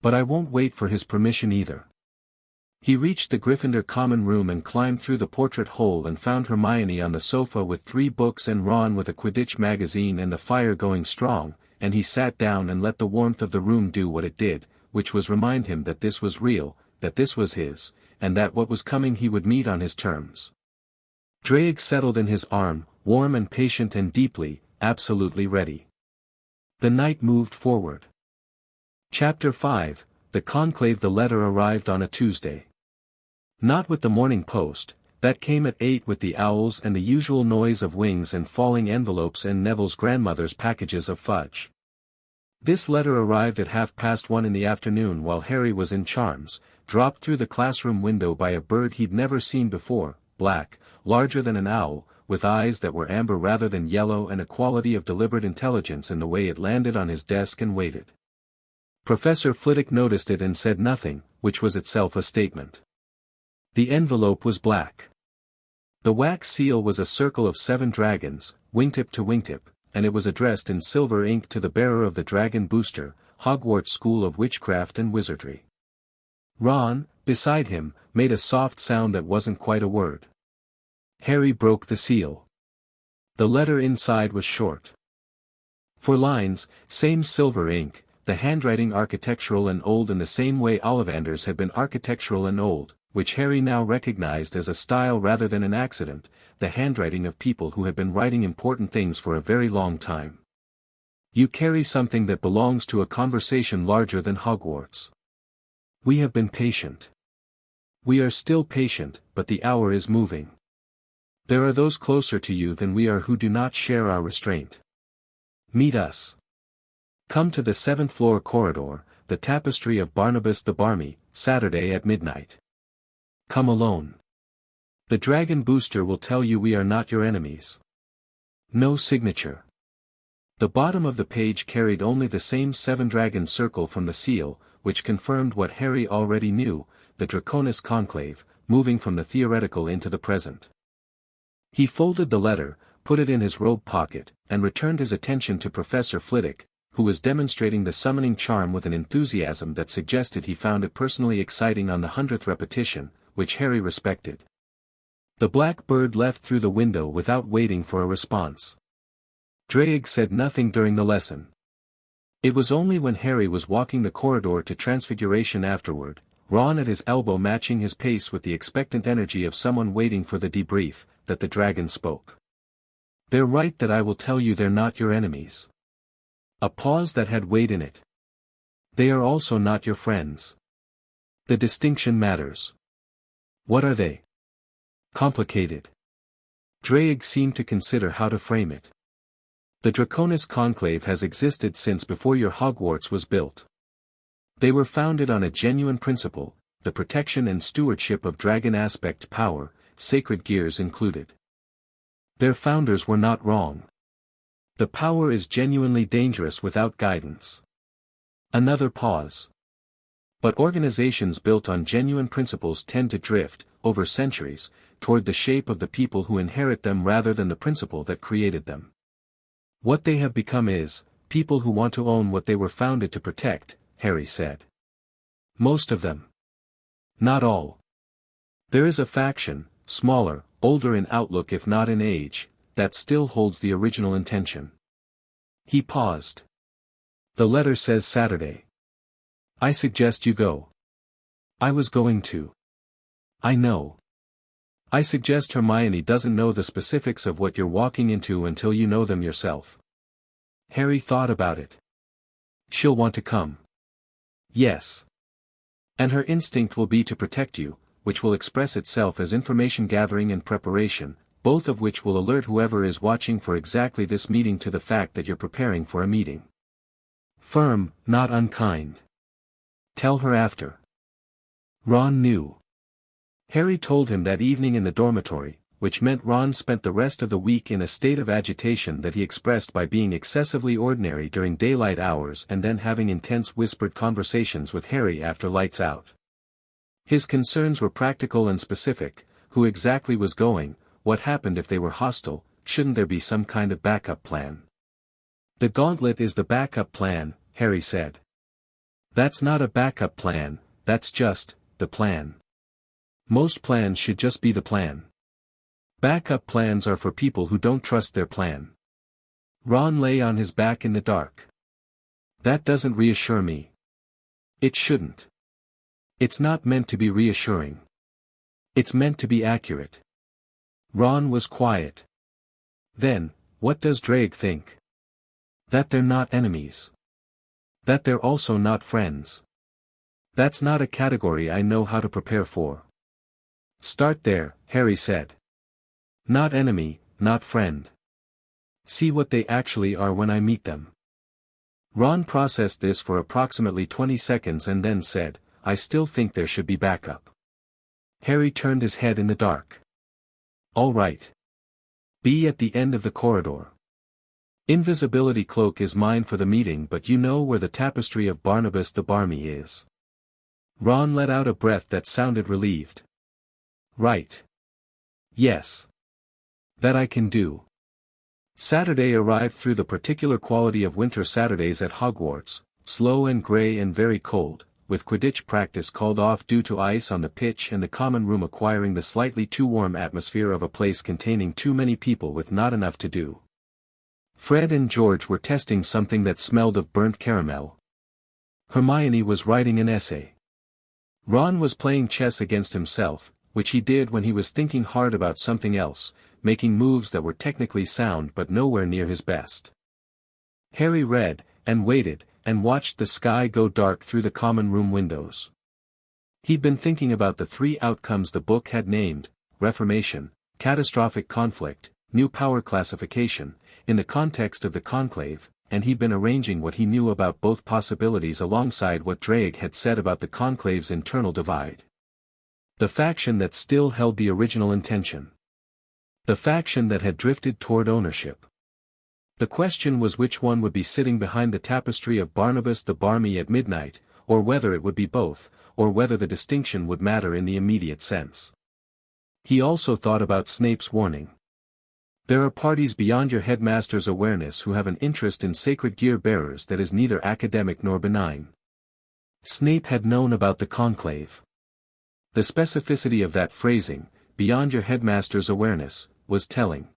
But I won't wait for his permission either." He reached the Gryffindor common room and climbed through the portrait hole and found Hermione on the sofa with 3 books and Ron with a Quidditch magazine and the fire going strong, and he sat down and let the warmth of the room do what it did, which was remind him that this was real, that this was his, and that what was coming he would meet on his terms. Drake settled in his arm, warm and patient and deeply, absolutely ready. The night moved forward. Chapter 5, The Conclave. The letter arrived on a Tuesday. Not with the morning post, that came at 8 with the owls and the usual noise of wings and falling envelopes and Neville's grandmother's packages of fudge. This letter arrived at 1:30 in the afternoon while Harry was in charms, dropped through the classroom window by a bird he'd never seen before, black, larger than an owl, with eyes that were amber rather than yellow and a quality of deliberate intelligence in the way it landed on his desk and waited. Professor Flitwick noticed it and said nothing, which was itself a statement. The envelope was black. The wax seal was a circle of 7 dragons, wingtip to wingtip, and it was addressed in silver ink to the bearer of the dragon booster, Hogwarts School of Witchcraft and Wizardry. Ron, beside him, made a soft sound that wasn't quite a word. Harry broke the seal. The letter inside was short. 4 lines, same silver ink, the handwriting architectural and old in the same way Ollivander's had been architectural and old, which Harry now recognized as a style rather than an accident, the handwriting of people who had been writing important things for a very long time. You carry something that belongs to a conversation larger than Hogwarts. We have been patient. We are still patient, but the hour is moving. There are those closer to you than we are who do not share our restraint. Meet us. Come to the 7th floor corridor, the tapestry of Barnabas the Barmy, Saturday at midnight. Come alone. The dragon booster will tell you we are not your enemies. No signature. The bottom of the page carried only the same 7-dragon circle from the seal, which confirmed what Harry already knew, the Draconis conclave, moving from the theoretical into the present. He folded the letter, put it in his robe pocket, and returned his attention to Professor Flitwick, who was demonstrating the summoning charm with an enthusiasm that suggested he found it personally exciting on the 100th repetition, which Harry respected. The black bird left through the window without waiting for a response. Drake said nothing during the lesson. It was only when Harry was walking the corridor to Transfiguration afterward, Ron at his elbow matching his pace with the expectant energy of someone waiting for the debrief, that the dragon spoke. They're right that I will tell you they're not your enemies. A pause that had weight in it. They are also not your friends. The distinction matters. What are they? Complicated. Drake seemed to consider how to frame it. The Draconis conclave has existed since before your Hogwarts was built. They were founded on a genuine principle, the protection and stewardship of dragon aspect power, sacred gears included. Their founders were not wrong. The power is genuinely dangerous without guidance. Another pause. But organizations built on genuine principles tend to drift, over centuries, toward the shape of the people who inherit them rather than the principle that created them. What they have become is, people who want to own what they were founded to protect, Harry said. Most of them. Not all. There is a faction, smaller, older in outlook if not in age, that still holds the original intention. He paused. The letter says Saturday. I suggest you go. I was going to. I know. I suggest Hermione doesn't know the specifics of what you're walking into until you know them yourself. Harry thought about it. She'll want to come. Yes. And her instinct will be to protect you, which will express itself as information gathering and preparation, both of which will alert whoever is watching for exactly this meeting to the fact that you're preparing for a meeting. Firm, not unkind. Tell her after. Ron knew. Harry told him that evening in the dormitory, which meant Ron spent the rest of the week in a state of agitation that he expressed by being excessively ordinary during daylight hours and then having intense whispered conversations with Harry after lights out. His concerns were practical and specific: who exactly was going, what happened if they were hostile, shouldn't there be some kind of backup plan? The gauntlet is the backup plan, Harry said. That's not a backup plan, that's just, the plan. Most plans should just be the plan. Backup plans are for people who don't trust their plan. Ron lay on his back in the dark. That doesn't reassure me. It shouldn't. It's not meant to be reassuring. It's meant to be accurate. Ron was quiet. Then, what does Drake think? That they're not enemies. That they're also not friends. That's not a category I know how to prepare for. Start there, Harry said. Not enemy, not friend. See what they actually are when I meet them. Ron processed this for approximately 20 seconds and then said, I still think there should be backup. Harry turned his head in the dark. All right. Be at the end of the corridor. Invisibility cloak is mine for the meeting, but you know where the tapestry of Barnabas the Barmy is. Ron let out a breath that sounded relieved. Right. Yes. That I can do. Saturday arrived through the particular quality of winter Saturdays at Hogwarts, slow and grey and very cold, with Quidditch practice called off due to ice on the pitch and the common room acquiring the slightly too warm atmosphere of a place containing too many people with not enough to do. Fred and George were testing something that smelled of burnt caramel. Hermione was writing an essay. Ron was playing chess against himself, which he did when he was thinking hard about something else, making moves that were technically sound but nowhere near his best. Harry read, and waited, and watched the sky go dark through the common room windows. He'd been thinking about the three outcomes the book had named: Reformation, Catastrophic Conflict, New Power Classification, in the context of the Conclave, and he'd been arranging what he knew about both possibilities alongside what Drake had said about the Conclave's internal divide. The faction that still held the original intention. The faction that had drifted toward ownership. The question was which one would be sitting behind the tapestry of Barnabas the Barmy at midnight, or whether it would be both, or whether the distinction would matter in the immediate sense. He also thought about Snape's warning. There are parties beyond your headmaster's awareness who have an interest in sacred gear bearers that is neither academic nor benign. Snape had known about the conclave. The specificity of that phrasing, beyond your headmaster's awareness, was telling.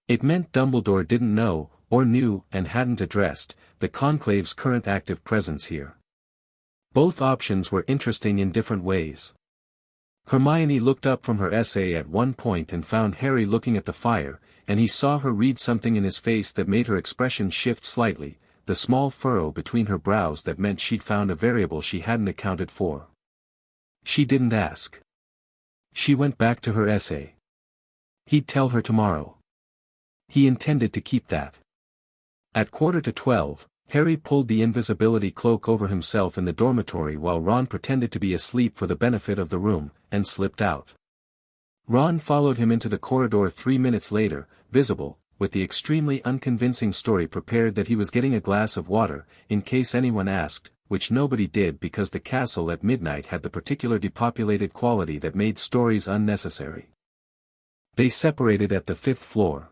It meant Dumbledore didn't know, or knew and hadn't addressed, the conclave's current active presence here. Both options were interesting in different ways. Hermione looked up from her essay at one point and found Harry looking at the fire, and he saw her read something in his face that made her expression shift slightly, the small furrow between her brows that meant she'd found a variable she hadn't accounted for. She didn't ask. She went back to her essay. He'd tell her tomorrow. He intended to keep that. At 11:45, Harry pulled the invisibility cloak over himself in the dormitory while Ron pretended to be asleep for the benefit of the room, and slipped out. Ron followed him into the corridor 3 minutes later, visible, with the extremely unconvincing story prepared that he was getting a glass of water, in case anyone asked, which nobody did because the castle at midnight had the particular depopulated quality that made stories unnecessary. They separated at the 5th floor.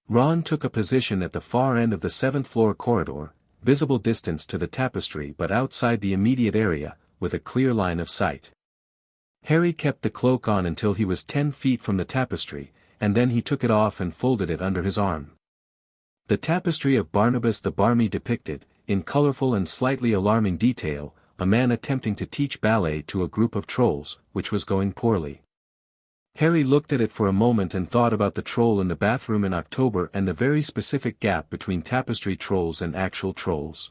Ron took a position at the far end of the 7th floor corridor, visible distance to the tapestry but outside the immediate area, with a clear line of sight. Harry kept the cloak on until he was 10 feet from the tapestry, and then he took it off and folded it under his arm. The tapestry of Barnabas the Barmy depicted, in colorful and slightly alarming detail, a man attempting to teach ballet to a group of trolls, which was going poorly. Harry looked at it for a moment and thought about the troll in the bathroom in October and the very specific gap between tapestry trolls and actual trolls.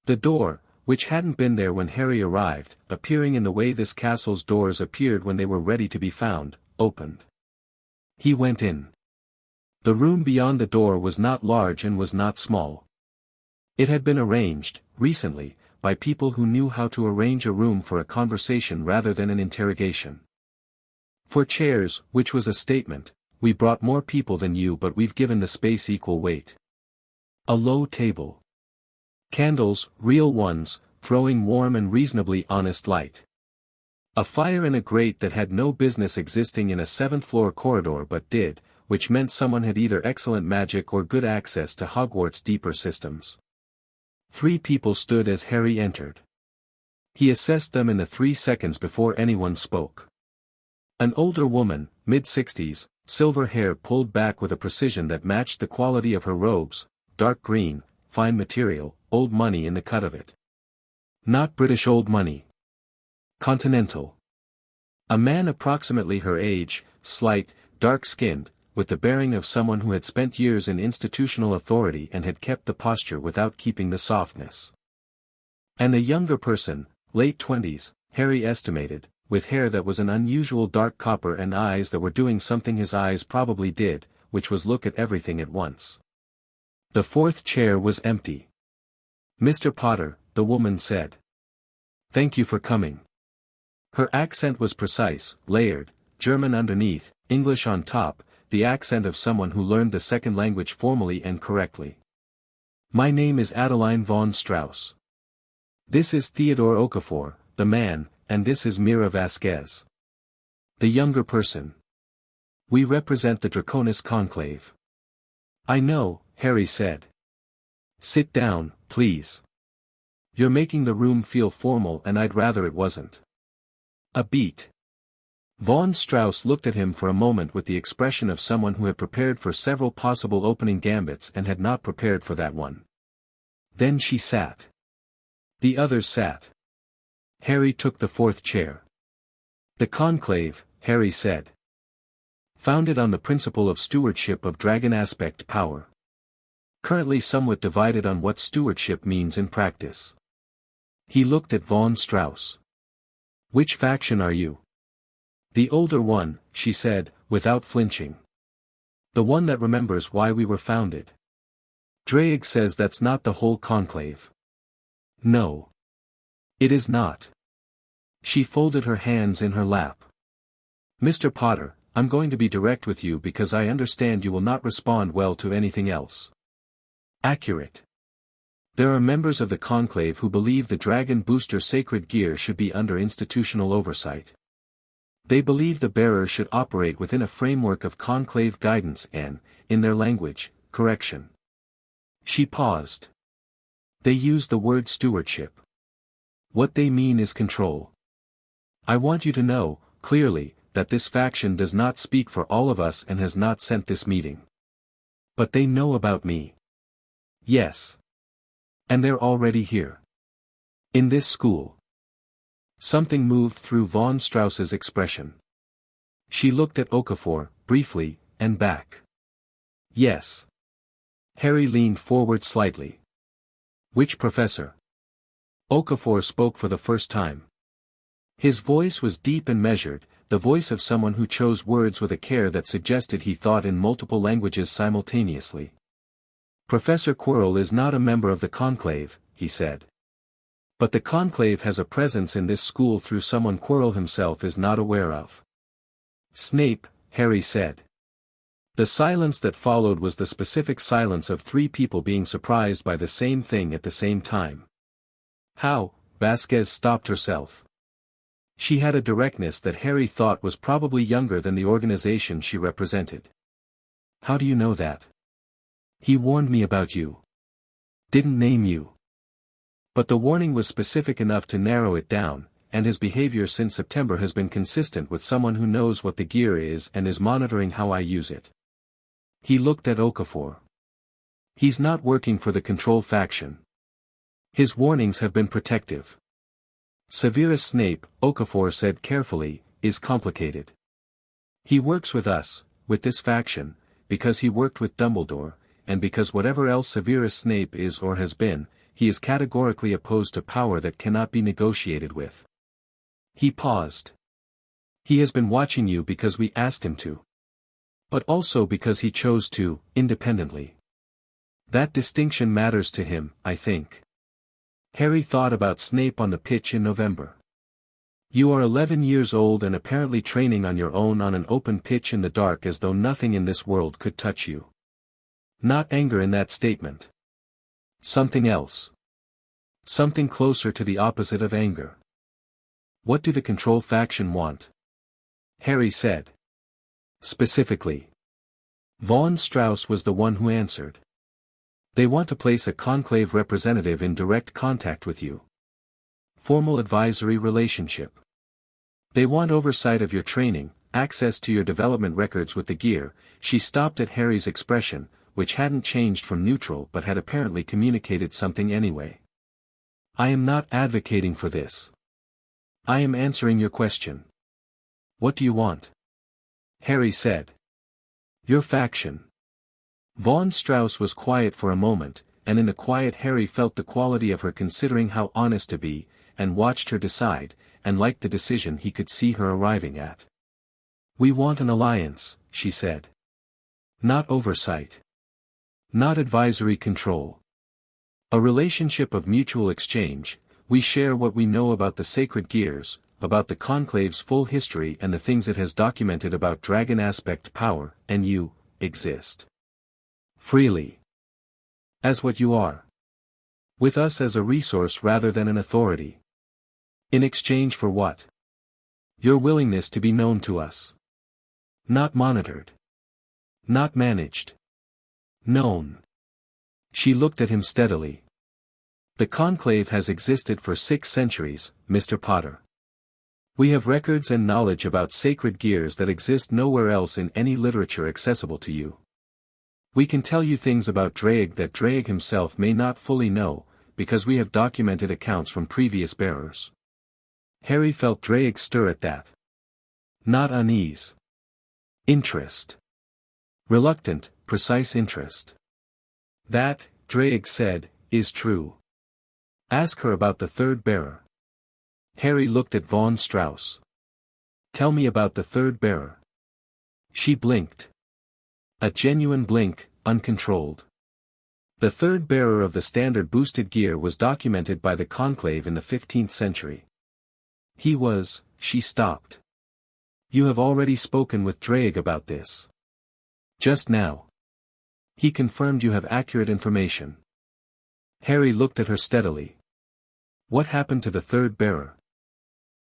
The door, which hadn't been there when Harry arrived, appearing in the way this castle's doors appeared when they were ready to be found, opened. He went in. The room beyond the door was not large and was not small. It had been arranged, recently, by people who knew how to arrange a room for a conversation rather than an interrogation. For chairs, which was a statement, we brought more people than you but we've given the space equal weight. A low table. Candles, real ones, throwing warm and reasonably honest light. A fire in a grate that had no business existing in a 7th floor corridor but did, which meant someone had either excellent magic or good access to Hogwarts' deeper systems. 3 people stood as Harry entered. He assessed them in the 3 seconds before anyone spoke. An older woman, mid-60s, silver hair pulled back with a precision that matched the quality of her robes, dark green, fine material, old money in the cut of it. Not British old money. Continental. A man approximately her age, slight, dark-skinned, with the bearing of someone who had spent years in institutional authority and had kept the posture without keeping the softness. And a younger person, late 20s, Harry estimated, with hair that was an unusual dark copper and eyes that were doing something his eyes probably did, which was look at everything at once. The fourth chair was empty. "Mr. Potter," the woman said. "Thank you for coming." Her accent was precise, layered, German underneath, English on top, the accent of someone who learned the second language formally and correctly. "My name is Adeline von Strauss. This is Theodore Okafor, the man, and this is Mira Vasquez, the younger person. We represent the Draconis Conclave." "I know," Harry said. "Sit down, please. You're making the room feel formal and I'd rather it wasn't." "A beat." Von Strauss looked at him for a moment with the expression of someone who had prepared for several possible opening gambits and had not prepared for that one. Then she sat. The others sat. Harry took the fourth chair. "The Conclave," Harry said. "Founded on the principle of stewardship of dragon aspect power. Currently somewhat divided on what stewardship means in practice." He looked at von Strauss. "Which faction are you?" "The older one," she said, without flinching. "The one that remembers why we were founded." "Drake says that's not the whole conclave." "No. It is not." She folded her hands in her lap. "Mr. Potter, I'm going to be direct with you because I understand you will not respond well to anything else." "Accurate. There are members of the conclave who believe the dragon booster sacred gear should be under institutional oversight. They believe the bearer should operate within a framework of conclave guidance and, in their language, correction." She paused. "They use the word stewardship. What they mean is control. I want you to know, clearly, that this faction does not speak for all of us and has not sent this meeting. But they know about me. Yes. And they're already here. In this school." Something moved through von Strauss's expression. She looked at Okafor, briefly, and back. "Yes." Harry leaned forward slightly. "Which professor?" Okafor spoke for the first time. His voice was deep and measured, the voice of someone who chose words with a care that suggested he thought in multiple languages simultaneously. "Professor Quirrell is not a member of the conclave," he said. "But the conclave has a presence in this school through someone Quirrell himself is not aware of." "Snape," Harry said. The silence that followed was the specific silence of three people being surprised by the same thing at the same time. "How?" Vasquez stopped herself. She had a directness that Harry thought was probably younger than the organization she represented. "How do you know that?" "He warned me about you." "Didn't name you." But the warning was specific enough to narrow it down, and his behavior since September has been consistent with someone who knows what the gear is and is monitoring how I use it. He looked at Okafor. "He's not working for the control faction. His warnings have been protective." "Severus Snape," Okafor said carefully, "is complicated. He works with us, with this faction, because he worked with Dumbledore, and because whatever else Severus Snape is or has been, he is categorically opposed to power that cannot be negotiated with." He paused. "He has been watching you because we asked him to. But also because he chose to, independently. That distinction matters to him, I think." Harry thought about Snape on the pitch in November. "You are 11 years old and apparently training on your own on an open pitch in the dark as though nothing in this world could touch you." Not anger in that statement. Something else. Something closer to the opposite of anger. "What do the control faction want?" Harry said. "Specifically." Von Strauss was the one who answered. "They want to place a conclave representative in direct contact with you. Formal advisory relationship. They want oversight of your training, access to your development records with the gear." She stopped at Harry's expression, which hadn't changed from neutral but had apparently communicated something anyway. I am not advocating for this. I am answering your question. What do you want? Harry said. Your faction. Von Strauss was quiet for a moment, and in the quiet Harry felt the quality of her considering how honest to be, and watched her decide, and liked the decision he could see her arriving at. We want an alliance, she said. Not oversight. Not advisory control. A relationship of mutual exchange. We share what we know about the sacred gears, about the Conclave's full history and the things it has documented about dragon aspect power, and you, exist. Freely. As what you are. With us as a resource rather than an authority. In exchange for what? Your willingness to be known to us. Not monitored. Not managed. Known. She looked at him steadily. The Conclave has existed for 6 centuries, Mr. Potter. We have records and knowledge about sacred gears that exist nowhere else in any literature accessible to you. We can tell you things about Drake that Drake himself may not fully know, because we have documented accounts from previous bearers. Harry felt Drake stir at that. Not unease. Interest. Reluctant, precise interest. That, Drake said, is true. Ask her about the third bearer. Harry looked at Von Strauss. Tell me about the third bearer. She blinked. A genuine blink, uncontrolled. The third bearer of the standard boosted gear was documented by the Conclave in the 15th century. He was, she stopped. You have already spoken with Drake about this. Just now. He confirmed you have accurate information. Harry looked at her steadily. What happened to the third bearer?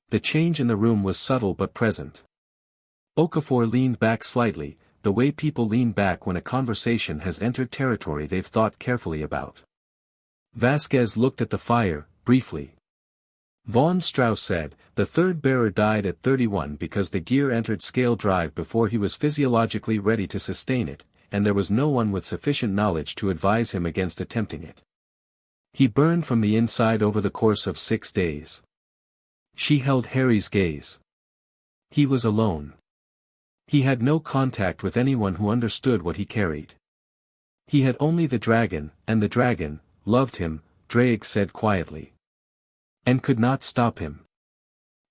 The change in the room was subtle but present. Okafor leaned back slightly, the way people lean back when a conversation has entered territory they've thought carefully about. Vasquez looked at the fire, briefly. Von Strauss said, the third bearer died at 31 because the gear entered scale drive before he was physiologically ready to sustain it, and there was no one with sufficient knowledge to advise him against attempting it. He burned from the inside over the course of 6 days. She held Harry's gaze. He was alone. He had no contact with anyone who understood what he carried. He had only the dragon, and the dragon loved him, Drake said quietly. And could not stop him.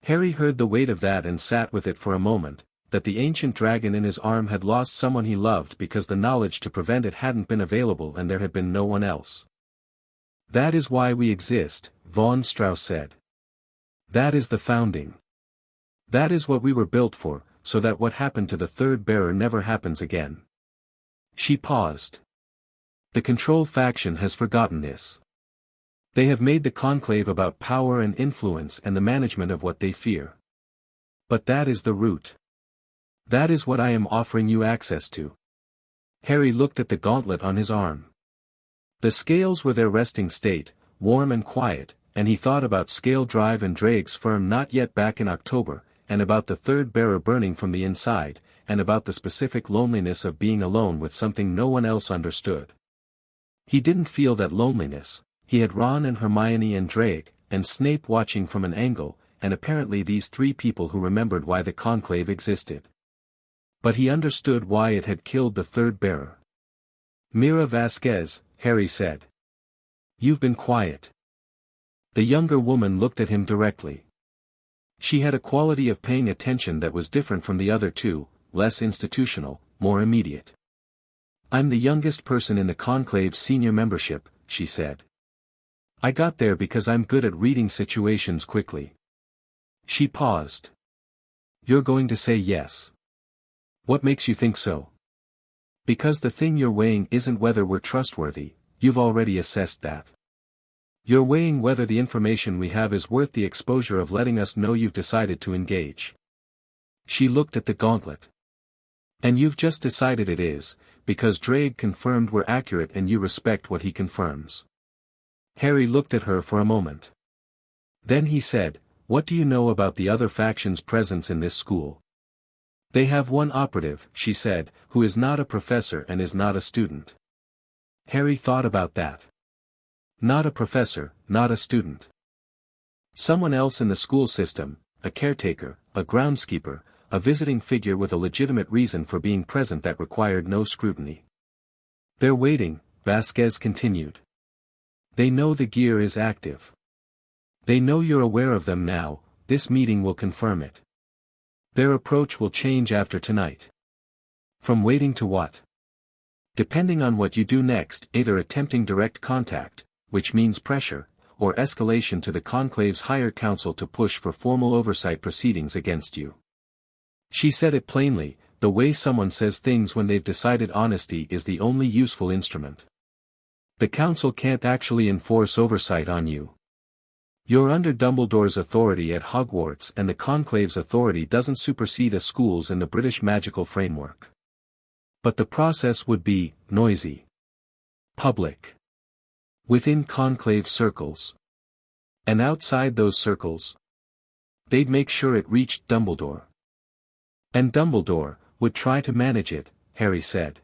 Harry heard the weight of that and sat with it for a moment, that the ancient dragon in his arm had lost someone he loved because the knowledge to prevent it hadn't been available and there had been no one else. That is why we exist, Von Strauss said. That is the founding. That is what we were built for, so that what happened to the third bearer never happens again. She paused. The Control faction has forgotten this. They have made the Conclave about power and influence and the management of what they fear. But that is the root. That is what I am offering you access to. Harry looked at the gauntlet on his arm. The scales were their resting state, warm and quiet, and he thought about Scale Drive and Drake's firm not yet back in October, and about the third bearer burning from the inside, and about the specific loneliness of being alone with something no one else understood. He didn't feel that loneliness. He had Ron and Hermione and Drake, and Snape watching from an angle, and apparently these 3 people who remembered why the Conclave existed. But he understood why it had killed the third bearer. Mira Vasquez, Harry said. You've been quiet. The younger woman looked at him directly. She had a quality of paying attention that was different from the other 2, less institutional, more immediate. I'm the youngest person in the Conclave's senior membership, she said. I got there because I'm good at reading situations quickly. She paused. You're going to say yes. What makes you think so? Because the thing you're weighing isn't whether we're trustworthy, you've already assessed that. You're weighing whether the information we have is worth the exposure of letting us know you've decided to engage. She looked at the gauntlet. And you've just decided it is, because Drake confirmed we're accurate and you respect what he confirms. Harry looked at her for a moment. Then he said, what do you know about the other faction's presence in this school? They have one operative, she said, who is not a professor and is not a student. Harry thought about that. Not a professor, not a student. Someone else in the school system, a caretaker, a groundskeeper, a visiting figure with a legitimate reason for being present that required no scrutiny. They're waiting, Vasquez continued. They know the gear is active. They know you're aware of them now, this meeting will confirm it. Their approach will change after tonight. From waiting to what? Depending on what you do next, either attempting direct contact, which means pressure, or escalation to the Conclave's higher council to push for formal oversight proceedings against you. She said it plainly, the way someone says things when they've decided honesty is the only useful instrument. The council can't actually enforce oversight on you. You're under Dumbledore's authority at Hogwarts, and the Conclave's authority doesn't supersede a school's in the British magical framework. But the process would be noisy. Public. Within Conclave circles. And outside those circles. They'd make sure it reached Dumbledore. And Dumbledore would try to manage it, Harry said.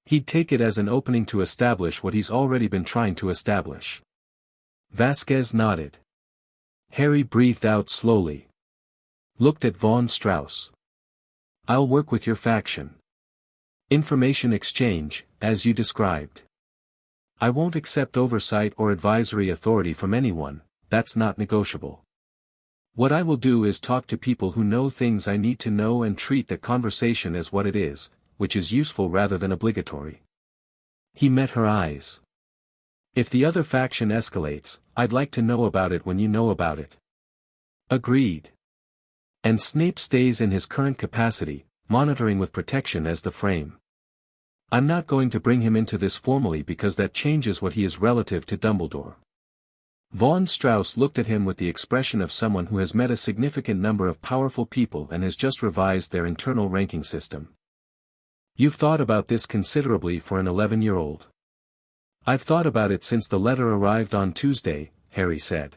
He'd take it as an opening to establish what he's already been trying to establish. Vasquez nodded. Harry breathed out slowly. Looked at von Strauss. I'll work with your faction. Information exchange, as you described. I won't accept oversight or advisory authority from anyone, that's not negotiable. What I will do is talk to people who know things I need to know and treat the conversation as what it is, which is useful rather than obligatory. He met her eyes. If the other faction escalates, I'd like to know about it when you know about it. Agreed. And Snape stays in his current capacity, monitoring with protection as the frame. I'm not going to bring him into this formally because that changes what he is relative to Dumbledore. Von Strauss looked at him with the expression of someone who has met a significant number of powerful people and has just revised their internal ranking system. You've thought about this considerably for an 11-year-old. I've thought about it since the letter arrived on Tuesday, Harry said.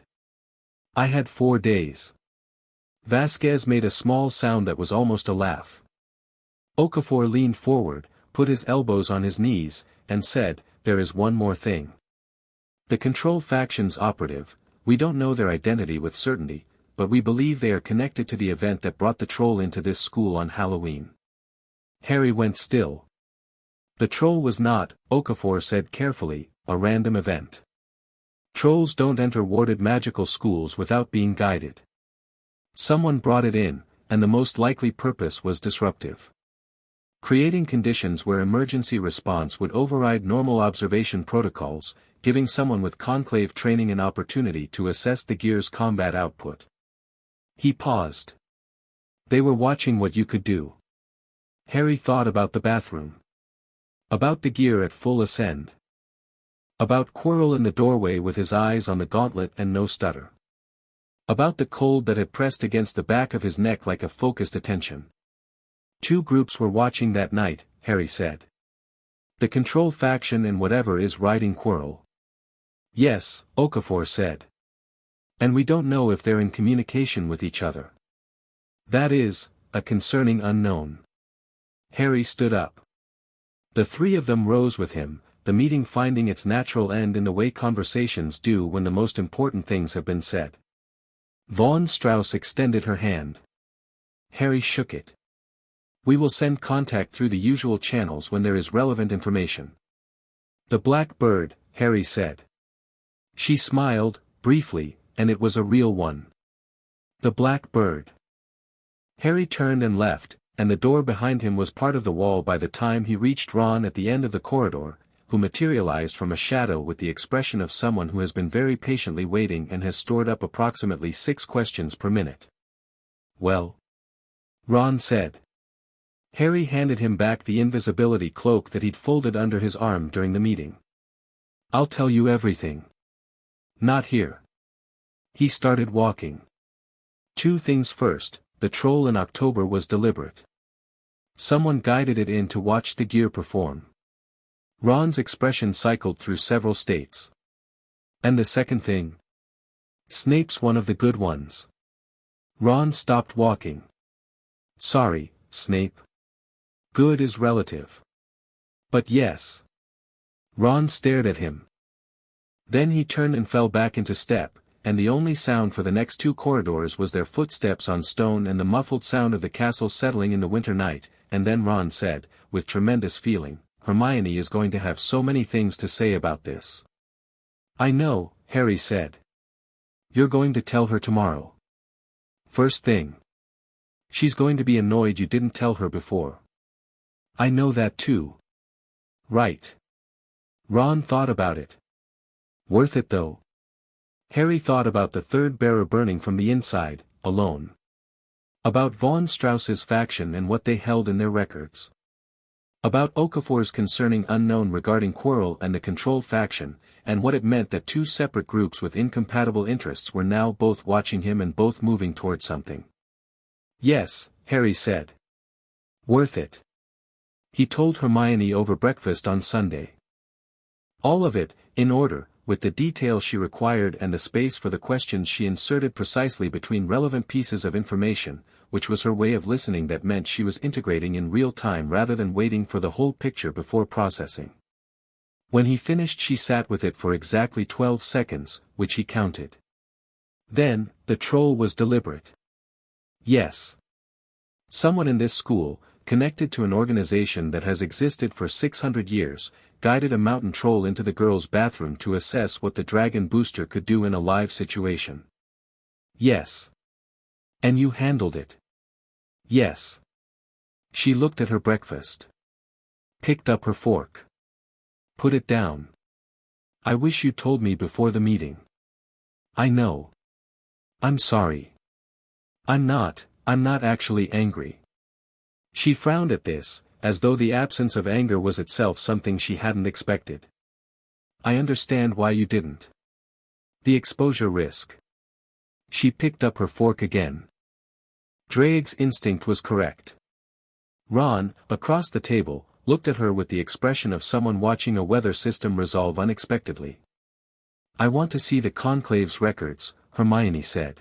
I had 4 days. Vasquez made a small sound that was almost a laugh. Okafor leaned forward, put his elbows on his knees, and said, there is one more thing. The Control faction's operative, we don't know their identity with certainty, but we believe they are connected to the event that brought the troll into this school on Halloween. Harry went still. The troll was not, Okafor said carefully, a random event. Trolls don't enter warded magical schools without being guided. Someone brought it in, and the most likely purpose was disruptive. Creating conditions where emergency response would override normal observation protocols, giving someone with Conclave training an opportunity to assess the gear's combat output. He paused. They were watching what you could do. Harry thought about the bathroom. About the gear at full ascend. About Quirrell in the doorway with his eyes on the gauntlet and no stutter. About the cold that had pressed against the back of his neck like a focused attention. 2 groups were watching that night, Harry said. The Control faction and whatever is riding Quirrell. Yes, Okafor said. And we don't know if they're in communication with each other. That is, a concerning unknown. Harry stood up. The 3 of them rose with him, the meeting finding its natural end in the way conversations do when the most important things have been said. Von Strauss extended her hand. Harry shook it. We will send contact through the usual channels when there is relevant information. The Black Bird, Harry said. She smiled, briefly, and it was a real one. The Black Bird. Harry turned and left, and the door behind him was part of the wall by the time he reached Ron at the end of the corridor, who materialized from a shadow with the expression of someone who has been very patiently waiting and has stored up approximately 6 questions per minute. Well? Ron said. Harry handed him back the invisibility cloak that he'd folded under his arm during the meeting. I'll tell you everything. Not here. He started walking. 2 things first, the troll in October was deliberate. Someone guided it in to watch the gear perform. Ron's expression cycled through several states. And the second thing? Snape's one of the good ones. Ron stopped walking. Sorry, Snape. Good is relative. But yes. Ron stared at him. Then he turned and fell back into step, and the only sound for the next 2 corridors was their footsteps on stone and the muffled sound of the castle settling in the winter night, and then Ron said, with tremendous feeling, "Hermione is going to have so many things to say about this." "I know," Harry said. "You're going to tell her tomorrow. First thing. She's going to be annoyed you didn't tell her before." "I know that too." "Right." Ron thought about it. "Worth it though?" Harry thought about the third bearer burning from the inside, alone. About von Strauss's faction and what they held in their records. About Okafor's concerning unknown regarding Quirrell and the Control faction, and what it meant that 2 separate groups with incompatible interests were now both watching him and both moving towards something. "Yes," Harry said. "Worth it." He told Hermione over breakfast on Sunday. All of it, in order, with the details she required and the space for the questions she inserted precisely between relevant pieces of information, which was her way of listening that meant she was integrating in real time rather than waiting for the whole picture before processing. When he finished she sat with it for exactly 12 seconds, which he counted. Then, the troll was deliberate. Yes. Someone in this school, connected to an organization that has existed for 600 years, guided a mountain troll into the girls' bathroom to assess what the dragon booster could do in a live situation. Yes. And you handled it. Yes. She looked at her breakfast. Picked up her fork. Put it down. "I wish you told me before the meeting." "I know. I'm sorry. I'm not actually angry." She frowned at this, as though the absence of anger was itself something she hadn't expected. "I understand why you didn't. The exposure risk." She picked up her fork again. Drake's instinct was correct. Ron, across the table, looked at her with the expression of someone watching a weather system resolve unexpectedly. "I want to see the Conclave's records," Hermione said.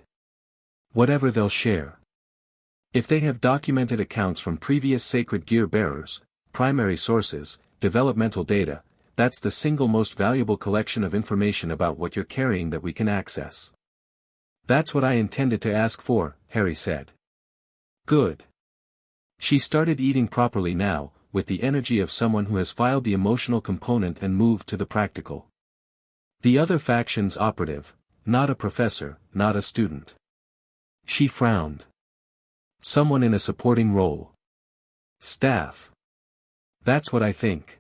"Whatever they'll share. If they have documented accounts from previous sacred gear bearers, primary sources, developmental data, that's the single most valuable collection of information about what you're carrying that we can access." "That's what I intended to ask for," Harry said. "Good." She started eating properly now, with the energy of someone who has filed the emotional component and moved to the practical. The other faction's operative, not a professor, not a student. She frowned. Someone in a supporting role. Staff. That's what I think.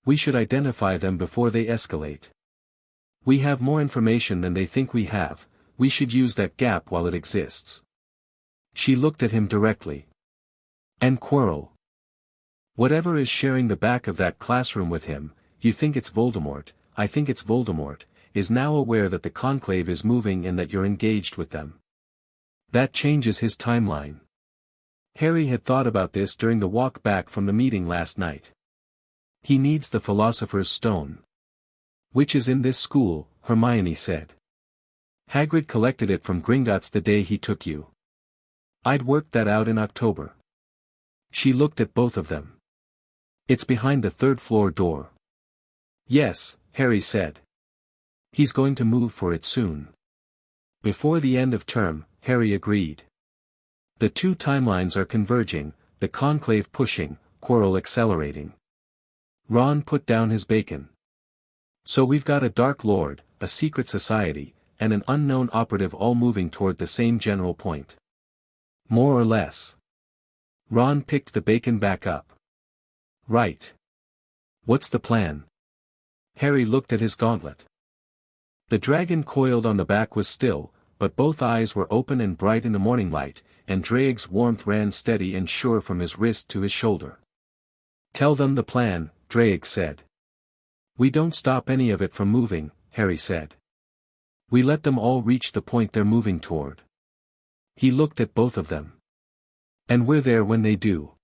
We should identify them before they escalate. We have more information than they think we have, we should use that gap while it exists. She looked at him directly. "And Quirrell. Whatever is sharing the back of that classroom with him, you think it's Voldemort, I think it's Voldemort, is now aware that the Conclave is moving and that you're engaged with them. That changes his timeline." Harry had thought about this during the walk back from the meeting last night. "He needs the Philosopher's Stone." "Which is in this school," Hermione said. "Hagrid collected it from Gringotts the day he took you. I'd worked that out in October." She looked at both of them. "It's behind the 3rd floor door." "Yes," Harry said. "He's going to move for it soon." "Before the end of term," Harry agreed. The 2 timelines are converging, the Conclave pushing, Quirrell accelerating. Ron put down his bacon. "So we've got a Dark Lord, a secret society, and an unknown operative all moving toward the same general point." "More or less." Ron picked the bacon back up. "Right. What's the plan?" Harry looked at his gauntlet. The dragon coiled on the back was still, but both eyes were open and bright in the morning light, and Drake's warmth ran steady and sure from his wrist to his shoulder. "Tell them the plan," Drake said. "We don't stop any of it from moving," Harry said. "We let them all reach the point they're moving toward." He looked at both of them. "And we're there when they do."